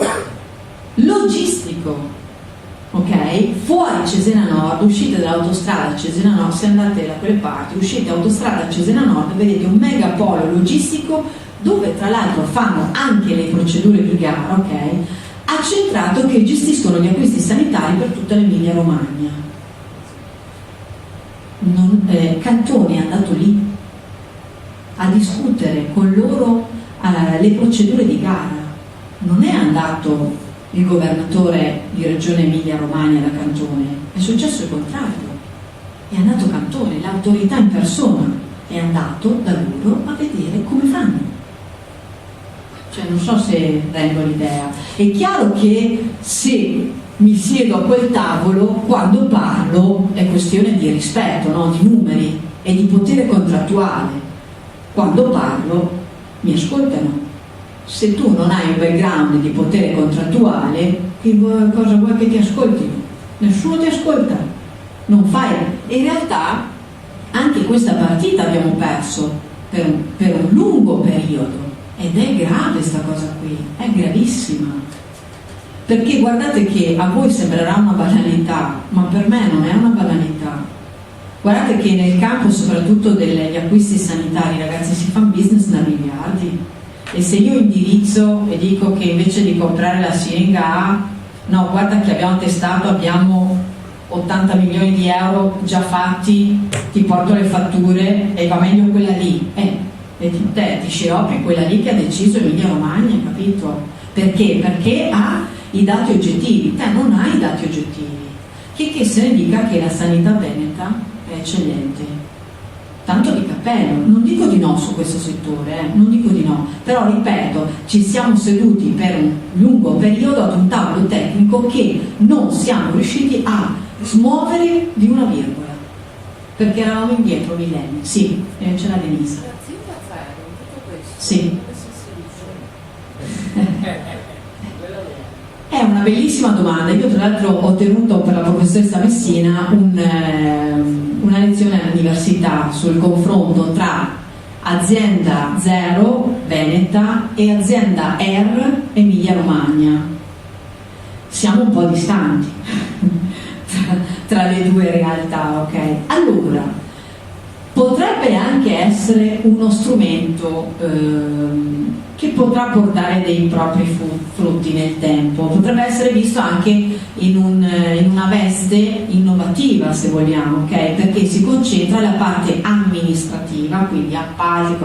logistico, ok? Fuori Cesena Nord, uscite dall'autostrada Cesena Nord, se andate da quelle parti, uscite autostrada Cesena Nord, vedete un mega polo logistico dove tra l'altro fanno anche le procedure di gara, ok? Accentrato, che gestiscono gli acquisti sanitari per tutta l'Emilia Romagna. Cantone è andato lì a discutere con loro le procedure di gara, non è andato il governatore di Regione Emilia Romagna da Cantone, è successo il contrario, è andato Cantone, l'autorità in persona è andato da loro a vedere come fanno. Non so se rendo l'idea. È chiaro che se mi siedo a quel tavolo, quando parlo è questione di rispetto, no? Di numeri e di potere contrattuale. Quando parlo mi ascoltano. Se tu non hai un background di potere contrattuale, cosa vuoi che ti ascoltino? Nessuno ti ascolta. Non fai. E in realtà anche questa partita abbiamo perso per un lungo periodo. Ed è grave sta cosa qui, è gravissima, perché guardate che a voi sembrerà una banalità, ma per me non è una banalità. Guardate che nel campo soprattutto degli acquisti sanitari, ragazzi, si fa un business da miliardi, e se io indirizzo e dico che invece di comprare la siringa A, no, guarda che abbiamo testato, abbiamo 80 milioni di euro già fatti, ti porto le fatture e va meglio quella lì, e te ti sciroppi quella lì che ha deciso Emilia Romagna, capito? Perché? Perché ha i dati oggettivi, te non hai i dati oggettivi, che se ne dica che la sanità veneta è eccellente, tanto di cappello, non dico di no su questo settore, non dico di no, però ripeto, ci siamo seduti per un lungo periodo ad un tavolo tecnico che non siamo riusciti a smuovere di una virgola, perché eravamo indietro millenni. Sì, c'è la Denise. L'azienda zero, tutto questo. Sì. Come si dice? È una bellissima domanda. Io tra l'altro ho tenuto per la professoressa Messina una lezione all'università sul confronto tra azienda zero Veneta e azienda R Emilia Romagna. Siamo un po' distanti tra le due realtà, ok? Allora, potrebbe anche essere uno strumento che potrà portare dei propri frutti nel tempo, potrebbe essere visto anche in una veste innovativa, se vogliamo, ok? Perché si concentra la parte amministrativa, quindi appalti.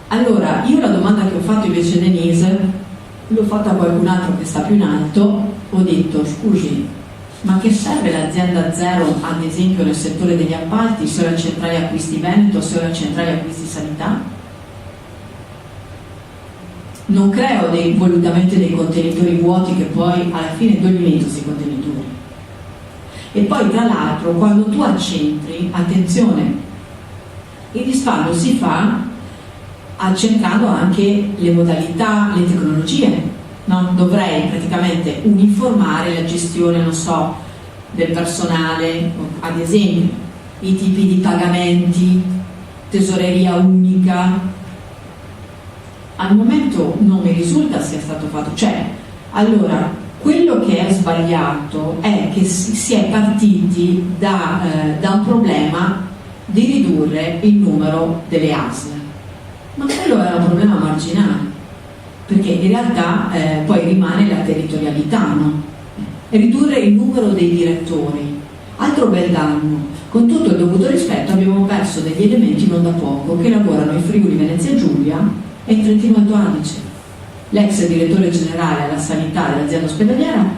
Allora, io la domanda che ho fatto invece a Denise l'ho fatta a qualcun altro che sta più in alto, ho detto: scusi, ma che serve l'azienda zero, ad esempio nel settore degli appalti, se ho la centrale acquisti Veneto, se ho la centrale acquisti sanità? Non creo volutamente dei contenitori vuoti che poi alla fine togli dentro questi contenitori. E poi tra l'altro quando tu accentri, attenzione, il risparmio si fa accentrando anche le modalità, le tecnologie, no? Dovrei praticamente uniformare la gestione, non so, del personale, ad esempio i tipi di pagamenti, tesoreria unica. Al momento non mi risulta sia stato fatto, cioè, allora, quello che è sbagliato è che si è partiti da un problema di ridurre il numero delle ASL, ma quello era un problema marginale, perché in realtà poi rimane la territorialità, no? Ridurre il numero dei direttori, altro bel danno. Con tutto il dovuto rispetto abbiamo perso degli elementi non da poco che lavorano in Friuli Venezia Giulia e in Trentino Alto Adige. L'ex direttore generale alla sanità dell'azienda ospedaliera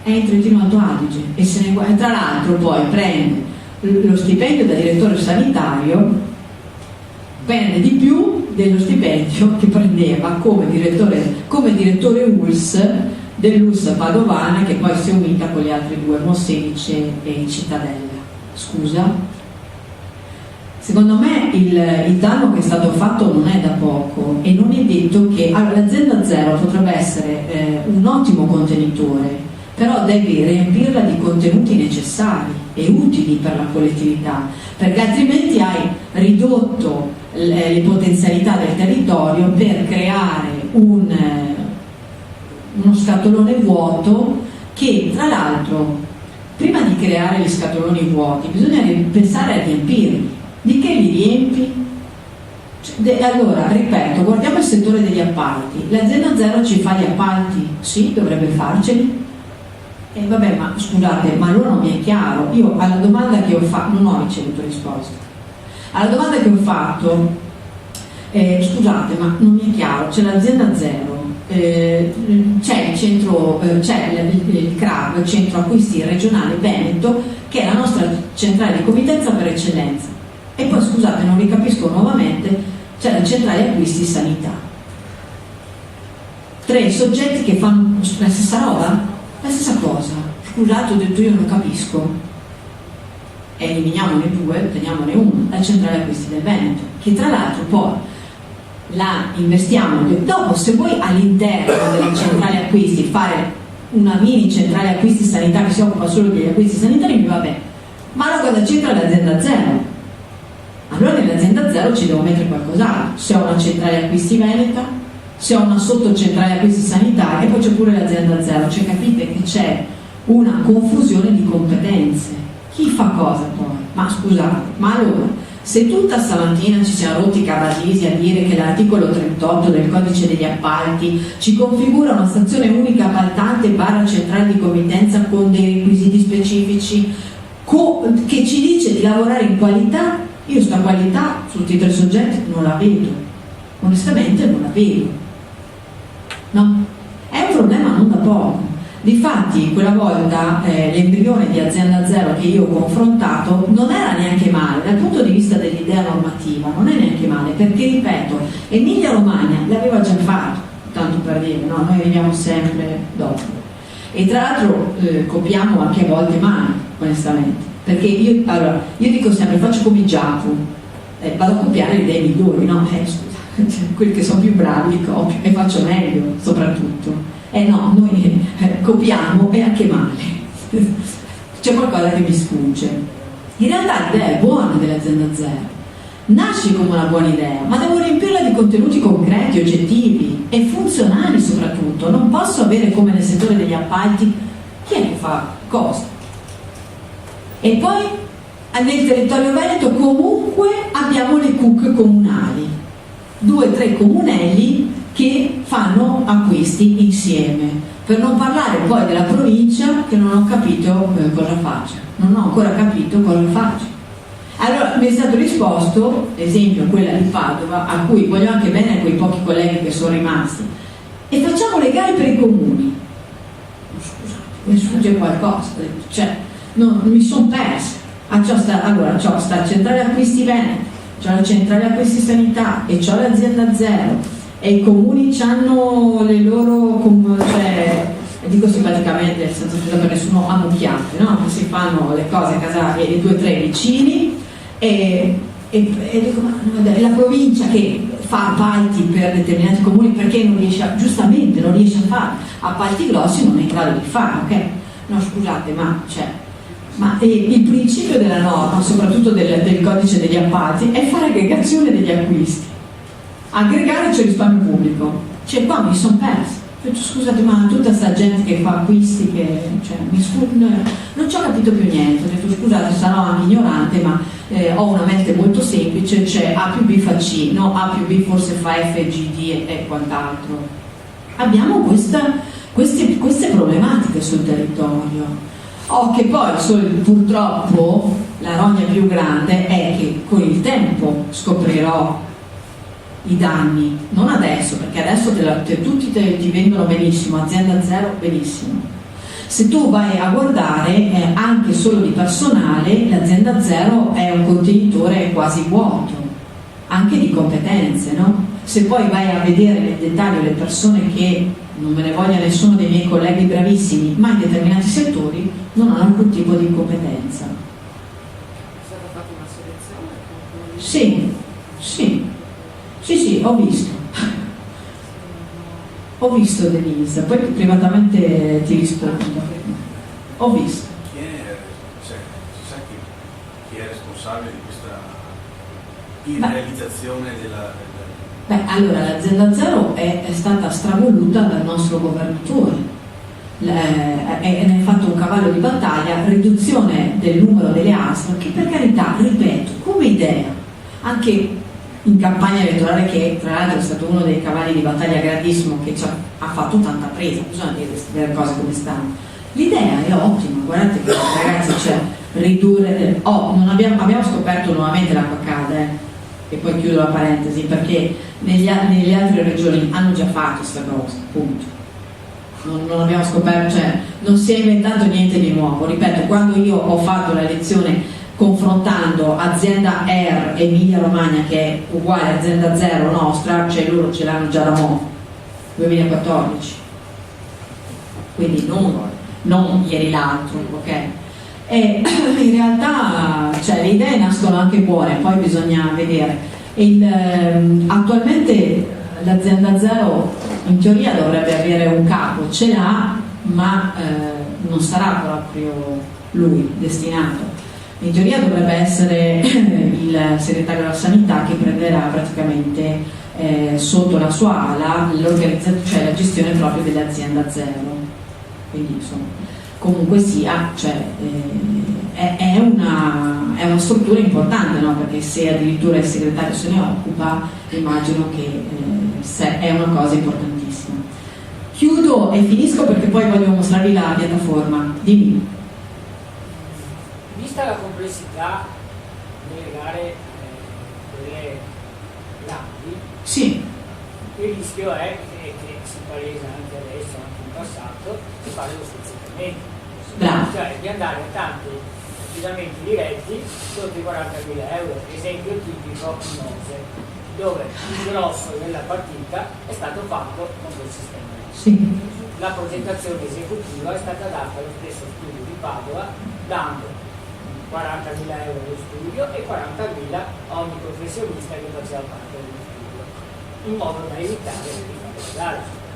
è in Trentino Alto Adige e tra l'altro poi prende lo stipendio da direttore sanitario, prende di più dello stipendio che prendeva come direttore ULS dell'ULS Padovana, che poi si è unita con gli altri due, Mossenice e Cittadella. Scusa? Secondo me il danno che è stato fatto non è da poco e non è detto che l'azienda zero potrebbe essere un ottimo contenitore, però devi riempirla di contenuti necessari e utili per la collettività, perché altrimenti hai ridotto le potenzialità del territorio per creare uno scatolone vuoto che, tra l'altro, prima di creare gli scatoloni vuoti bisogna pensare a riempirli. Di che li riempi? Allora, ripeto, guardiamo il settore degli appalti. L'azienda zero ci fa gli appalti? Sì, dovrebbe farceli. E vabbè, ma scusate, ma allora non mi è chiaro. Io alla domanda che ho fatto non ho ricevuto risposta. Alla domanda che ho fatto, scusate, ma non mi è chiaro, c'è l'azienda zero, c'è il centro, c'è il CRAV, il centro acquisti regionale Veneto, che è la nostra centrale di committenza per eccellenza. E poi, scusate, non ricapisco nuovamente, c'è la centrale acquisti sanità. 3 soggetti che fanno la stessa roba? La stessa cosa. Scusate, ho detto io non capisco. Eliminiamone 2, teniamone uno, la centrale acquisti del Veneto, che tra l'altro poi la investiamo. Dopo, se vuoi all'interno della centrale acquisti fare una mini centrale acquisti sanità che si occupa solo degli acquisti sanitari, mi va bene. Ma allora cosa c'entra l'azienda zero? Allora nell'azienda zero ci devo mettere qualcos'altro. Se ho una centrale acquisti Veneta, se ho una sottocentrale acquisti sanitaria, e poi c'è pure l'azienda zero. Cioè capite che c'è una confusione di competenze. Chi fa cosa poi? Ma scusate, ma allora, se tutta stamattina ci siamo rotti i cavallisi a dire che l'articolo 38 del codice degli appalti ci configura una stazione unica appaltante / centrale di committenza con dei requisiti specifici, che ci dice di lavorare in qualità, io sta qualità su tutti i 3 soggetti non la vedo, onestamente non la vedo, no? È un problema non da poco. Difatti quella volta l'embrione di azienda zero che io ho confrontato non era neanche male dal punto di vista dell'idea normativa. regionale, perché ripeto, Emilia Romagna l'aveva già fatto, tanto per dire, no? Noi arriviamo sempre dopo. E tra l'altro copiamo anche a volte male, onestamente, perché io dico sempre, faccio come i Giappone, vado a copiare le idee migliori, no? Scusa, quelli che sono più bravi li copio e faccio meglio, soprattutto. No, noi copiamo e anche male. C'è qualcosa che mi sfugge. In realtà l'idea è buona dell'azienda zero, nasce come una buona idea, ma devo riempirla di contenuti concreti, oggettivi e funzionali soprattutto. Non posso avere come nel settore degli appalti chi è che fa cosa. E poi nel territorio veneto comunque abbiamo le CUC comunali, 2 o 3 comunelli che fanno acquisti insieme, per non parlare poi della provincia che non ho capito cosa faccia, non ho ancora capito cosa faccia. Allora mi è stato risposto, esempio quella di Padova, a cui voglio anche bene a quei pochi colleghi che sono rimasti, e facciamo le gare per i comuni. Scusate, mi sfugge qualcosa, cioè non mi sono persa. Allora c'ho sta centrale acquisti Veneto, c'ho la centrale acquisti sanità e c'ho l'azienda zero, e i comuni hanno le loro, cioè, dico simpaticamente senza offesa per nessuno, ammucchiate, no? Si fanno le cose a casa e 2 o 3 vicini e dico, ma la provincia che fa appalti per determinati comuni perché non riesce giustamente non riesce a fare appalti grossi, non è in grado di fare, ok? No, scusate, ma il principio della norma, soprattutto del codice degli appalti, è fare aggregazione degli acquisti. Aggregare c'è risparmio pubblico. Cioè qua mi sono persa. Scusate, ma tutta sta gente che fa acquisti, non ci ho capito più niente. Ho detto scusate, sarò anche ignorante, ma ho una mente molto semplice, c'è A più B fa C, no? A più B forse fa F, G, D e quant'altro. Abbiamo queste problematiche sul territorio. Che poi purtroppo la rogna più grande è che con il tempo scoprirò i danni, non adesso, perché adesso tutti ti vendono benissimo, azienda zero benissimo. Se tu vai a guardare anche solo di personale, l'azienda zero è un contenitore quasi vuoto, anche di competenze, no? Se poi vai a vedere nel dettaglio le persone che, non me ne voglia nessuno dei miei colleghi bravissimi, ma in determinati settori non hanno alcun tipo di competenza. È stata fatta una selezione? Sì, ho visto. Ho visto Denise, poi privatamente ti rispondo. Ho visto. Si sa chi è responsabile di questa irrealizzazione della... Allora l'azienda zero è stata stravoluta dal nostro governatore. Ne ha fatto un cavallo di battaglia, riduzione del numero delle ASL, che per carità, ripeto, come idea, anche in campagna elettorale, che tra l'altro è stato uno dei cavalli di battaglia grandissimo, che ha fatto tanta presa, bisogna dire le cose come stanno. L'idea è ottima, guardate che ragazzi c'è ridurre, abbiamo scoperto nuovamente l'acqua calda, e poi chiudo la parentesi, perché nelle altre regioni hanno già fatto questa cosa, punto. Non abbiamo scoperto, cioè non si è inventato niente di nuovo. Ripeto, quando io ho fatto la lezione confrontando azienda R Emilia Romagna, che è uguale a azienda zero nostra, cioè loro ce l'hanno già da 2014, quindi non ieri l'altro, ok? E in realtà cioè, le idee nascono anche buone, poi bisogna vedere. Attualmente l'azienda zero in teoria dovrebbe avere un capo, ce l'ha, ma non sarà proprio lui destinato. In teoria dovrebbe essere il segretario della sanità che prenderà praticamente sotto la sua ala cioè la gestione proprio dell'azienda zero. Quindi insomma, comunque sia, cioè, è una struttura importante, no? Perché se addirittura il segretario se ne occupa, immagino che è una cosa importantissima. Chiudo e finisco perché poi voglio mostrarvi la piattaforma. Dimmi. Vista la complessità delle gare, quelle grandi, sì, il rischio è che si palesa anche adesso, anche in passato, di fare lo stuzzicamento. Bravo. Cioè di andare a tanti affidamenti diretti sotto i 40.000 euro, esempio tipico Mose. dove il grosso della partita è stato fatto con quel sistema lì. Sì. La progettazione esecutiva è stata data allo stesso studio di Padova, dando 40.000 euro allo studio e 40.000 a ogni professionista che faceva parte dello studio, in modo da evitare di fare le gare.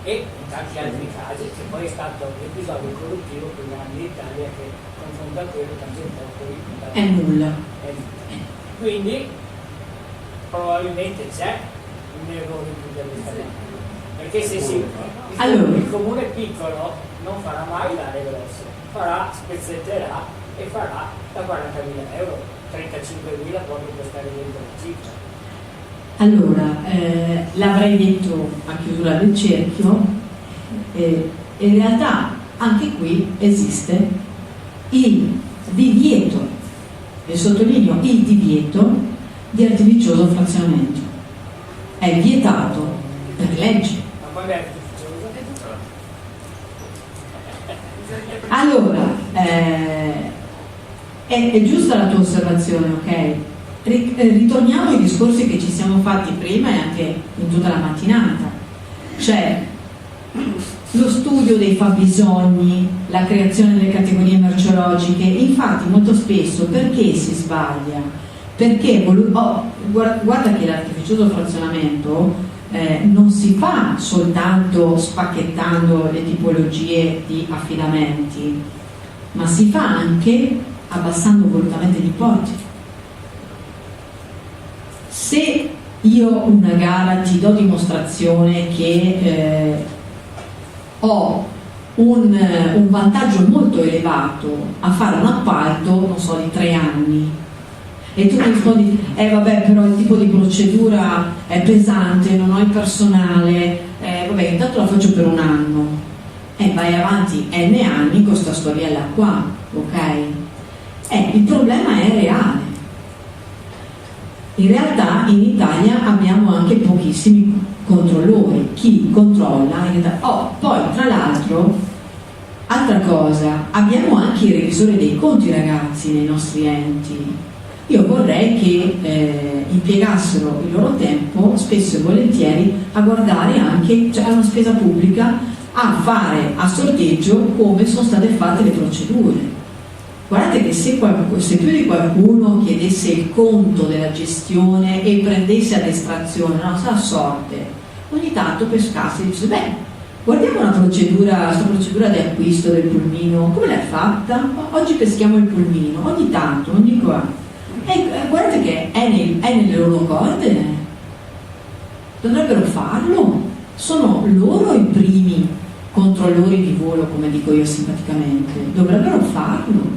E in tanti altri casi, che poi è stato l'episodio corruttivo più grande d'Italia che confronta quello Tangentopoli È nulla. quindi probabilmente c'è un errore più dell'italiano, perché se il comune piccolo non farà mai l'area grosse, spezzetterà e farà da 40.000 euro, 35.000 proprio per stare dentro la cifra. Allora, l'avrei detto a chiusura del cerchio, in realtà anche qui esiste il divieto, e sottolineo il divieto, di artificioso frazionamento. È vietato per legge. Ma quando è artificioso? Allora, è giusta la tua osservazione, ok? Ritorniamo ai discorsi che ci siamo fatti prima e anche in tutta la mattinata. Cioè, lo studio dei fabbisogni, la creazione delle categorie merceologiche, infatti molto spesso perché si sbaglia? Perché guarda che l'artificioso frazionamento non si fa soltanto spacchettando le tipologie di affidamenti, ma si fa anche abbassando volutamente gli importi. Se io una gara ti do dimostrazione che ho un vantaggio molto elevato a fare un appalto, non so, di 3 anni, e tu mi rispondi, vabbè, però il tipo di procedura è pesante, non ho il personale, vabbè, intanto la faccio per 1 anno, vai avanti n anni con questa storiella qua, ok? Il problema è reale. In realtà in Italia abbiamo anche pochissimi controllori. Chi controlla in realtà... poi tra l'altro, altra cosa, abbiamo anche i revisori dei conti, ragazzi, nei nostri enti. Io vorrei che impiegassero il loro tempo spesso e volentieri a guardare anche, cioè alla spesa pubblica, a fare a sorteggio come sono state fatte le procedure. Guardate che se più di qualcuno chiedesse il conto della gestione e prendesse ad estrazione, no, sa sorte, ogni tanto pescasse e dice, guardiamo questa procedura di acquisto del pulmino, come l'hai fatta? Oggi peschiamo il pulmino, ogni tanto, ogni qua. Guardate che è nelle loro corde, dovrebbero farlo, sono loro i primi controllori di volo, come dico io simpaticamente, dovrebbero farlo.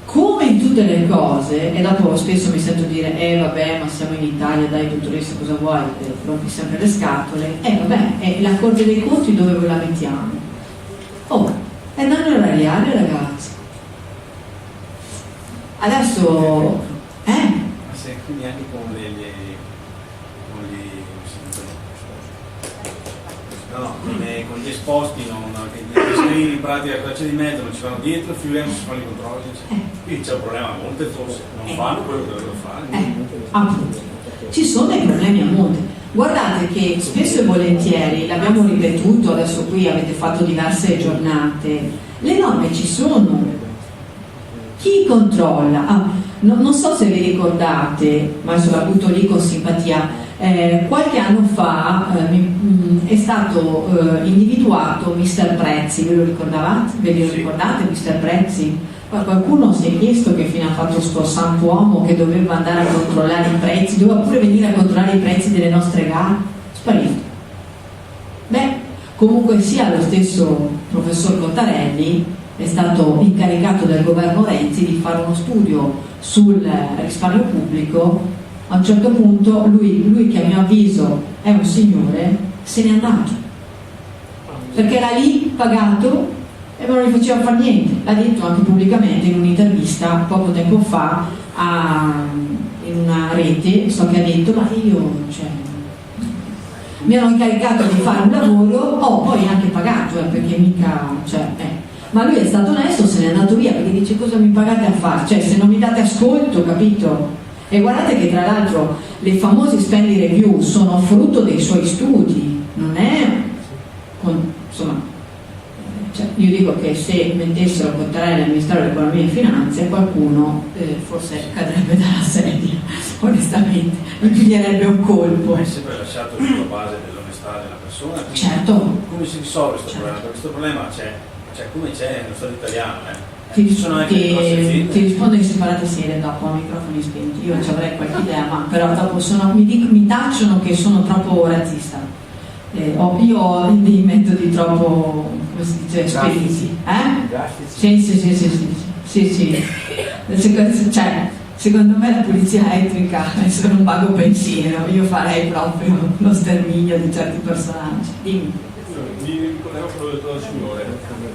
Come in tutte le cose, e dopo spesso mi sento dire vabbè, ma siamo in Italia, dai dottoressa, cosa vuoi? Rompi sempre le scatole. Vabbè, la Corte dei Conti dove ve la mettiamo? È danno erariale, ragazzi. Adesso Sì, quindi anche con con gli esposti, che in pratica cosa c'è di mezzo, non ci vanno dietro, figuriamoci si fanno i controlli. Qui c'è un problema a monte, forse non fanno quello che dovrebbero fare. Appunto. Ci sono dei problemi a monte. Guardate che spesso e volentieri, l'abbiamo ripetuto, adesso qui avete fatto diverse giornate, le norme ci sono. Chi controlla? Non so se vi ricordate, ma adesso la butto lì con simpatia. Qualche anno fa è stato individuato Mister Prezzi, ve lo ricordavate? Ve lo ricordate Mister Prezzi? Qualcuno si è chiesto che fine ha fatto sto sant'uomo che doveva andare a controllare i prezzi, doveva pure venire a controllare i prezzi delle nostre gare? Sparito. Comunque sia, lo stesso professor Cottarelli è stato incaricato dal governo Renzi di fare uno studio sul risparmio pubblico. A un certo punto lui che a mio avviso è un signore, se n'è andato perché era lì pagato e non gli faceva fare niente. L'ha detto anche pubblicamente in un'intervista poco tempo fa in una rete. So che ha detto, ma io mi hanno incaricato di fare un lavoro, poi anche pagato, perché mica ma lui è stato onesto, se n'è andato via perché dice, cosa mi pagate a fare? Se non mi date ascolto, capito? E guardate che tra l'altro le famose spending review sono frutto dei suoi studi, non è insomma, cioè, io dico che se mettessero Cottarelli al Ministero dell'Economia e Finanze qualcuno forse cadrebbe dalla sedia, onestamente, mi piglierebbe un colpo. È sempre lasciato sulla base dell'onestà della persona. Certo. Come si risolve questo problema? Perché questo problema c'è come c'è nello Stato italiano. Ci sono anche le grosse aziende. Ti rispondo in separata serie dopo a microfoni spenti. Io ci avrei qualche idea, ma però dopo mi tacciono che sono troppo razzista. Io ho dei metodi troppo, come si dice, spediti. Sì. Cioè, secondo me la pulizia etnica è solo un vago pensiero. Io farei proprio lo sterminio di certi personaggi. Dimmi. Mi ricordevo quello detto dal signore,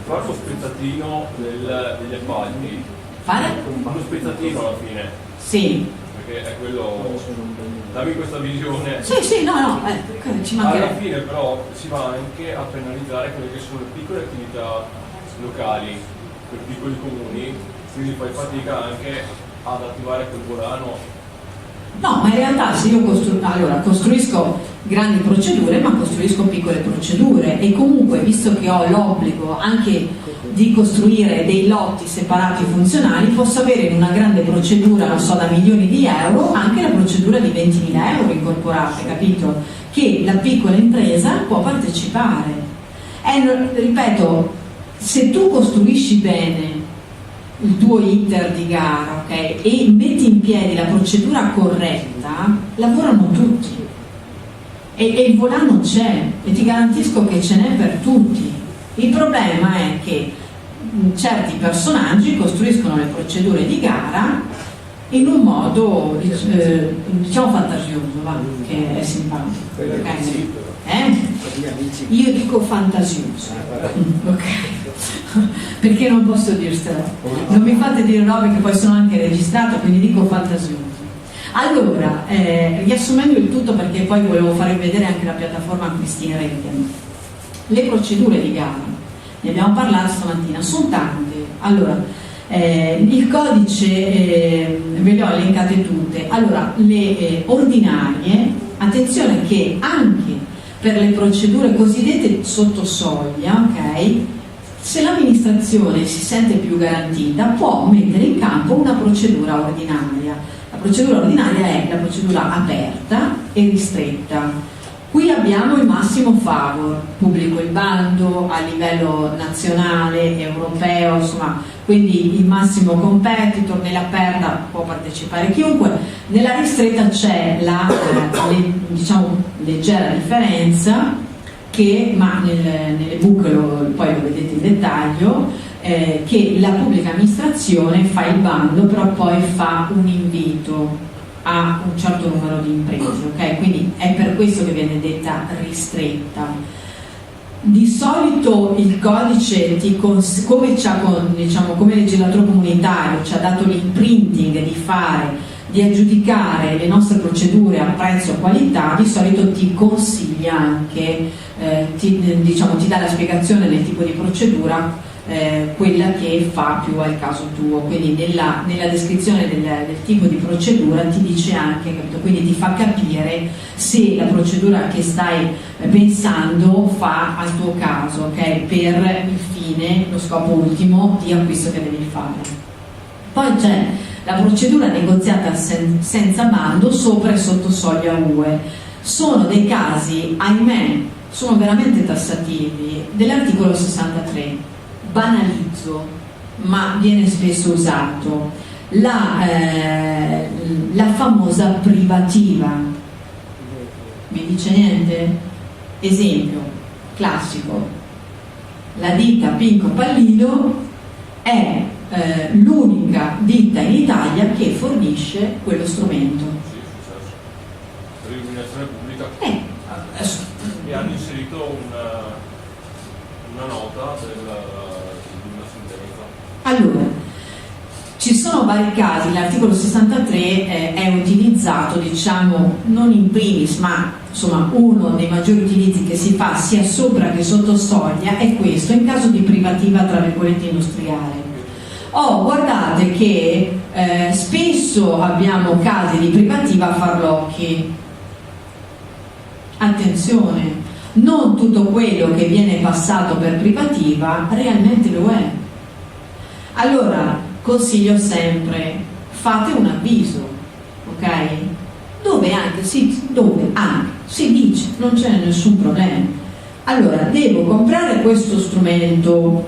fare lo spezzatino degli appalti. Fare? Lo spezzatino alla fine. Sì. Perché è quello, dammi questa visione. Sì, no, ci mancherebbe. Alla fine però si va anche a penalizzare quelle che sono le piccole attività locali, quei piccoli comuni, quindi fai fatica anche ad attivare quel volano. No, ma in realtà se io costruisco grandi procedure, ma costruisco piccole procedure, e comunque, visto che ho l'obbligo anche di costruire dei lotti separati funzionali, posso avere in una grande procedura, non so, da milioni di euro, anche la procedura di 20.000 euro incorporate, capito? Che la piccola impresa può partecipare. Ripeto, se tu costruisci bene il tuo iter di gara, ok, e metti in piedi la procedura corretta, lavorano tutti e il volano c'è, e ti garantisco che ce n'è per tutti. Il problema è che certi personaggi costruiscono le procedure di gara in un modo diciamo fantasioso, va, che è simpatico, okay? Io dico fantasioso, ok, perché non posso dirstelo, non mi fate dire robe che poi sono anche registrate, quindi dico fantasioso. Allora, riassumendo il tutto, perché poi volevo farvi vedere anche la piattaforma Christine Reagan, le procedure di gara, ne abbiamo parlato stamattina, sono tante. Allora, il codice ve le ho elencate tutte. Allora, le ordinarie, attenzione che anche per le procedure cosiddette sotto soglia, ok, se l'amministrazione si sente più garantita può mettere in campo una procedura ordinaria. La procedura ordinaria è la procedura aperta e ristretta. Qui abbiamo il massimo favor, pubblico il bando a livello nazionale, europeo, insomma, quindi il massimo competitor. Nell'aperta può partecipare chiunque, nella ristretta c'è la diciamo leggera differenza che, ma nelle book poi lo vedete in dettaglio, che la pubblica amministrazione fa il bando, però poi fa un invito a un certo numero di imprese, ok? Quindi è per questo che viene detta ristretta. Di solito il codice come legislatore comunitario ci ha dato l'imprinting di aggiudicare le nostre procedure a prezzo e qualità, di solito ti consiglia anche, ti dà la spiegazione del tipo di procedura, quella che fa più al caso tuo, quindi nella descrizione del tipo di procedura ti dice anche, capito? Quindi ti fa capire se la procedura che stai pensando fa al tuo caso, ok? Per il fine, lo scopo ultimo di acquisto che devi fare. Poi c'è la procedura negoziata senza bando sopra e sotto soglia UE. Sono dei casi, ahimè, sono veramente tassativi, dell'articolo 63. Banalizzo, ma viene spesso usato, la famosa privativa. Vi dice niente? Esempio classico: la ditta Pinco Pallino è l'unica ditta in Italia che fornisce quello strumento. Sì, successo. Per l'illuminazione pubblica. E hanno inserito una nota di una sentenza. Allora, ci sono vari casi, l'articolo 63 è utilizzato, diciamo, non in primis, ma insomma uno dei maggiori utilizzi che si fa sia sopra che sotto soglia è questo, in caso di privativa tra virgolette industriale. Oh, guardate che spesso abbiamo casi di privativa farlocchi. Attenzione, non tutto quello che viene passato per privativa realmente lo è. Allora, consiglio sempre, fate un avviso, ok? Dove anche si dice, non c'è nessun problema. Allora, devo comprare questo strumento,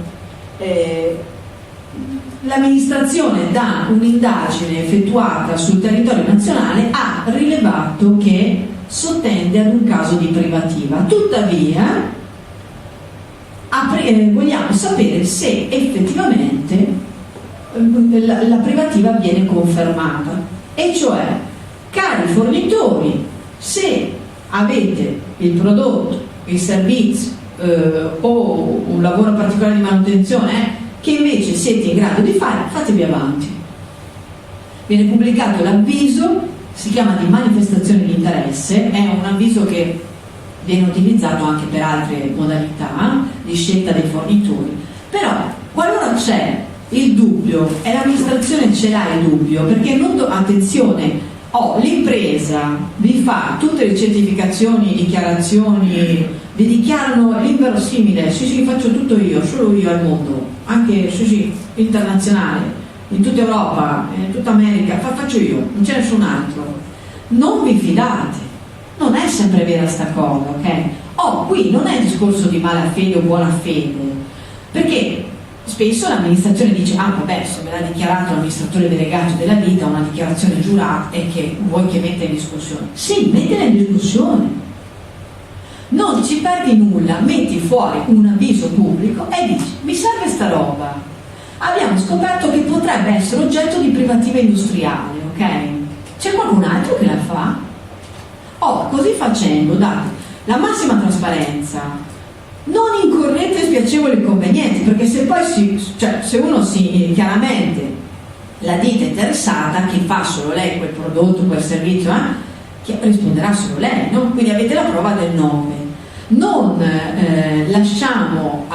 l'amministrazione da un'indagine effettuata sul territorio nazionale ha rilevato che sottende ad un caso di privativa. Tuttavia vogliamo sapere se effettivamente la privativa viene confermata, e cioè, cari fornitori, se avete il prodotto, il servizio o un lavoro particolare di manutenzione che invece siete in grado di fare, fatevi avanti. Viene pubblicato l'avviso, si chiama di manifestazione di interesse, è un avviso che viene utilizzato anche per altre modalità di scelta dei fornitori, però qualora c'è il dubbio, e l'amministrazione ce l'ha il dubbio, perché attenzione, l'impresa vi fa tutte le certificazioni, dichiarazioni, vi dichiarano l'inverosimile, sì faccio tutto io, solo io al mondo, anche internazionale, in tutta Europa, in tutta America, faccio io, non c'è nessun altro. Non vi fidate, non è sempre vera sta cosa, ok? Qui non è discorso di malafede o buona fede, perché spesso l'amministrazione dice, vabbè, se me l'ha dichiarato l'amministratore delegato della vita, una dichiarazione giurata, e che vuoi che metta in discussione? Sì, mettila in discussione. Non ci perdi nulla, metti fuori un avviso pubblico e dici, mi serve sta roba. Abbiamo scoperto che potrebbe essere oggetto di privativa industriale, ok? C'è qualcun altro che la fa? Così facendo, date la massima trasparenza, non incorrete in spiacevoli inconvenienti, perché se poi se uno chiaramente la ditta interessata, che fa solo lei quel prodotto, quel servizio, risponderà solo lei, no? Quindi avete la prova del 9. Non lasciamo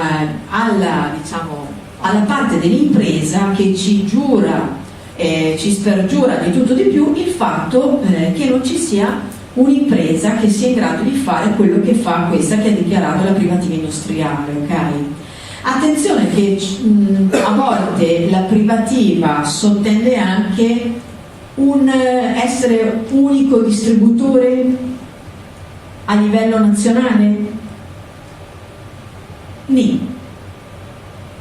alla parte dell'impresa che ci giura, ci spergiura di tutto di più il fatto che non ci sia un'impresa che sia in grado di fare quello che fa questa che ha dichiarato la privativa industriale, ok? Attenzione che a volte la privativa sottende anche un essere unico distributore a livello nazionale.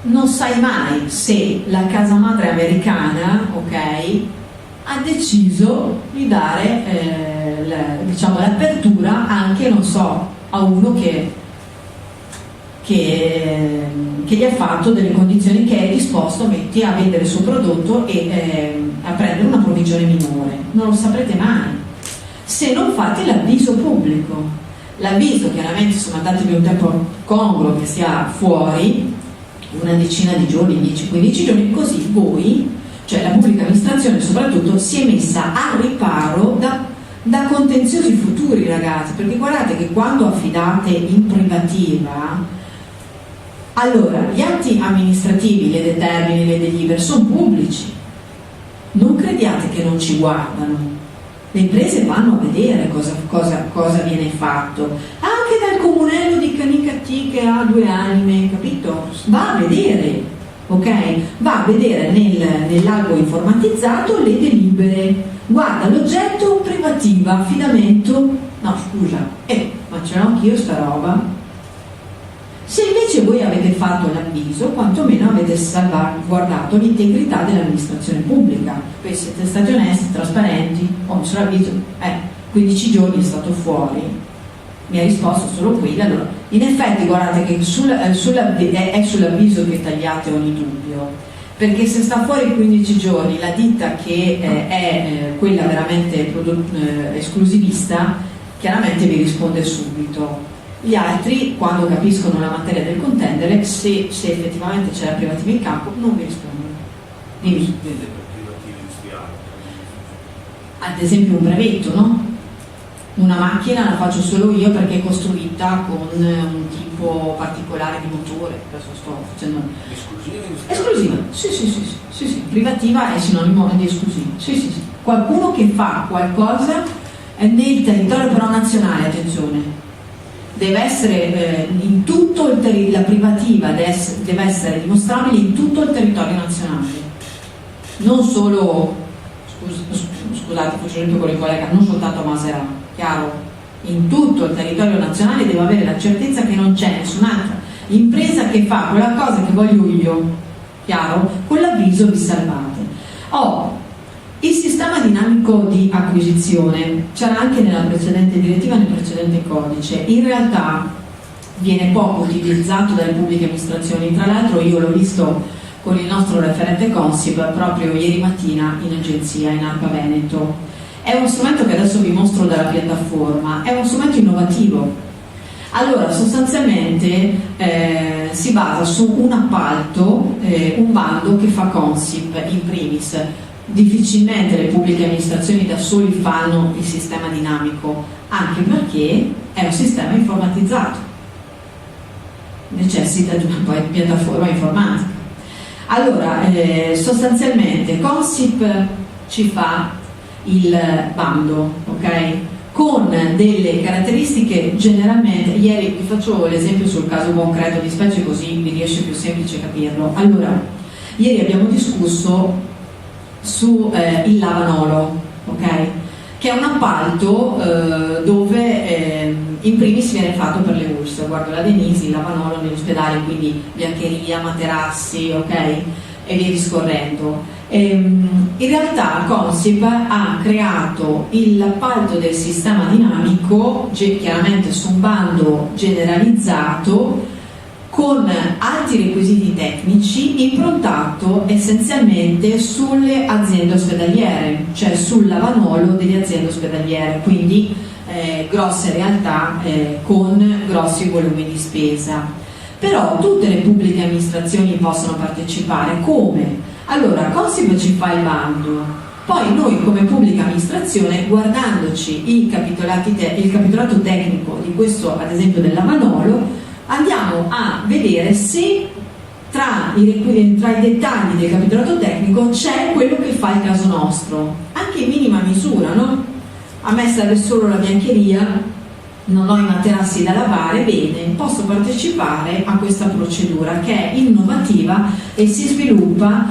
Non sai mai se la casa madre americana, ok, ha deciso di dare l'apertura anche, non so, a uno che gli ha fatto delle condizioni, che è disposto a vendere il suo prodotto e a prendere una provvigione minore. Non lo saprete mai se non fate l'avviso pubblico. L'avviso, chiaramente, se mandatevi un tempo congruo che sia fuori, una decina di giorni, 10-15 giorni, così voi, cioè la pubblica amministrazione soprattutto, si è messa a riparo da contenziosi futuri, ragazzi, perché guardate che quando affidate in privativa, allora gli atti amministrativi, le determine, le delibere sono pubblici, non crediate che non ci guardano, le imprese vanno a vedere cosa viene fatto, anche dal comunello di Canicattì che ha 2 anime, capito? Va a vedere, ok? Va a vedere nell'albo informatizzato le delibere, guarda l'oggetto, privativa, affidamento, no scusa, ma ce l'ho anch'io sta roba. Se invece voi avete fatto l'avviso, quantomeno avete salvaguardato l'integrità dell'amministrazione pubblica, poi siete stati onesti, trasparenti, sull'avviso, 15 giorni è stato fuori, mi ha risposto solo quello. Allora, in effetti guardate che è sull'avviso che tagliate ogni dubbio, perché se sta fuori 15 giorni la ditta che è quella veramente esclusivista, chiaramente vi risponde subito. Gli altri, quando capiscono la materia del contendere, se effettivamente c'è la privativa in campo, non vi rispondono. Dipende per privativa industriale. Ad esempio un brevetto, no? Una macchina la faccio solo io perché è costruita con un tipo particolare di motore. Adesso sto facendo esclusiva. Sì. Privativa è sinonimo di esclusiva. Sì. Qualcuno che fa qualcosa nel territorio però nazionale, attenzione, deve essere in tutto il la privativa deve essere dimostrabile in tutto il territorio nazionale, non solo, scusate, faccio esempio con il collega, non soltanto a Maserà, chiaro? In tutto il territorio nazionale devo avere la certezza che non c'è nessun'altra impresa che fa quella cosa che voglio io, chiaro? Con l'avviso vi salvate. Il sistema dinamico di acquisizione c'era anche nella precedente direttiva, nel precedente codice, in realtà viene poco utilizzato dalle pubbliche amministrazioni, tra l'altro io l'ho visto con il nostro referente Consip proprio ieri mattina in agenzia, in ARPA Veneto. È uno strumento che adesso vi mostro dalla piattaforma, è uno strumento innovativo. Allora, sostanzialmente si basa su un appalto, un bando che fa Consip in primis. Difficilmente le pubbliche amministrazioni da soli fanno il sistema dinamico, anche perché è un sistema informatizzato, necessita di una piattaforma informatica. Allora, sostanzialmente Consip ci fa il bando, ok? Con delle caratteristiche generalmente, ieri vi faccio l'esempio sul caso concreto di specie così vi riesce più semplice capirlo. Allora, ieri abbiamo discusso su il Lavanolo, ok? Che è un appalto dove in primis viene fatto per le ULSS, guardo la Denisi, il Lavanolo negli ospedali, quindi biancheria, materassi, ok? E via discorrendo. In realtà Consip ha creato l'appalto del sistema dinamico chiaramente su un bando generalizzato con alti requisiti tecnici, improntato essenzialmente sulle aziende ospedaliere, cioè sul Lavanolo delle aziende ospedaliere, quindi grosse realtà con grossi volumi di spesa. Però tutte le pubbliche amministrazioni possono partecipare. Come? Allora, Consip ci fa il bando, poi noi come pubblica amministrazione, guardandoci il capitolato tecnico di questo, ad esempio del Lavanolo, andiamo a vedere se tra i dettagli del capitolato tecnico c'è quello che fa il caso nostro, anche in minima misura, no? A me serve solo la biancheria, non ho i materassi da lavare, bene, posso partecipare a questa procedura che è innovativa e si sviluppa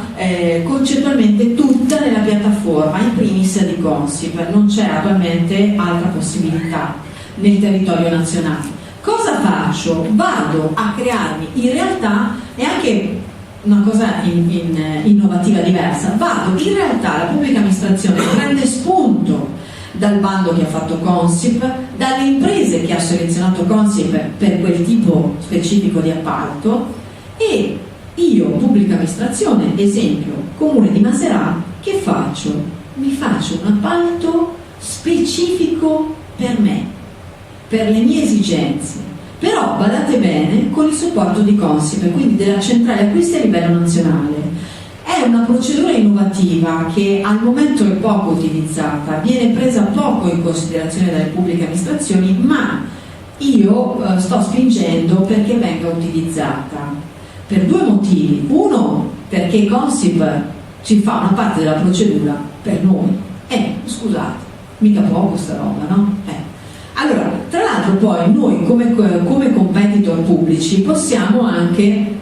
concettualmente tutta nella piattaforma, in primis di Consip, non c'è attualmente altra possibilità nel territorio nazionale. Cosa faccio? Vado a crearmi, in realtà è anche una cosa innovativa diversa, vado in realtà, la pubblica amministrazione prende spunto dal bando che ha fatto Consip, dalle imprese che ha selezionato Consip per quel tipo specifico di appalto, e io, pubblica amministrazione, esempio, Comune di Maserà, che faccio? Mi faccio un appalto specifico per me, per le mie esigenze, però badate bene con il supporto di Consip, quindi della centrale acquisti a livello nazionale. È una procedura innovativa che al momento è poco utilizzata, viene presa poco in considerazione dalle pubbliche amministrazioni, ma io sto spingendo perché venga utilizzata per due motivi. Uno, perché Consip ci fa una parte della procedura per noi. Scusate, mica poco sta roba, no? Allora, tra l'altro poi noi come competitor pubblici possiamo anche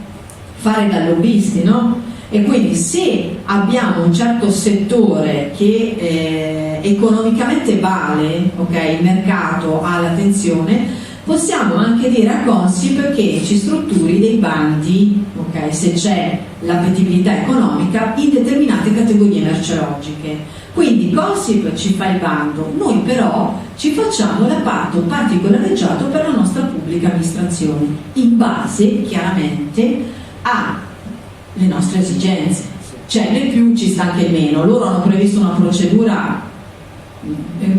fare da lobbisti, no? E quindi se abbiamo un certo settore che economicamente vale, okay, il mercato ha l'attenzione, possiamo anche dire a Consip che ci strutturi dei bandi, okay, se c'è l'appetibilità economica, in determinate categorie merceologiche. Quindi Consip ci fa il bando, noi però ci facciamo l'appalto particolareggiato per la nostra pubblica amministrazione, in base chiaramente alle nostre esigenze, cioè né più ci sta anche meno. Loro hanno previsto una procedura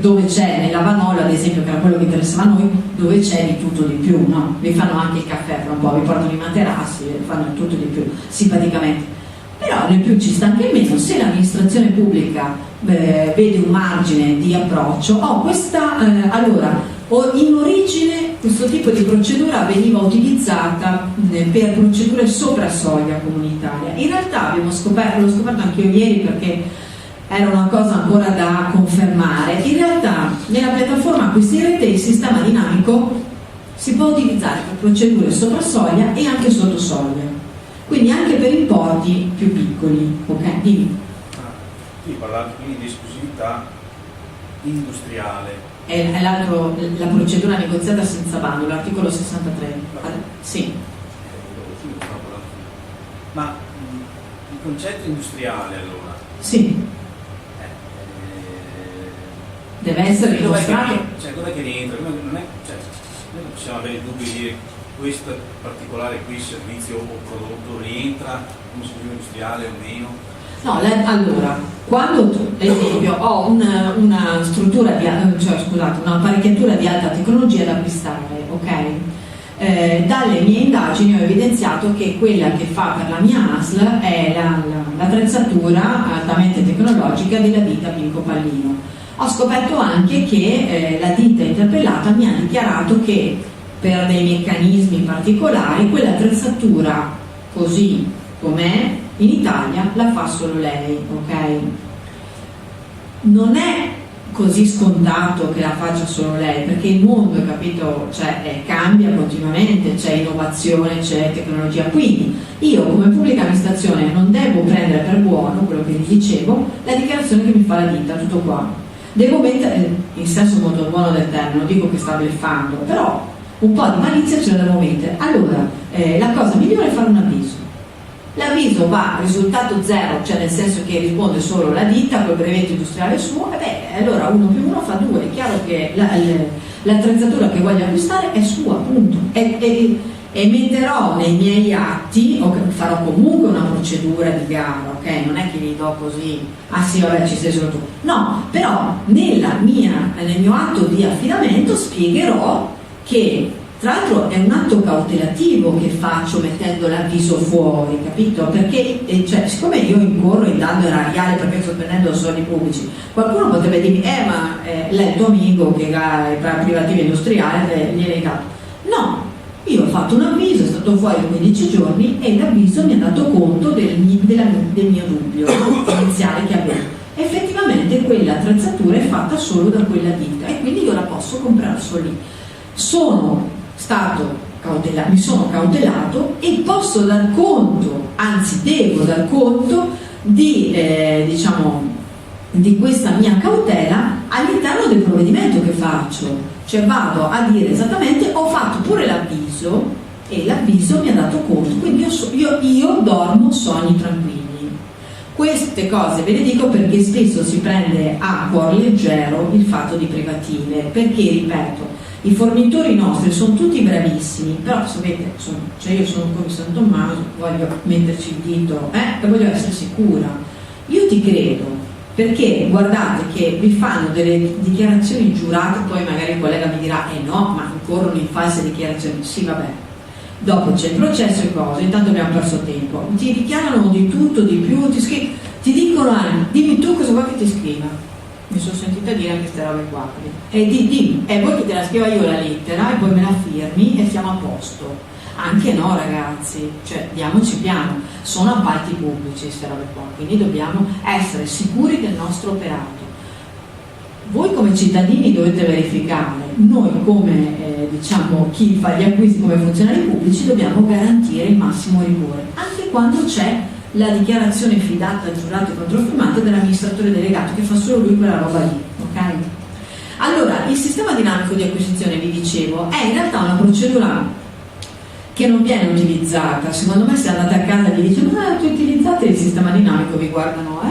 dove c'è, nel Lavanolo ad esempio, che era quello che interessava a noi, dove c'è di tutto di più, no? Vi fanno anche il caffè fra un po', vi portano i materassi, vi fanno tutto di più, simpaticamente. Però né più ci sta anche meno, se l'amministrazione pubblica vede un margine di approccio. In origine questo tipo di procedura veniva utilizzata per procedure sopra soglia comunitaria. In realtà l'ho scoperto anche io ieri perché era una cosa ancora da confermare. In realtà nella piattaforma Acquisti in Rete il sistema dinamico si può utilizzare per procedure sopra soglia e anche sotto soglia, quindi anche per importi più piccoli. Ok? Dimmi. Qui parlate quindi di esclusività industriale. È la procedura negoziata senza bando, l'articolo 63. Sì. Ma il concetto industriale allora? Sì. Deve essere dimostrato. Dov'è che rientra? Non possiamo avere dubbi di dire questo particolare servizio o prodotto rientra come esclusivo industriale o meno? No, allora, quando ad esempio ho una struttura un'apparecchiatura di alta tecnologia da acquistare, ok? Dalle mie indagini ho evidenziato che quella che fa per la mia ASL è l'attrezzatura altamente tecnologica della ditta Pinco Pallino. Ho scoperto anche che la ditta interpellata mi ha dichiarato che per dei meccanismi particolari quell'attrezzatura così com'è in Italia la fa solo lei, ok? Non è così scontato che la faccia solo lei, perché il mondo, capito, cambia continuamente, c'è innovazione, c'è tecnologia, quindi io come pubblica amministrazione non devo prendere per buono quello che vi dicevo, la dichiarazione che mi fa la ditta, tutto qua. Devo mettere, in senso molto buono del termine, non dico che sta bluffando, però un po' di malizia ce la devo mettere. Allora, la cosa migliore è fare un avviso. L'avviso va risultato zero, cioè nel senso che risponde solo la ditta col brevetto industriale suo, allora 1 più 1 fa 2, è chiaro che l'attrezzatura che voglio acquistare è sua, appunto, e metterò nei miei atti, farò comunque una procedura di gara, ok? Non è che li do così, sì vabbè ci sei solo tu, no, però nel mio atto di affidamento spiegherò che tra l'altro è un atto cautelativo che faccio mettendo l'avviso fuori, capito? Perché siccome io incorro in danno erariale perché sto spendendo soldi pubblici, qualcuno potrebbe dirmi ma lei è tuo amico che ha il privativo industriale gliel'hai dato. No, io ho fatto un avviso, è stato fuori 15 giorni e l'avviso mi ha dato conto del mio dubbio iniziale che avevo. Effettivamente quell'attrezzatura è fatta solo da quella ditta e quindi io la posso comprare solo lì. Mi sono cautelato e posso dar conto, anzi devo dar conto di questa mia cautela all'interno del provvedimento che faccio, cioè vado a dire esattamente ho fatto pure l'avviso e l'avviso mi ha dato conto, quindi io dormo sogni tranquilli. Queste cose ve le dico perché spesso si prende a cuor leggero il fatto di privative, perché ripeto, i fornitori nostri sono tutti bravissimi, però sapete, io sono come San Tommaso, voglio metterci il dito e voglio essere sicura. Io ti credo, perché guardate che vi fanno delle dichiarazioni giurate, poi magari il collega mi dirà no, ma incorrono in false dichiarazioni. Sì, vabbè, dopo c'è il processo e cose, intanto abbiamo perso tempo. Ti dichiarano di tutto, di più, ti dicono dimmi tu cosa vuoi che ti scriva. Mi sono sentita dire anche queste robe qua e poi che te la scriva io la lettera e poi me la firmi e siamo a posto. Anche no ragazzi, diamoci piano, sono appalti pubblici queste robe qua, quindi dobbiamo essere sicuri del nostro operato. Voi come cittadini dovete verificare, noi come chi fa gli acquisti come funzionari pubblici dobbiamo garantire il massimo rigore, anche quando c'è la dichiarazione fidata, giurata e controfirmata dell'amministratore delegato che fa solo lui quella roba lì, ok? Allora, il sistema dinamico di acquisizione, vi dicevo, è in realtà una procedura che non viene utilizzata. Secondo me se andate a casa e vi dicono tu utilizzate il sistema dinamico, vi guardano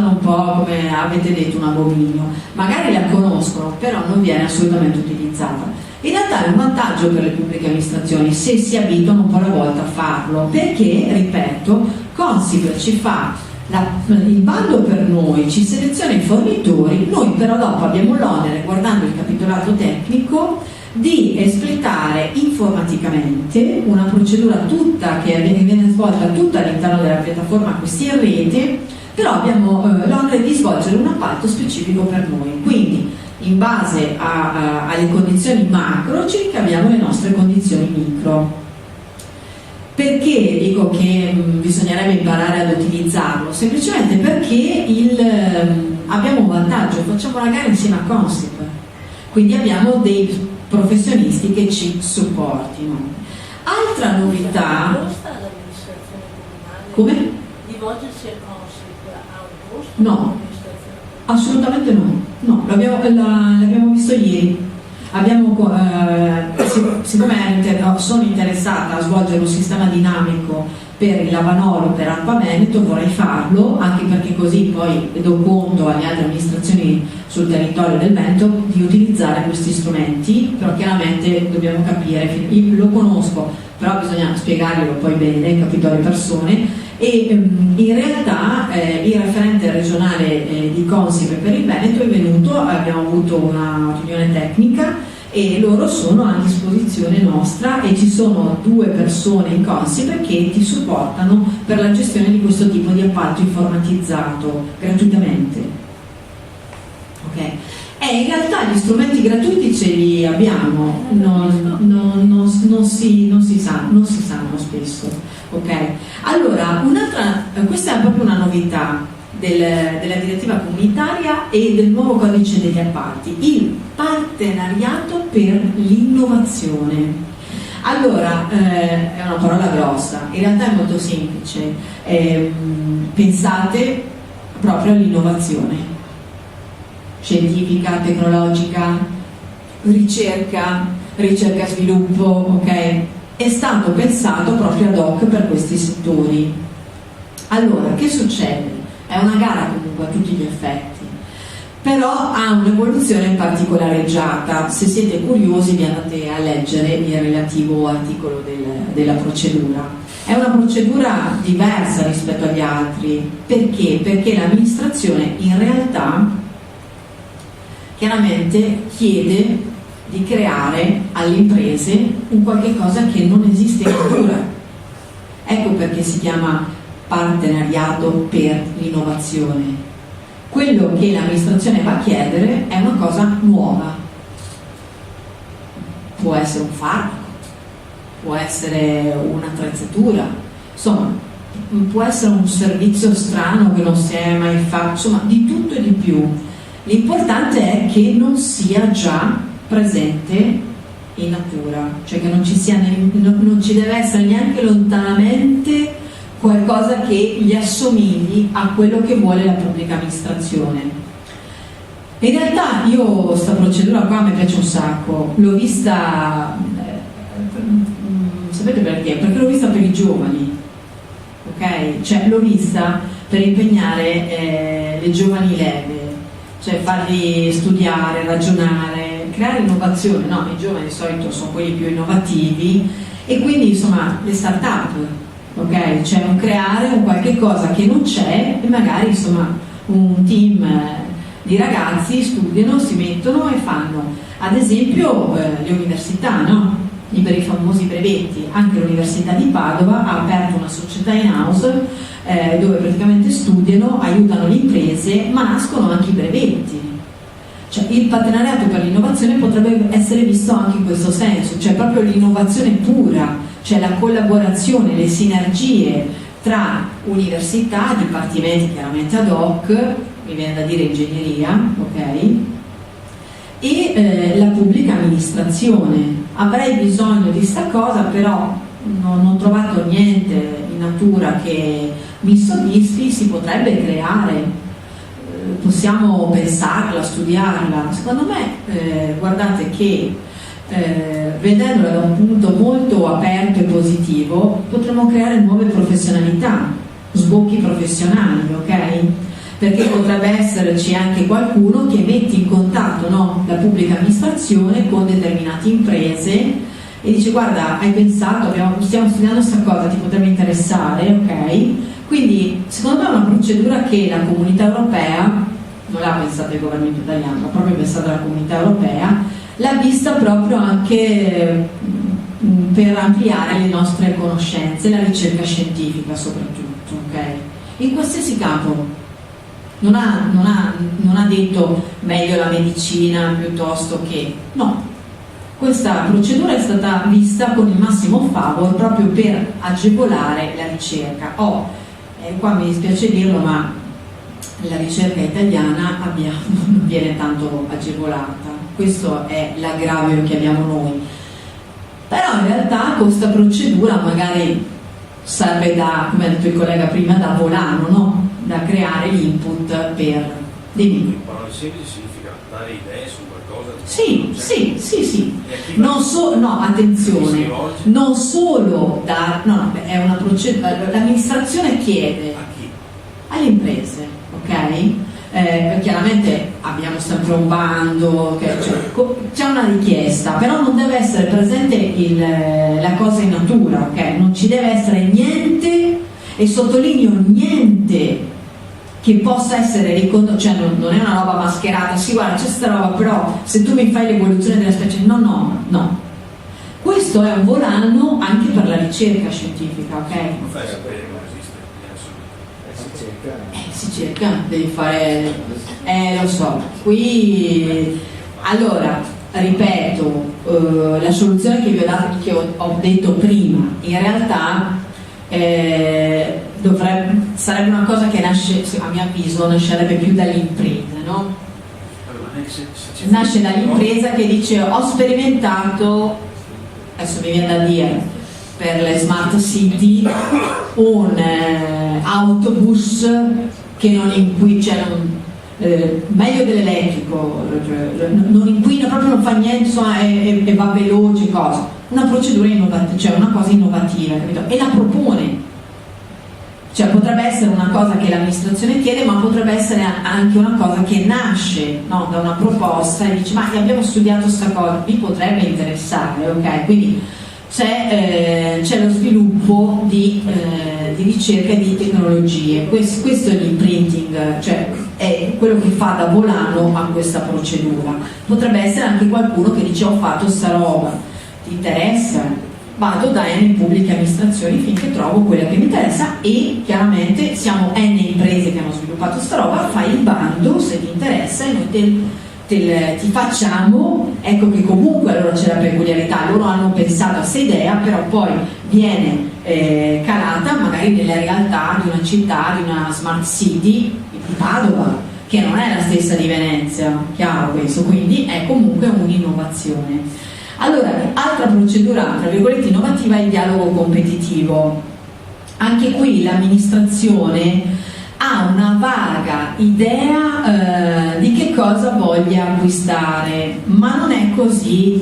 un po' come avete detto un abominio, magari la conoscono, però non viene assolutamente utilizzata. In realtà è un vantaggio per le pubbliche amministrazioni se si abituano un po' alla volta a farlo, perché, ripeto, Consip ci fa il bando per noi, ci seleziona i fornitori, noi però dopo abbiamo l'onere, guardando il capitolato tecnico, di espletare informaticamente una procedura tutta che viene svolta tutta all'interno della piattaforma Acquisti in Rete, però abbiamo l'onere di svolgere un appalto specifico per noi, quindi in base alle condizioni macro ci ricaviamo le nostre condizioni micro. Perché dico che bisognerebbe imparare ad utilizzarlo? Semplicemente perché abbiamo un vantaggio, facciamo la gara insieme a Consip, quindi abbiamo dei professionisti che ci supportino. Altra novità... Costa l'amministrazione comunale? Come? Di volgersi al Consip ha un costo? No. L'amministrazione comunale? Assolutamente no, l'abbiamo visto ieri. Siccome sono interessata a svolgere un sistema dinamico per il Lavanoro, per Alpa Veneto, vorrei farlo, anche perché così poi do conto alle altre amministrazioni sul territorio del Veneto di utilizzare questi strumenti, però chiaramente dobbiamo capire, io lo conosco, però bisogna spiegarglielo poi bene, capito alle persone. E in realtà il referente regionale di Consip per il Veneto è venuto, abbiamo avuto una riunione tecnica e loro sono a disposizione nostra e ci sono 2 persone in Consip che ti supportano per la gestione di questo tipo di appalto informatizzato gratuitamente. Ok? In realtà gli strumenti gratuiti ce li abbiamo, non si sanno spesso. Okay. Allora, questa è proprio una novità della direttiva comunitaria e del nuovo codice degli appalti, il partenariato per l'innovazione. Allora, è una parola grossa, in realtà è molto semplice. Pensate proprio all'innovazione scientifica, tecnologica, ricerca e sviluppo, ok? È stato pensato proprio ad hoc per questi settori. Allora, che succede? È una gara comunque a tutti gli effetti, però ha un'evoluzione particolareggiata. Se siete curiosi vi andate a leggere il relativo articolo della procedura. È una procedura diversa rispetto agli altri. Perché? Perché l'amministrazione in realtà chiaramente chiede di creare alle imprese un qualche cosa che non esiste ancora. Ecco perché si chiama partenariato per l'innovazione. Quello che l'amministrazione va a chiedere è una cosa nuova. Può essere un farmaco, può essere un'attrezzatura, insomma, può essere un servizio strano che non si è mai fatto, insomma, di tutto e di più. L'importante è che non sia già presente in natura, cioè che non ci deve essere neanche lontanamente qualcosa che gli assomigli a quello che vuole la pubblica amministrazione. In realtà io questa procedura qua mi piace un sacco, l'ho vista, sapete perché? Perché l'ho vista per i giovani, ok? Cioè l'ho vista per impegnare le giovani leve, cioè farli studiare, ragionare, creare innovazione, no? I giovani di solito sono quelli più innovativi e quindi insomma le start-up, ok? Cioè un creare un qualche cosa che non c'è e magari insomma un team di ragazzi studiano, si mettono e fanno, ad esempio le università, no? Per i famosi brevetti, anche l'Università di Padova ha aperto una società in house dove praticamente studiano, aiutano le imprese, ma nascono anche i brevetti. Cioè, il partenariato per l'innovazione potrebbe essere visto anche in questo senso, cioè proprio l'innovazione pura, cioè la collaborazione, le sinergie tra università, dipartimenti chiaramente ad hoc, mi viene da dire ingegneria, ok? E la pubblica amministrazione. Avrei bisogno di sta cosa, però non ho trovato niente in natura che mi soddisfi, si potrebbe creare, possiamo pensarla, studiarla. Secondo me, guardate che vedendola da un punto molto aperto e positivo, potremmo creare nuove professionalità, sbocchi professionali, ok? Perché potrebbe esserci anche qualcuno che mette in contatto, no, la pubblica amministrazione con determinate imprese e dice: guarda, hai pensato, stiamo studiando questa cosa, ti potrebbe interessare, ok? Quindi secondo me è una procedura che la Comunità Europea, non l'ha pensata il governo italiano, l'ha proprio pensata la Comunità Europea, l'ha vista proprio anche per ampliare le nostre conoscenze, la ricerca scientifica soprattutto, ok? In qualsiasi campo. non ha detto meglio la medicina piuttosto che no. Questa procedura è stata vista con il massimo favore proprio per agevolare la ricerca. Qua mi dispiace dirlo, ma la ricerca italiana non viene tanto agevolata. Questo è l'aggravio che abbiamo noi. Però in realtà questa procedura magari serve da, come ha detto il collega prima, da volano, no? Da creare l'input per... In parole semplici significa dare idee su qualcosa? Sì. No, attenzione, non solo è una procedura, l'amministrazione chiede A chi? alle imprese, ok? Chiaramente abbiamo sempre un bando, c'è una richiesta, però non deve essere presente la cosa in natura, ok? Non ci deve essere niente, e sottolineo niente, che possa essere ricondotto, cioè non è una roba mascherata, sì guarda c'è sta roba, però se tu mi fai l'evoluzione della specie, no. Questo è un volano anche per la ricerca scientifica, ok? Non fai sapere che non esiste. Si cerca, devi fare... lo so, qui... Allora, ripeto, la soluzione che vi ho dato, che ho detto prima, in realtà sarebbe una cosa che nasce, a mio avviso, nascerebbe più dall'impresa, no? Nasce dall'impresa che dice ho sperimentato, adesso mi viene da dire, per le smart city un autobus che non inquina, meglio dell'elettrico, non inquina proprio, non fa niente, insomma, e va veloce, cosa. Una procedura innovativa, cioè una cosa innovativa, capito? E la propone. Cioè potrebbe essere una cosa che l'amministrazione chiede, ma potrebbe essere anche una cosa che nasce, no, da una proposta e dice ma abbiamo studiato sta cosa, vi potrebbe interessare, ok? Quindi c'è lo sviluppo di ricerca e di tecnologie. Questo è l'imprinting, cioè è quello che fa da volano a questa procedura. Potrebbe essere anche qualcuno che dice ho fatto sta roba, ti interessa? Vado da N pubbliche amministrazioni finché trovo quella che mi interessa, e chiaramente siamo N imprese che hanno sviluppato sta roba, fai il bando se ti interessa e noi ti facciamo. Ecco che comunque allora c'è la peculiarità, loro hanno pensato a questa idea, però poi viene calata magari nella realtà di una città, di una smart city di Padova, che non è la stessa di Venezia, chiaro questo, quindi è comunque un'innovazione. Allora, altra procedura, tra virgolette, innovativa è il dialogo competitivo. Anche qui l'amministrazione ha una vaga idea di che cosa voglia acquistare, ma non è così,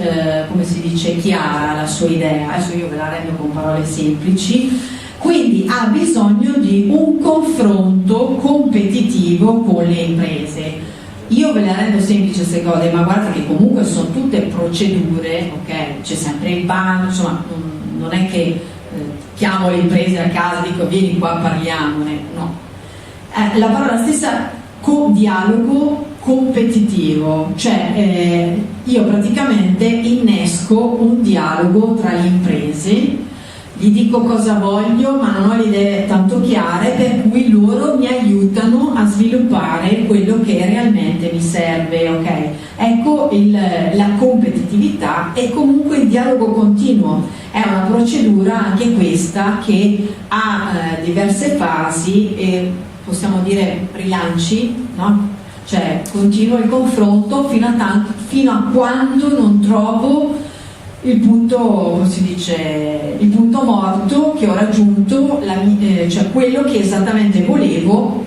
come si dice, chiara la sua idea. Adesso io ve la rendo con parole semplici. Quindi ha bisogno di un confronto competitivo con le imprese. Io ve la rendo semplice queste cose, ma guarda che comunque sono tutte procedure, ok? C'è sempre il bando, insomma, non è che chiamo le imprese a casa e dico vieni qua, parliamone, no. La parola stessa, dialogo competitivo, cioè io praticamente innesco un dialogo tra le imprese, gli dico cosa voglio ma non ho le idee tanto chiare, per cui loro mi aiutano a sviluppare quello che realmente mi serve, ok? Ecco la competitività e comunque il dialogo continuo. È una procedura anche questa che ha diverse fasi e possiamo dire rilanci, no? Cioè continuo il confronto fino a quando non trovo il punto, come si dice, il punto morto che ho raggiunto, cioè quello che esattamente volevo,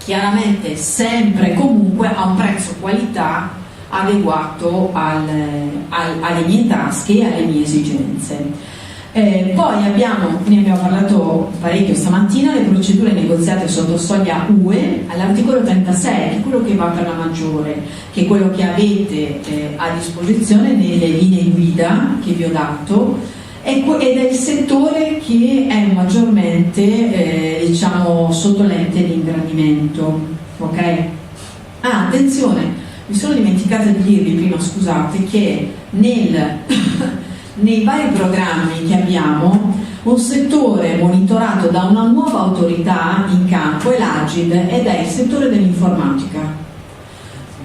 chiaramente sempre e comunque a un prezzo qualità adeguato alle mie tasche e alle mie esigenze. Poi ne abbiamo parlato parecchio stamattina, le procedure negoziate sotto soglia UE all'articolo 36, che è quello che va per la maggiore, che è quello che avete a disposizione nelle linee guida che vi ho dato, ed è il settore che è maggiormente diciamo sotto lente di ingrandimento, ok? Attenzione, mi sono dimenticata di dirvi prima, scusate, che nei vari programmi che abbiamo un settore monitorato da una nuova autorità in campo, è l'Agid, ed è il settore dell'informatica.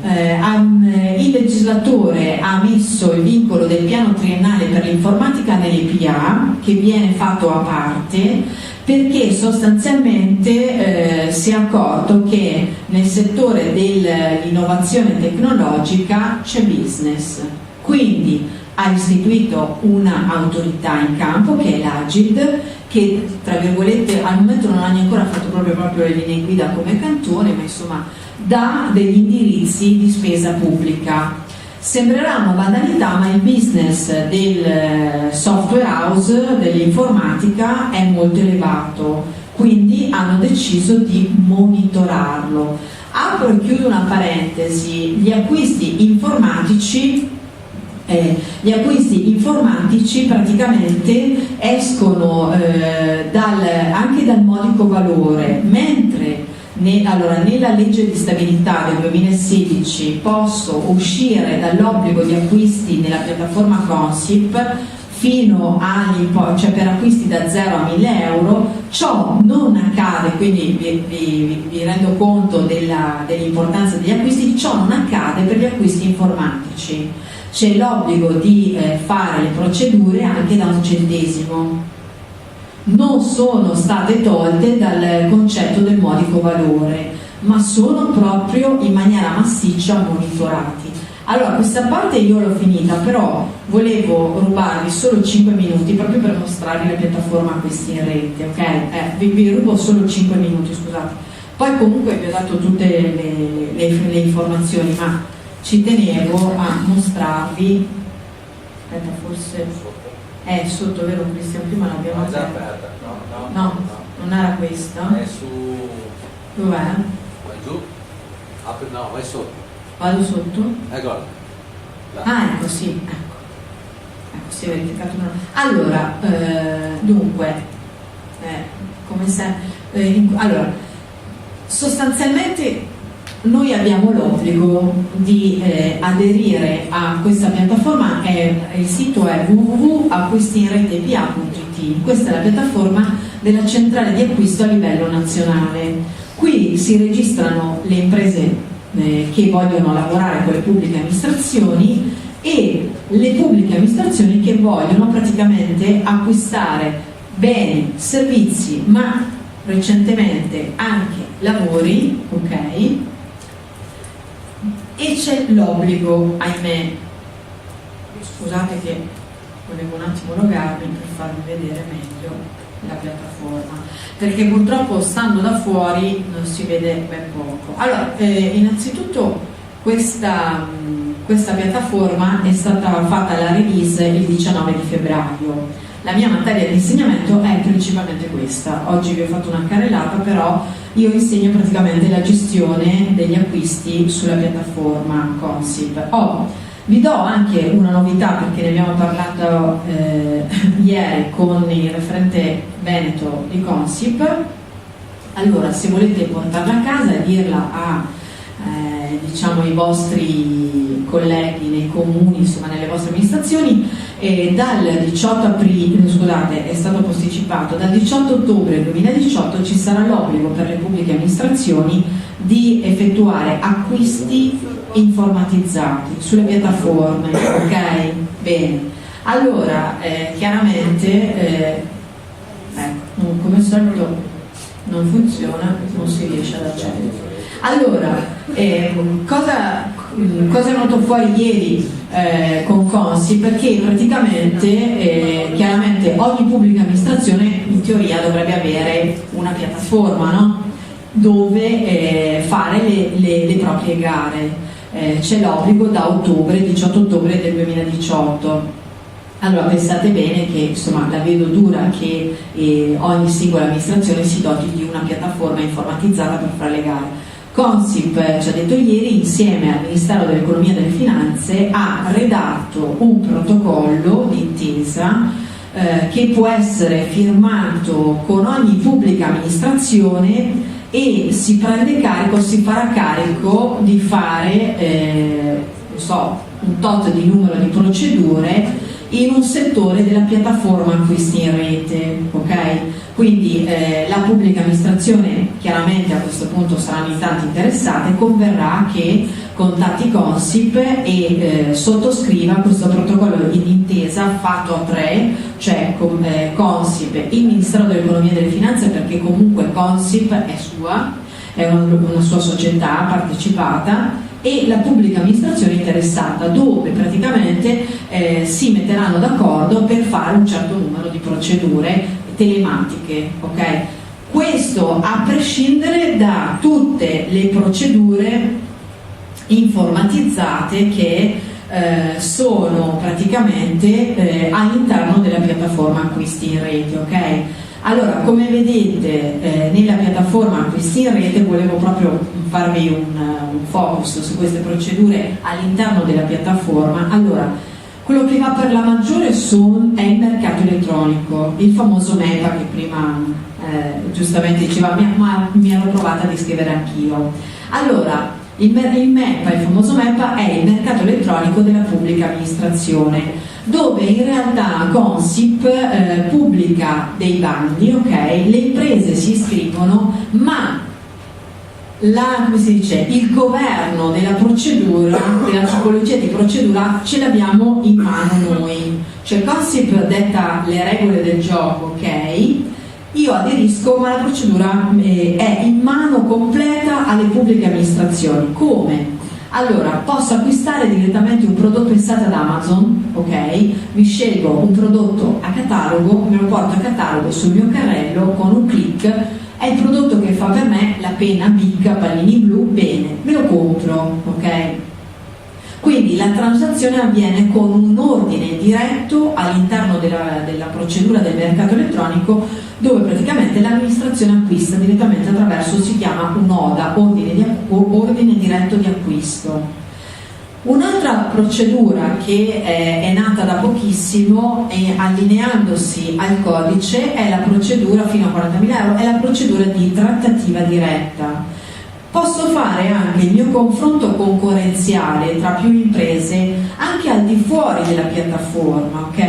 Il legislatore ha messo il vincolo del piano triennale per l'informatica nelle PA, che viene fatto a parte, perché sostanzialmente si è accorto che nel settore dell'innovazione tecnologica c'è business. Quindi ha istituito un'autorità in campo che è l'Agid, che tra virgolette al momento non ha ancora fatto proprio le linee guida come Cantone, ma insomma dà degli indirizzi di spesa pubblica. Sembrerà una banalità, ma il business del software house, dell'informatica, è molto elevato, quindi hanno deciso di monitorarlo. Apro e chiudo una parentesi: gli acquisti informatici praticamente escono anche dal modico valore, mentre nella legge di stabilità del 2016 posso uscire dall'obbligo di acquisti nella piattaforma Consip fino cioè per acquisti da 0 a 1.000 euro. Ciò non accade, quindi vi rendo conto dell'importanza degli acquisti. Ciò non accade per gli acquisti informatici. C'è l'obbligo di fare le procedure anche da 1 centesimo. Non sono state tolte dal concetto del modico valore, ma sono proprio in maniera massiccia monitorati. Allora, questa parte io l'ho finita, però volevo rubarvi solo 5 minuti proprio per mostrarvi la piattaforma Acquisti in Rete, ok? Vi rubo solo 5 minuti, scusate. Poi comunque vi ho dato tutte le informazioni, ma ci tenevo a mostrarvi. Aspetta, forse sotto, vero Cristian? Prima l'abbiamo già aperta. aperta. No, non era questa. È su... Dov'è? Vai giù. Apri, no, vai sotto. Vado sotto? Eccola. Là. Ah, ecco, sì, ecco, si è verificato. Allora, dunque, come sempre, allora, sostanzialmente noi abbiamo l'obbligo di aderire a questa piattaforma. Il sito è www.acquistinretepa.it. Questa è la piattaforma della centrale di acquisto a livello nazionale. Qui si registrano le imprese che vogliono lavorare con le pubbliche amministrazioni e le pubbliche amministrazioni che vogliono praticamente acquistare beni, servizi, ma recentemente anche lavori, ok? E c'è l'obbligo, ahimè, scusate che volevo un attimo logarmi per farvi vedere meglio la piattaforma, perché purtroppo stando da fuori non si vede ben poco. Allora, innanzitutto questa piattaforma è stata fatta la release il 19 di febbraio. La mia materia di insegnamento è principalmente questa. Oggi vi ho fatto una carrellata, però io insegno praticamente la gestione degli acquisti sulla piattaforma Consip. Vi do anche una novità, perché ne abbiamo parlato ieri con il referente veneto di Consip. Allora, se volete portarla a casa e dirla a diciamo i vostri colleghi nei comuni, insomma nelle vostre amministrazioni, dal 18 aprile, scusate, è stato posticipato, dal 18 ottobre 2018 ci sarà l'obbligo per le pubbliche amministrazioni di effettuare acquisti informatizzati sulle piattaforme, ok? Bene. Allora, chiaramente, ecco, come al solito non funziona, non si riesce ad accedere. Allora, cosa è venuto fuori ieri con Consip? Perché praticamente, chiaramente ogni pubblica amministrazione in teoria dovrebbe avere una piattaforma, no? Dove fare le proprie gare. C'è l'obbligo da ottobre, 18 ottobre del 2018. Allora pensate bene che insomma la vedo dura che ogni singola amministrazione si doti di una piattaforma informatizzata per fare le gare. Consip, ci ha detto ieri, insieme al Ministero dell'Economia e delle Finanze ha redatto un protocollo d'intesa che può essere firmato con ogni pubblica amministrazione e si prende carico, si farà carico di fare un tot di numero di procedure in un settore della piattaforma acquisti in rete, ok? Quindi la pubblica amministrazione, chiaramente a questo punto saranno in tanti interessati, converrà che contatti Consip e sottoscriva questo protocollo d'intesa fatto a 3, cioè Consip, il Ministero dell'Economia e delle Finanze, perché comunque Consip è sua, è una sua società partecipata, e la pubblica amministrazione interessata, dove praticamente si metteranno d'accordo per fare un certo numero di procedure telematiche, ok? Questo a prescindere da tutte le procedure informatizzate che sono praticamente all'interno della piattaforma acquisti in rete, ok? Allora, come vedete nella piattaforma acquisti in rete volevo proprio farvi un focus su queste procedure all'interno della piattaforma. Allora, quello che va per la maggiore è il mercato elettronico, il famoso MEPA che prima giustamente diceva, ma mi ero provata a descrivere anch'io. Allora, il MEPA, il famoso MEPA, è il mercato elettronico della pubblica amministrazione, dove in realtà Consip pubblica dei bandi, ok? Le imprese si iscrivono, ma come si dice, il governo della procedura, della tipologia di procedura, ce l'abbiamo in mano noi. Cioè Consip detta le regole del gioco, ok? Io aderisco, ma la procedura è in mano completa alle pubbliche amministrazioni. Come? Allora, posso acquistare direttamente un prodotto, pensate ad Amazon, ok? Mi scelgo un prodotto a catalogo, me lo porto a catalogo sul mio carrello con un click, è il prodotto che fa per me la penna Bic pallini blu, bene, me lo compro, ok? Quindi la transazione avviene con un ordine diretto all'interno della procedura del mercato elettronico, dove praticamente l'amministrazione acquista direttamente attraverso, si chiama un'ODA, ordine diretto di acquisto. Un'altra procedura che è nata da pochissimo e allineandosi al codice è la procedura fino a 40.000 euro, è la procedura di trattativa diretta. Posso fare anche il mio confronto concorrenziale tra più imprese anche al di fuori della piattaforma, ok?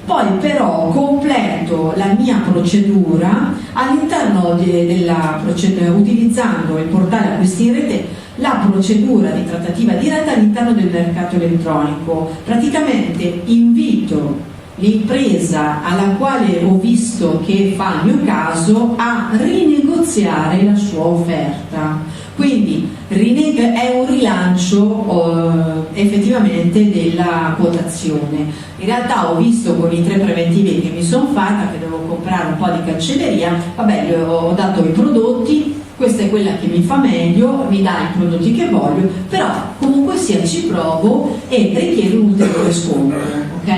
Poi però completo la mia procedura all'interno della procedura, utilizzando il portale acquisti in rete, la procedura di trattativa diretta all'interno del mercato elettronico. Praticamente invito l'impresa alla quale ho visto che fa il mio caso a rinegoziare la sua offerta. Quindi è un rilancio effettivamente della quotazione. In realtà ho visto con i 3 preventivi che mi sono fatta che devo comprare un po' di cancelleria, vabbè, gli ho dato i prodotti, questa è quella che mi fa meglio, mi dà i prodotti che voglio, però comunque sia ci provo e richiedo un ulteriore sconto, ok?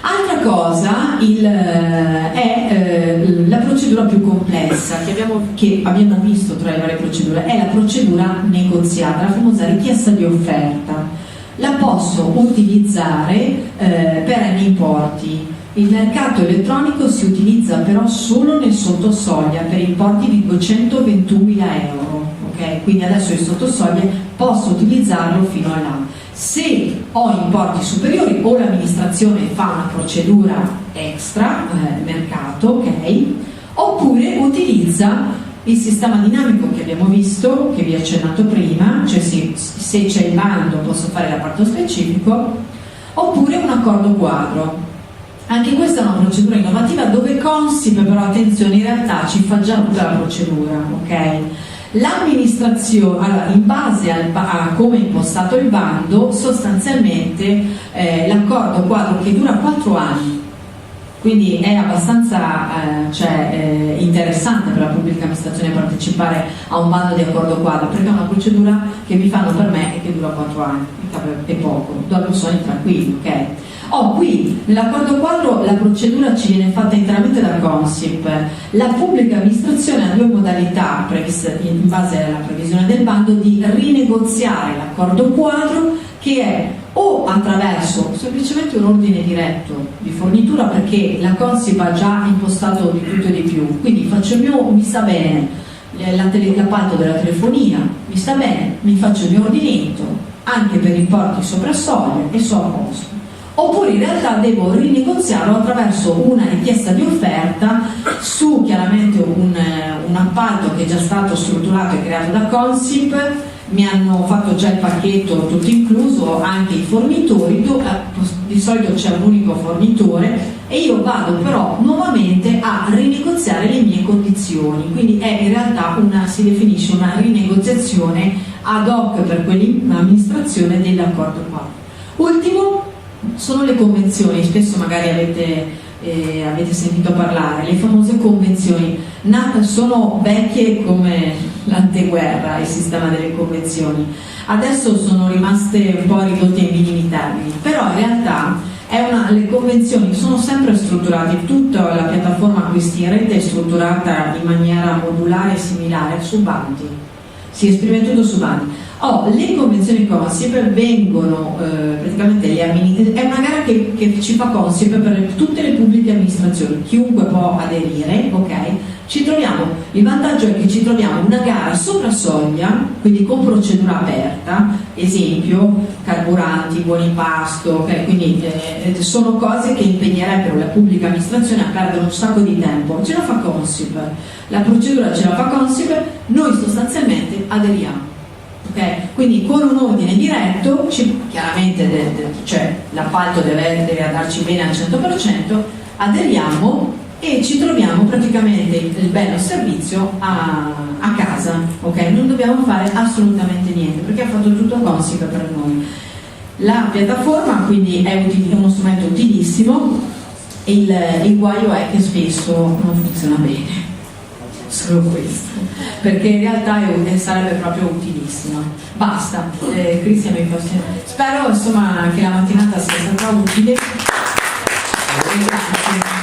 Altra cosa è la procedura più complessa che abbiamo visto tra le varie procedure, è la procedura negoziata, la famosa richiesta di offerta. La posso utilizzare per n importi. Il mercato elettronico si utilizza però solo nel sottosoglia per importi di 221.000 euro, ok? Quindi adesso il sottosoglia posso utilizzarlo fino a là. Se ho importi superiori o l'amministrazione fa una procedura extra mercato, ok? Oppure utilizza il sistema dinamico che abbiamo visto, che vi ho accennato prima, cioè se c'è il bando posso fare l'appalto specifico, oppure un accordo quadro. Anche questa è una procedura innovativa dove Consip, però attenzione, in realtà ci fa già tutta la procedura, ok? L'amministrazione, allora, in base a come è impostato il bando, sostanzialmente l'accordo quadro che dura 4 anni, quindi è abbastanza interessante per la pubblica amministrazione partecipare a un bando di accordo quadro, perché è una procedura che mi fanno per me e che dura 4 anni, è poco, dopo sono tranquilli, ok? Qui nell'accordo quadro la procedura ci viene fatta interamente da Consip. La pubblica amministrazione ha 2 modalità previste in base alla previsione del bando di rinegoziare l'accordo quadro, che è o attraverso semplicemente un ordine diretto di fornitura, perché la Consip ha già impostato di tutto e di più, quindi faccio il mio, mi sta bene l'appalto della telefonia, mi sta bene, mi faccio il mio ordinamento anche per importi sopra soglia e so a posto. oppure in realtà devo rinegoziarlo attraverso una richiesta di offerta su chiaramente un appalto che è già stato strutturato e creato da Consip. Mi hanno fatto già il pacchetto tutto incluso, anche i fornitori, di solito c'è un unico fornitore e io vado però nuovamente a rinegoziare le mie condizioni, quindi è in realtà si definisce una rinegoziazione ad hoc per quell'amministrazione dell'accordo qua. Ultimo sono le convenzioni, spesso magari avete sentito parlare, le famose convenzioni. Sono vecchie come l'anteguerra il sistema delle convenzioni, adesso sono rimaste un po' ridotte ai minimi termini, però in realtà le convenzioni sono sempre strutturate, tutta la piattaforma acquisti in rete è strutturata in maniera modulare e similare su bandi, si esprime tutto su bandi. Le convenzioni Consip vengono praticamente è una gara che ci fa Consip per tutte le pubbliche amministrazioni, chiunque può aderire, ok? Il vantaggio è che ci troviamo una gara sopra soglia, quindi con procedura aperta, esempio carburanti, buoni pasto, okay? Quindi sono cose che impegnerebbero la pubblica amministrazione a perdere un sacco di tempo. Ce la fa Consip, la procedura ce la fa Consip, noi sostanzialmente aderiamo. Okay? Quindi con un ordine diretto, chiaramente l'appalto deve andarci bene al 100%, aderiamo e ci troviamo praticamente il bello servizio a casa, okay? Non dobbiamo fare assolutamente niente perché ha fatto tutto Consip per noi. La piattaforma quindi è uno strumento utilissimo, il guaio è che spesso non funziona bene. Solo questo, perché in realtà sarebbe proprio utilissima. Basta, Cristian mi fa. Spero insomma che la mattinata sia stata utile. Grazie.